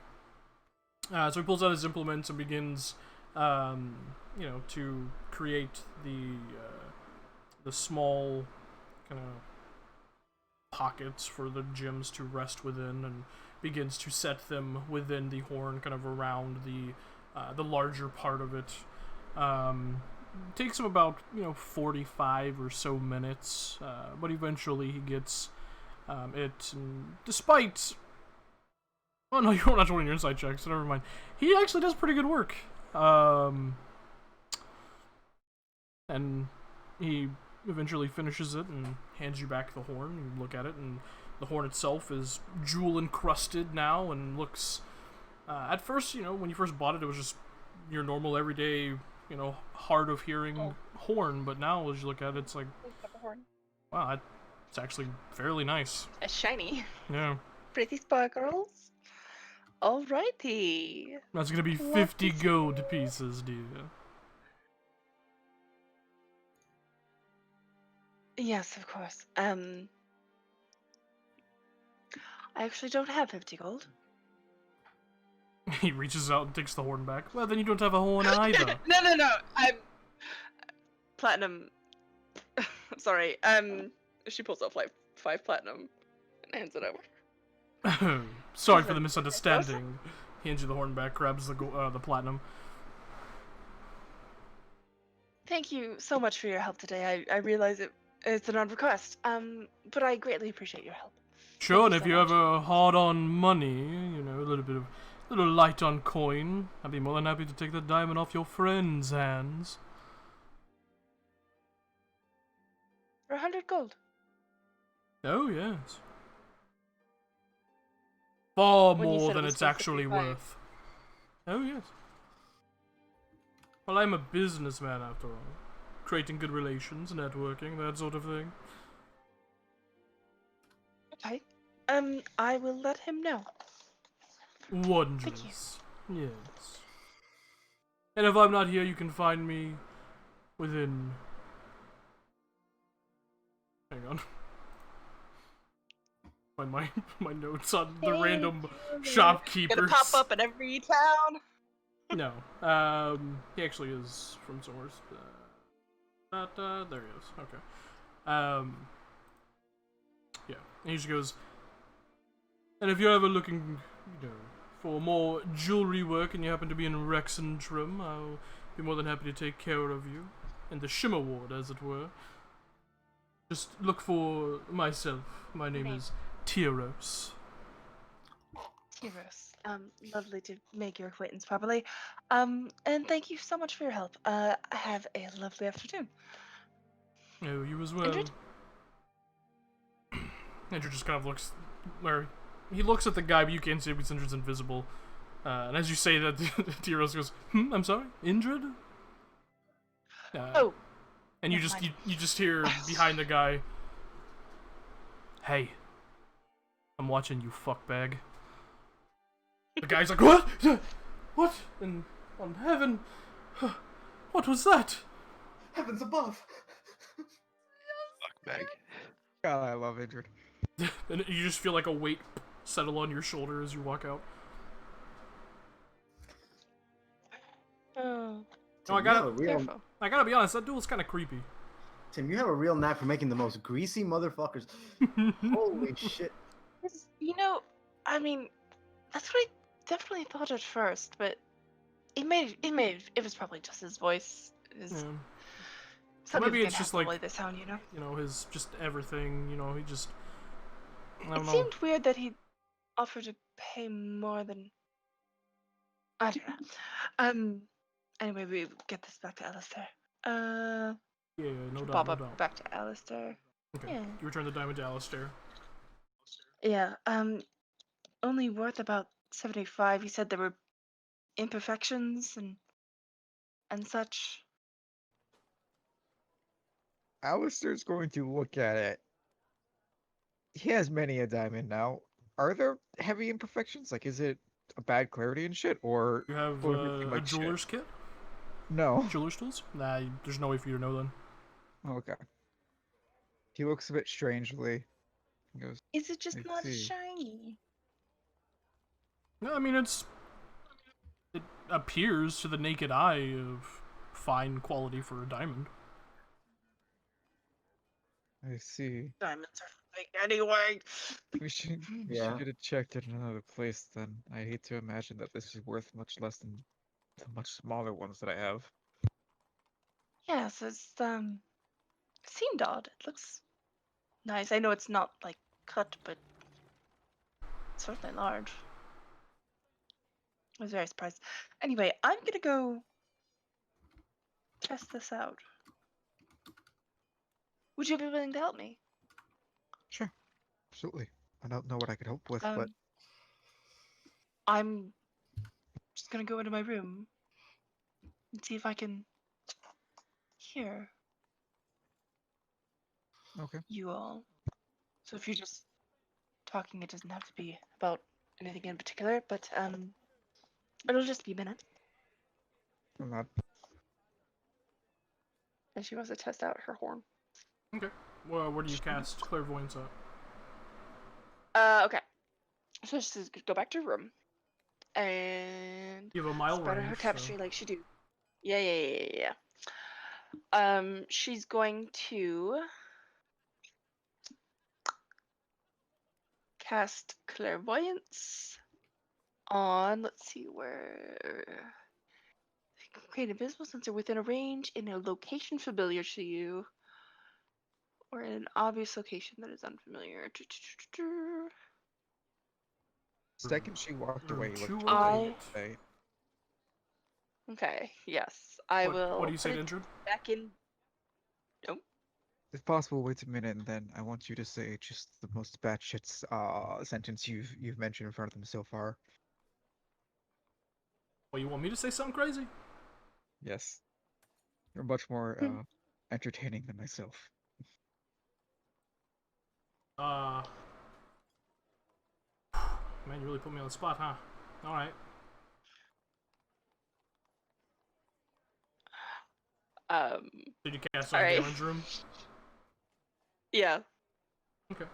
So he pulls out his implements and begins, to create the small kind of pockets for the gems to rest within, and begins to set them within the horn, kind of around the larger part of it. Takes him about 45 or so minutes, but eventually he gets it. And despite, oh no, you're not rolling your insight check, so never mind. He actually does pretty good work. And he eventually finishes it and hands you back the horn. You look at it, and the horn itself is jewel encrusted now, and looks. At first, when you first bought it, it was just your normal everyday, hard of hearing horn. But now, as you look at it, it's like, wow, it's actually fairly nice. It's shiny. Yeah. Pretty sparkles. Alrighty. That's gonna be 50 gold pieces, dear. Yes, of course. I actually don't have 50 gold. He reaches out and takes the horn back. Well, then you don't have a horn either. No. I'm platinum. Sorry. She pulls out five platinum and hands it over. Sorry for the misunderstanding. He hands you the horn back, grabs the platinum. Thank you so much for your help today. I realize it's an odd request. But I greatly appreciate your help. Sure, and Thank if you you're so ever hard on money, a little light on coin, I'd be more than happy to take the diamond off your friend's hands. For 100 gold. Oh, yes. Far When you more said it than was it's actually 455. worth. Oh, yes. Well, I'm a businessman after all. Creating good relations, networking, that sort of thing. Okay. I will let him know. Wondrous. Yes. And if I'm not here, you can find me within. Hang on. Find my notes on the random Gonna shopkeepers. pop up in every town. No. He actually is from somewhere. There he is. Okay. Yeah. And he just goes. And if you're ever looking, for more jewelry work and you happen to be in Rexentrum, I'll be more than happy to take care of you. In the Shimmer Ward, as it were. Just look for myself. My name is Tyros. Tyros. Lovely to make your acquaintance properly. And thank you so much for your help. Have a lovely afternoon. Oh, you as well. Indrid? Andrew just kind of looks, or he looks at the guy, but you can't see him because Indrid's invisible. And as you say that, Tyros goes, I'm sorry, Indrid? Oh. And you never just mind. you just hear behind the guy, hey, I'm watching you, fuckbag. The guy's like, what? What? And on heaven, what was that? Heavens above! Fuck bag. God, I love Indrid. And you just feel like a weight settle on your shoulder as you walk out. Oh. No, Tim, you have a real, Careful. I gotta be honest, that duel's kind of creepy. Tim, you have a real knack for making the most greasy motherfuckers. Holy shit. You know, I mean, that's what I definitely thought at first, but it was probably just his voice. Yeah. Some maybe people it's can just have the like, way they sound, you know. His just everything, he just, I It don't know. seemed weird that he offered to pay more than I don't know. Anyway, we get this back to Alistair. Yeah, no doubt, Bob no up doubt. back to Alistair. Okay, Yeah. you return the diamond to Alistair. Yeah. Only worth about 75. He said there were imperfections and such. Alistair's going to look at it. He has many a diamond now. Are there heavy imperfections? Like, is it a bad clarity and shit, or You have will it look a like shit? jeweler's kit? No. Jeweler's tools? Nah, there's no way for you to know then. Okay. He looks a bit strangely. He goes, Is it just Let's not see. shiny? No, I mean, it appears to the naked eye of fine quality for a diamond. I see. Diamonds are fake anyway. We should Yeah. get it checked at another place then. I hate to imagine that this is worth much less than the much smaller ones that I have. Yes, it seemed odd. It looks nice. I know it's not like cut, but it's certainly large. I was very surprised. Anyway, I'm gonna go test this out. Would you be willing to help me? Sure. Absolutely. I don't know what I could help with, but I'm just gonna go into my room and see if I can hear okay. you all. So if you're just talking, it doesn't have to be about anything in particular, but it'll just be a minute. I'm not. And she wants to test out her horn. Okay. Well, where do you cast clairvoyance at? Okay. So she's gonna go back to her room and You have a mile spread out range. her tapestry like she do. Yeah. She's going to cast clairvoyance on, let's see where. Create a visible sensor within a range in a location familiar to you, or in an obvious location that is unfamiliar. Second she walked away, he looked I- away. Okay, yes. I will What do you say, put it Indrid? back in. If possible, wait a minute, and then I want you to say just the most batshit sentence you've mentioned in front of them so far. Well, you want me to say something crazy? Yes. You're much more entertaining than myself. Man, you really put me on the spot, huh? Alright. Did you cast All on right. damage room? Yeah. Okay.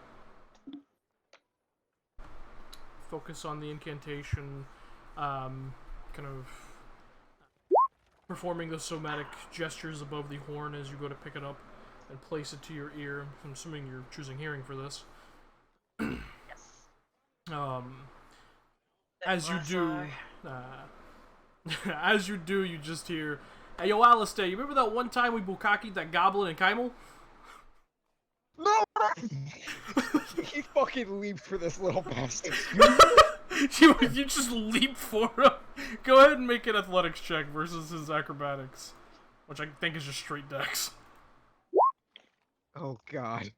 Focus on the incantation, kind of performing the somatic gestures above the horn as you go to pick it up and place it to your ear. I'm assuming you're choosing hearing for this. Yes. As you do, Sorry. as you do, you just hear, "Hey, yo, Alistair, you remember that one time we bukkakied that goblin in Kaimel?" No! He fucking leaped for this little bastard. you just leap for him. Go ahead and make an athletics check versus his acrobatics, which I think is just straight dex. Oh god.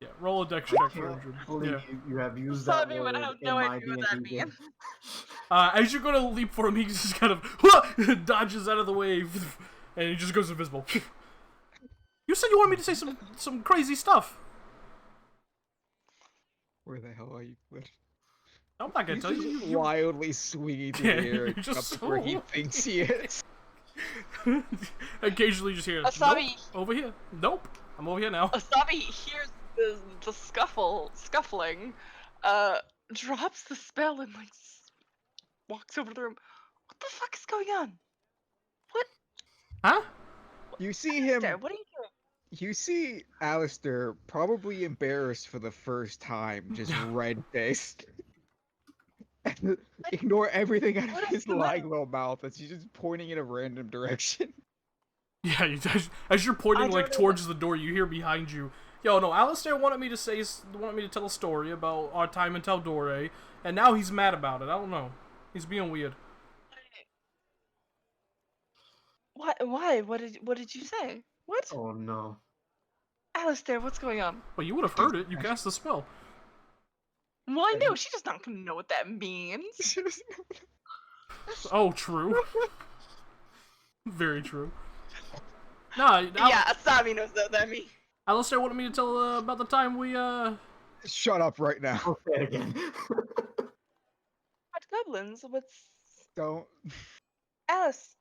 Yeah, roll a dex check for can't Andrew. believe Yeah. you have used that Sorry, but I word have in no my idea what that D&D game. means. As you're gonna leap for him, he just kind of dodges out of the way, and he just goes invisible. You said you wanted me to say some crazy stuff. Where the hell are you, Flint? I'm not gonna He's tell just you. wildly swinging through Yeah, the air you're and just up to where he so- thinks he is. Occasionally, you just hear, Asabi. "Nope, over here. Nope, I'm over here now." Asabi hears the scuffling, drops the spell and like walks over to the room. What the fuck is going on? What? Huh? You see him. Alistair, what are you doing? You see Alistair, probably embarrassed for the first time, just red-faced. And ignore everything out What of is his the lying matter? little mouth as he's just pointing in a random direction. Yeah, as you're pointing I like don't know towards the door, you hear behind you, "Yo, no, Alistair wanted me to tell a story about our time in Taldore, and now he's mad about it. I don't know. He's being weird." Why? What did you say? What? Oh no. Alistair, what's going on? Well, you would have heard it. You cast the spell. Well, I know she does not know what that means. Oh, true. Very true. Nah, Yeah, Asabi knows what that means. Alistair wanted me to tell about the time we Shut up right now. I'll say it again. What goblins? What's Don't Alice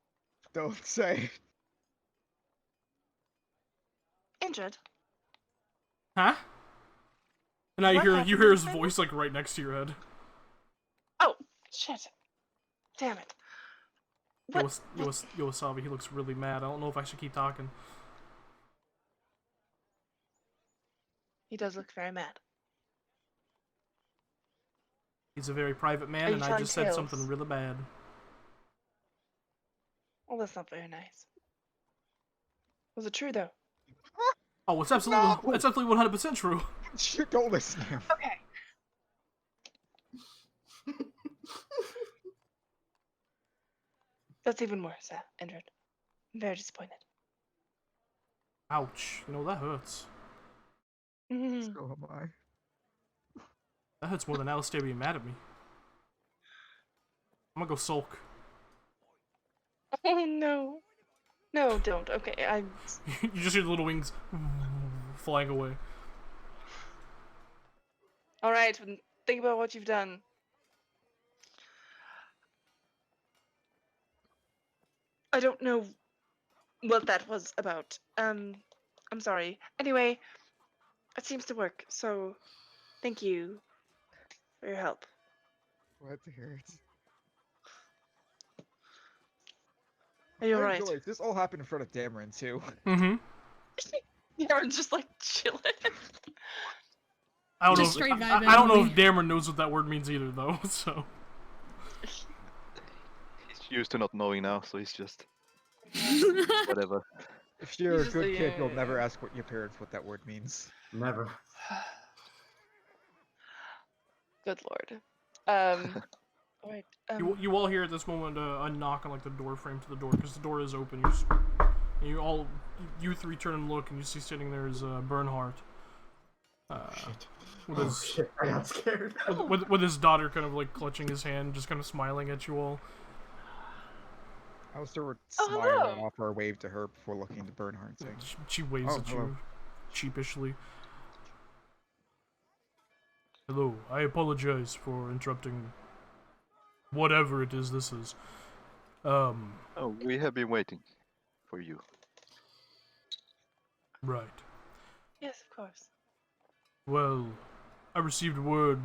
say. injured? Huh? And now What you happened hear his exactly? voice like right next to your head. Oh shit! Damn it! What? Yo, Wasabi, he looks really mad. I don't know if I should keep talking. He does look very mad. He's a very private man, Are you and I telling just said tales? something really bad. Well, that's not very nice. Was it true though? Oh, it's absolutely, No! it's absolutely 100% true. Don't listen to him. Okay. That's even worse, injured. I'm very disappointed. Ouch. You know, that hurts. Mhm. So am I. That hurts more than Alistair being mad at me. I'm gonna go sulk. Oh no. No, don't. Okay, You just hear the little wings flying away. all right. Think about what you've done. I don't know what that was about. I'm sorry. Anyway, it seems to work. So, thank you for your help. What hurts? Are you alright? Joyce, this all happened in front of Dameron too. Mm-hmm. Aaron's just like chilling. I don't Just know. straight I vibe don't know if Emily. Dameron knows what that word means either, though. So He's used to not knowing now, so he's just whatever. If you're a just good like, kid, you'll yeah. never ask your parents what that word means. Never. Good lord. Alright. you all hear at this moment a knock on like the door frame to the door because the door is open. You three turn and look, and you see sitting there is Bernhardt. Shit. With Oh his shit, I got scared. with his daughter kind of like clutching his hand, just kind of smiling at you all. Alistair would Oh, smile hello. and offer a wave to her before looking to Bernhardt, saying, She waves Oh, at hello. you sheepishly. Hello, I apologize for interrupting whatever it is this is. Oh, we have been waiting for you. Right. Yes, of course. Well, I received word,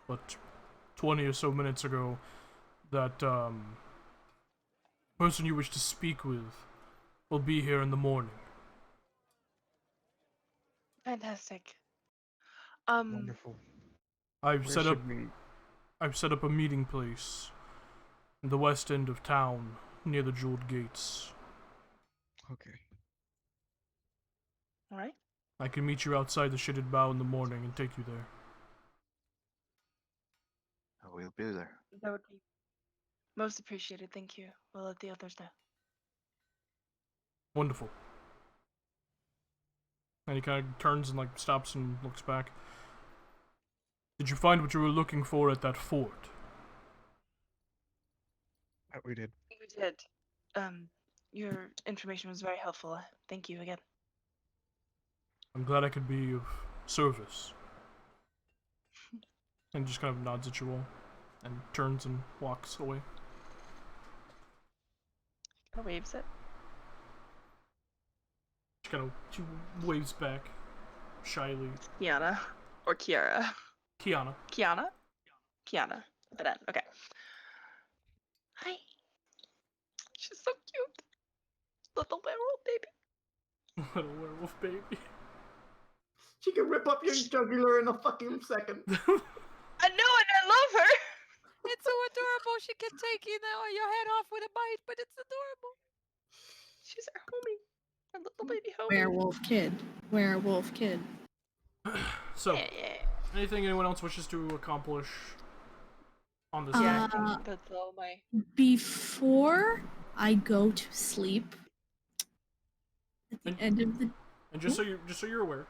but 20 or so minutes ago, that person you wish to speak with will be here in the morning. Fantastic. Wonderful. I've Where set up should we? I've set up a meeting place in the west end of town near the jeweled gates. Okay. all right. I can meet you outside the shitted bow in the morning and take you there. We'll be there. That would be most appreciated. Thank you. We'll let the others know. Wonderful. And he kind of turns and like stops and looks back. Did you find what you were looking for at that fort? We did. We did. Your information was very helpful. Thank you again. I'm glad I could be of service. And just kind of nods at you all and turns and walks away. Kind of waves it. She waves back shyly. Kiana. Or Kiara. Kiana. Kiana? Kiana. But then, okay. Hi. She's so cute. Little werewolf baby. Little werewolf baby. She can rip up your jugular in a fucking second. I know and I love her. It's so adorable. She can take your head off with a bite, but it's adorable. She's our homie. Our little baby homie. Werewolf kid. Werewolf kid. So, Yeah. anything anyone else wishes to accomplish on this Yeah, day? I think that's all my. Before I go to sleep, at the end of the And just so you're aware,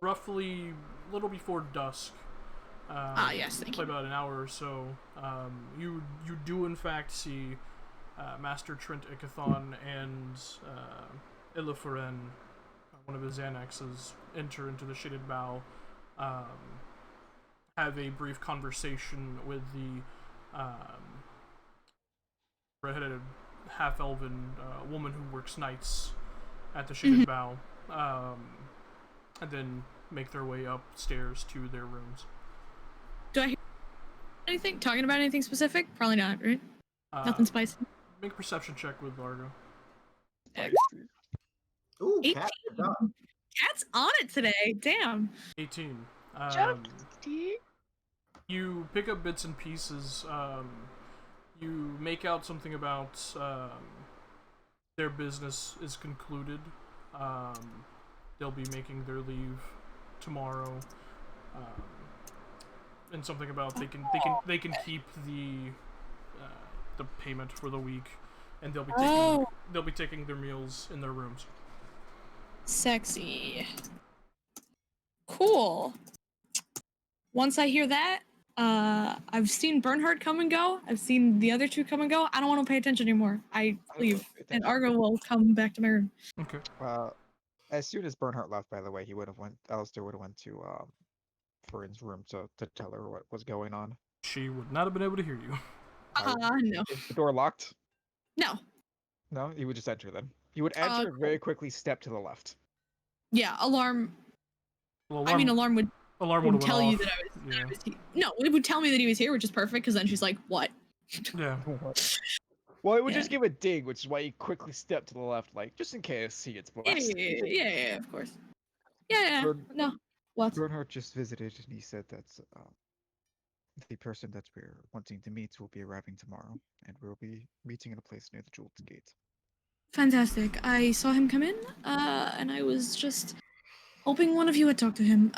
roughly a little before dusk. yes, thank play you. about an hour or so. You do in fact see Master Trent Ikathon and Illiferen, one of his annexes, enter into the shaded bow. Have a brief conversation with the redheaded half-elven woman who works nights at the shaded bow, and then make their way upstairs to their rooms. Do I hear anything? Talking about anything specific? Probably not, right? Nothing spicy. Make a perception check with Largo. Ooh, 18. cat. Cat's on it today. Damn. 18. Job, Steve. You pick up bits and pieces. You make out something about their business is concluded. They'll be making their leave tomorrow. And something about they can keep the payment for the week, and they'll be taking their meals in their rooms. Sexy. Cool. Once I hear that, I've seen Bernhard come and go. I've seen the other two come and go. I don't want to pay attention anymore. I leave, and Argo will come back to my room. Okay. As soon as Bernhardt left, by the way, Alistair would have went to Fern's room to tell her what was going on. She would not have been able to hear you. No. Is the door locked? No. No, he would just enter then. He would enter and very quickly step to the left. Yeah, alarm. Well, Alarm would would tell you that yeah. I was no, it would tell me that he was here, which is perfect, because then she's like, what? Yeah. Well, it would just give a ding, which is why he quickly stepped to the left, like, just in case he gets blessed. Yeah, of course. Yeah. No. What? Bernhardt just visited, and he said that the person that we're wanting to meet will be arriving tomorrow, and we'll be meeting in a place near the Jeweled Gate. Fantastic. I saw him come in, and I was just hoping one of you would talk to him.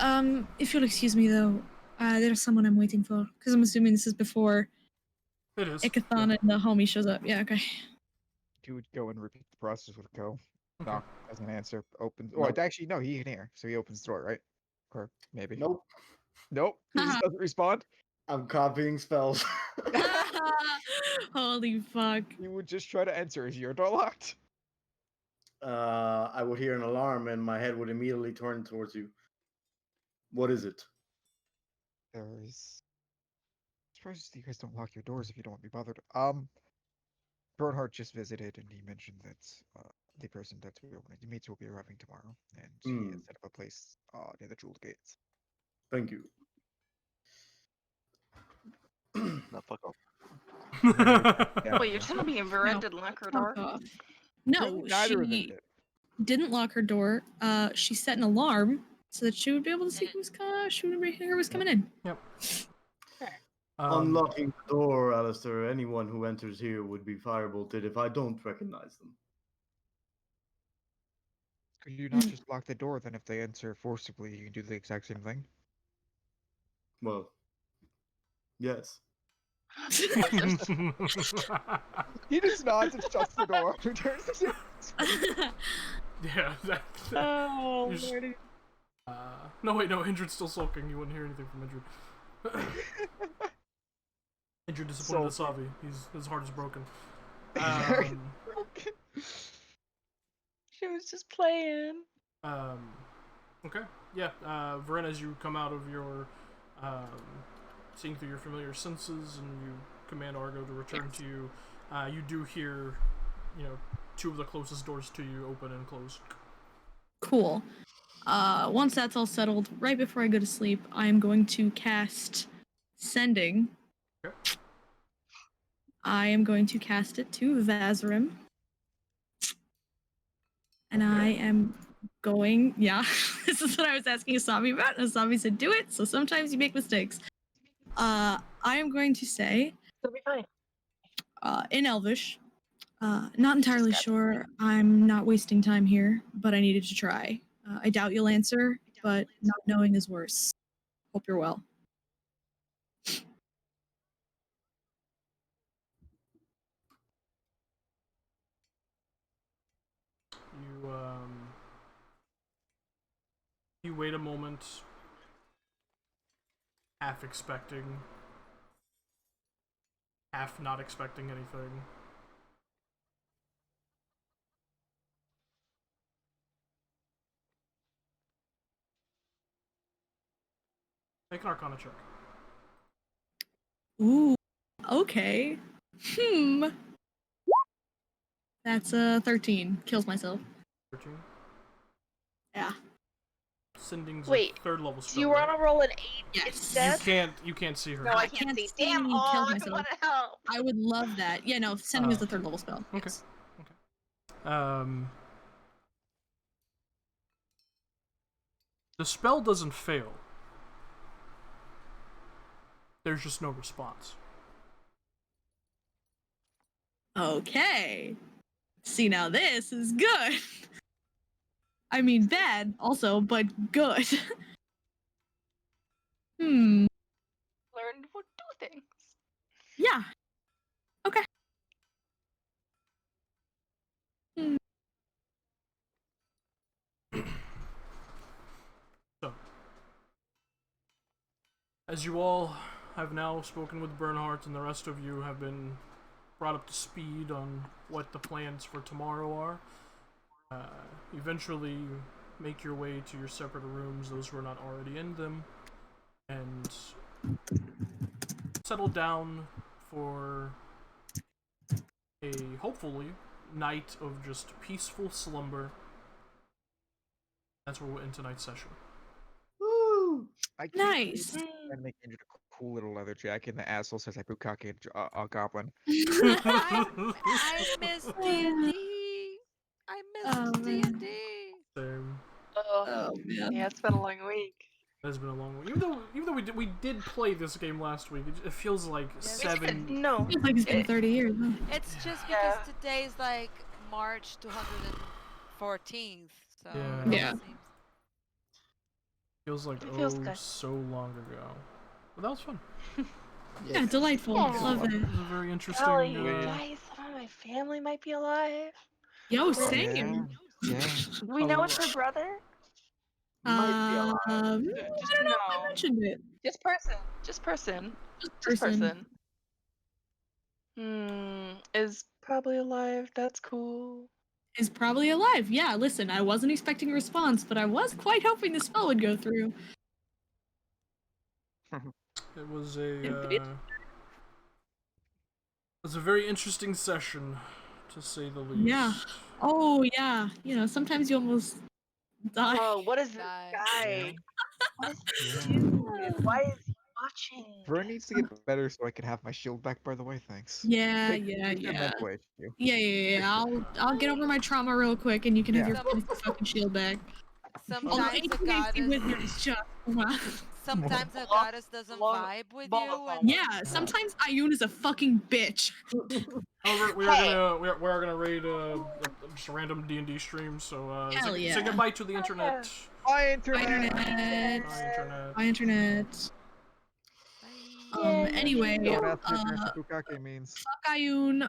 If you'll excuse me, though, there's someone I'm waiting for, because I'm assuming this is before It is. Ikathon and the homie shows up. Yeah, okay. He would go and repeat the process with Ko. Okay. Knock, doesn't answer, opens. Or actually, no, he can hear, so he opens the door, right? Or maybe. Nope. Nope. He just doesn't respond. I'm copying spells. Holy fuck. He would just try to enter. Is your door locked? I would hear an alarm and my head would immediately turn towards you. What is it? There is. Surprised you guys don't lock your doors if you don't want to be bothered. Bernhardt just visited and he mentioned that the person that we wanted to meet will be arriving tomorrow, and he Hmm. has set up a place near the jeweled gates. Thank you. Now fuck off. Yeah, Wait, you're telling me Varen No, didn't lock her fuck door? off. No, Apparently neither of them she did. didn't lock her door. She set an alarm so that she would be able to see who was coming in. Yep. Fair. Unlocking the door, Alistair, anyone who enters here would be firebolted if I don't recognize them. Could you not just lock the door? Then, if they enter forcibly, you can do the exact same thing. Well, yes. He does not just shuts the door. Turns the Yeah. Oh, You just- lordy. No, wait, no. Indrid's still sulking. You wouldn't hear anything from Indrid. Indrid disappointed Asavi. His heart is broken. She was just playing. Okay. Yeah. Varen, as you come out of your seeing through your familiar senses, and you command Argo to return to you, you do hear, two of the closest doors to you open and close. Cool. Once that's all settled, right before I go to sleep, I am going to cast Sending. Okay. I am going to cast it to Vazarim. And I am going, this is what I was asking Asami about, and Asami said do it, so sometimes you make mistakes. I am going to say, It'll be fine. in Elvish, not entirely sure, I'm not wasting time here, but I needed to try. I doubt you'll answer, but not knowing is worse. Hope you're well. You wait a moment, half expecting, half not expecting anything. Make an Arcana check. Ooh, okay. That's 13. Kills myself. 13. Yeah. Sending's Wait, a third level Do spell. you want to roll an 8 Yes. instead? You can't see her. No, I can't see. Damn! me Oh, kill I myself. want to help. I would love that. Yeah, no, Sending is the third level spell. Okay. Yes. The spell doesn't fail. There's just no response. Okay. See, now this is good. I mean, bad also, but good. Learn to do things. Yeah. Okay. So, as you all have now spoken with Bernhardt, and the rest of you have been brought up to speed on what the plans for tomorrow are, eventually make your way to your separate rooms, those who are not already in them, and settle down for a, hopefully, night of just peaceful slumber. That's where we'll end tonight's session. Woo! I can't Nice. and make Andrew a cool little leather jacket, and the asshole says I bukkake a goblin. I miss D&D. I miss D&D. Same. Oh, man. Yeah, it's been a long week. It has been a long week. Even though we did play this game last week, it feels like Yes. It's 7. been, no. Feels like it's been 30 years. Huh? It's just because Yeah. today's like March 214th. So Yeah. it Yeah. seems- Feels like It feels good. so long ago. But that was fun. Yeah, delightful. Yeah. Love It it. was a very interesting. Golly, guys, some of my family might be alive. Yo, same. Yeah. We know it's her brother. Might be alive. I don't know if I mentioned it. Just person. Just person. Just person. Is probably alive. That's cool. Is probably alive. Yeah, listen, I wasn't expecting a response, but I was quite hoping the spell would go through. It was a very interesting session. to say the least. Yeah. Oh yeah. You know, sometimes you almost die. Bro, what is this Die. guy? What is Yeah. this dude? Why is he watching? Vern needs to get better so I can have my shield back, by the way, thanks. Yeah, Take yeah, your yeah. mental HQ. Yeah. I'll get over my trauma real quick, and you can have your Some- fucking shield back. Although Sometimes a 18 AC goddess. wizard is just wow. Sometimes a goddess doesn't vibe with you, and Yeah, sometimes Ayun is a fucking bitch. However, we are gonna raid just a random D&D stream. So Hell say yeah. goodbye to the internet. Bye, Bye, internet! internet. Bye, internet. Bye, internet. bye. Anyway, Don't ask me what Bukake means. fuck Ayun.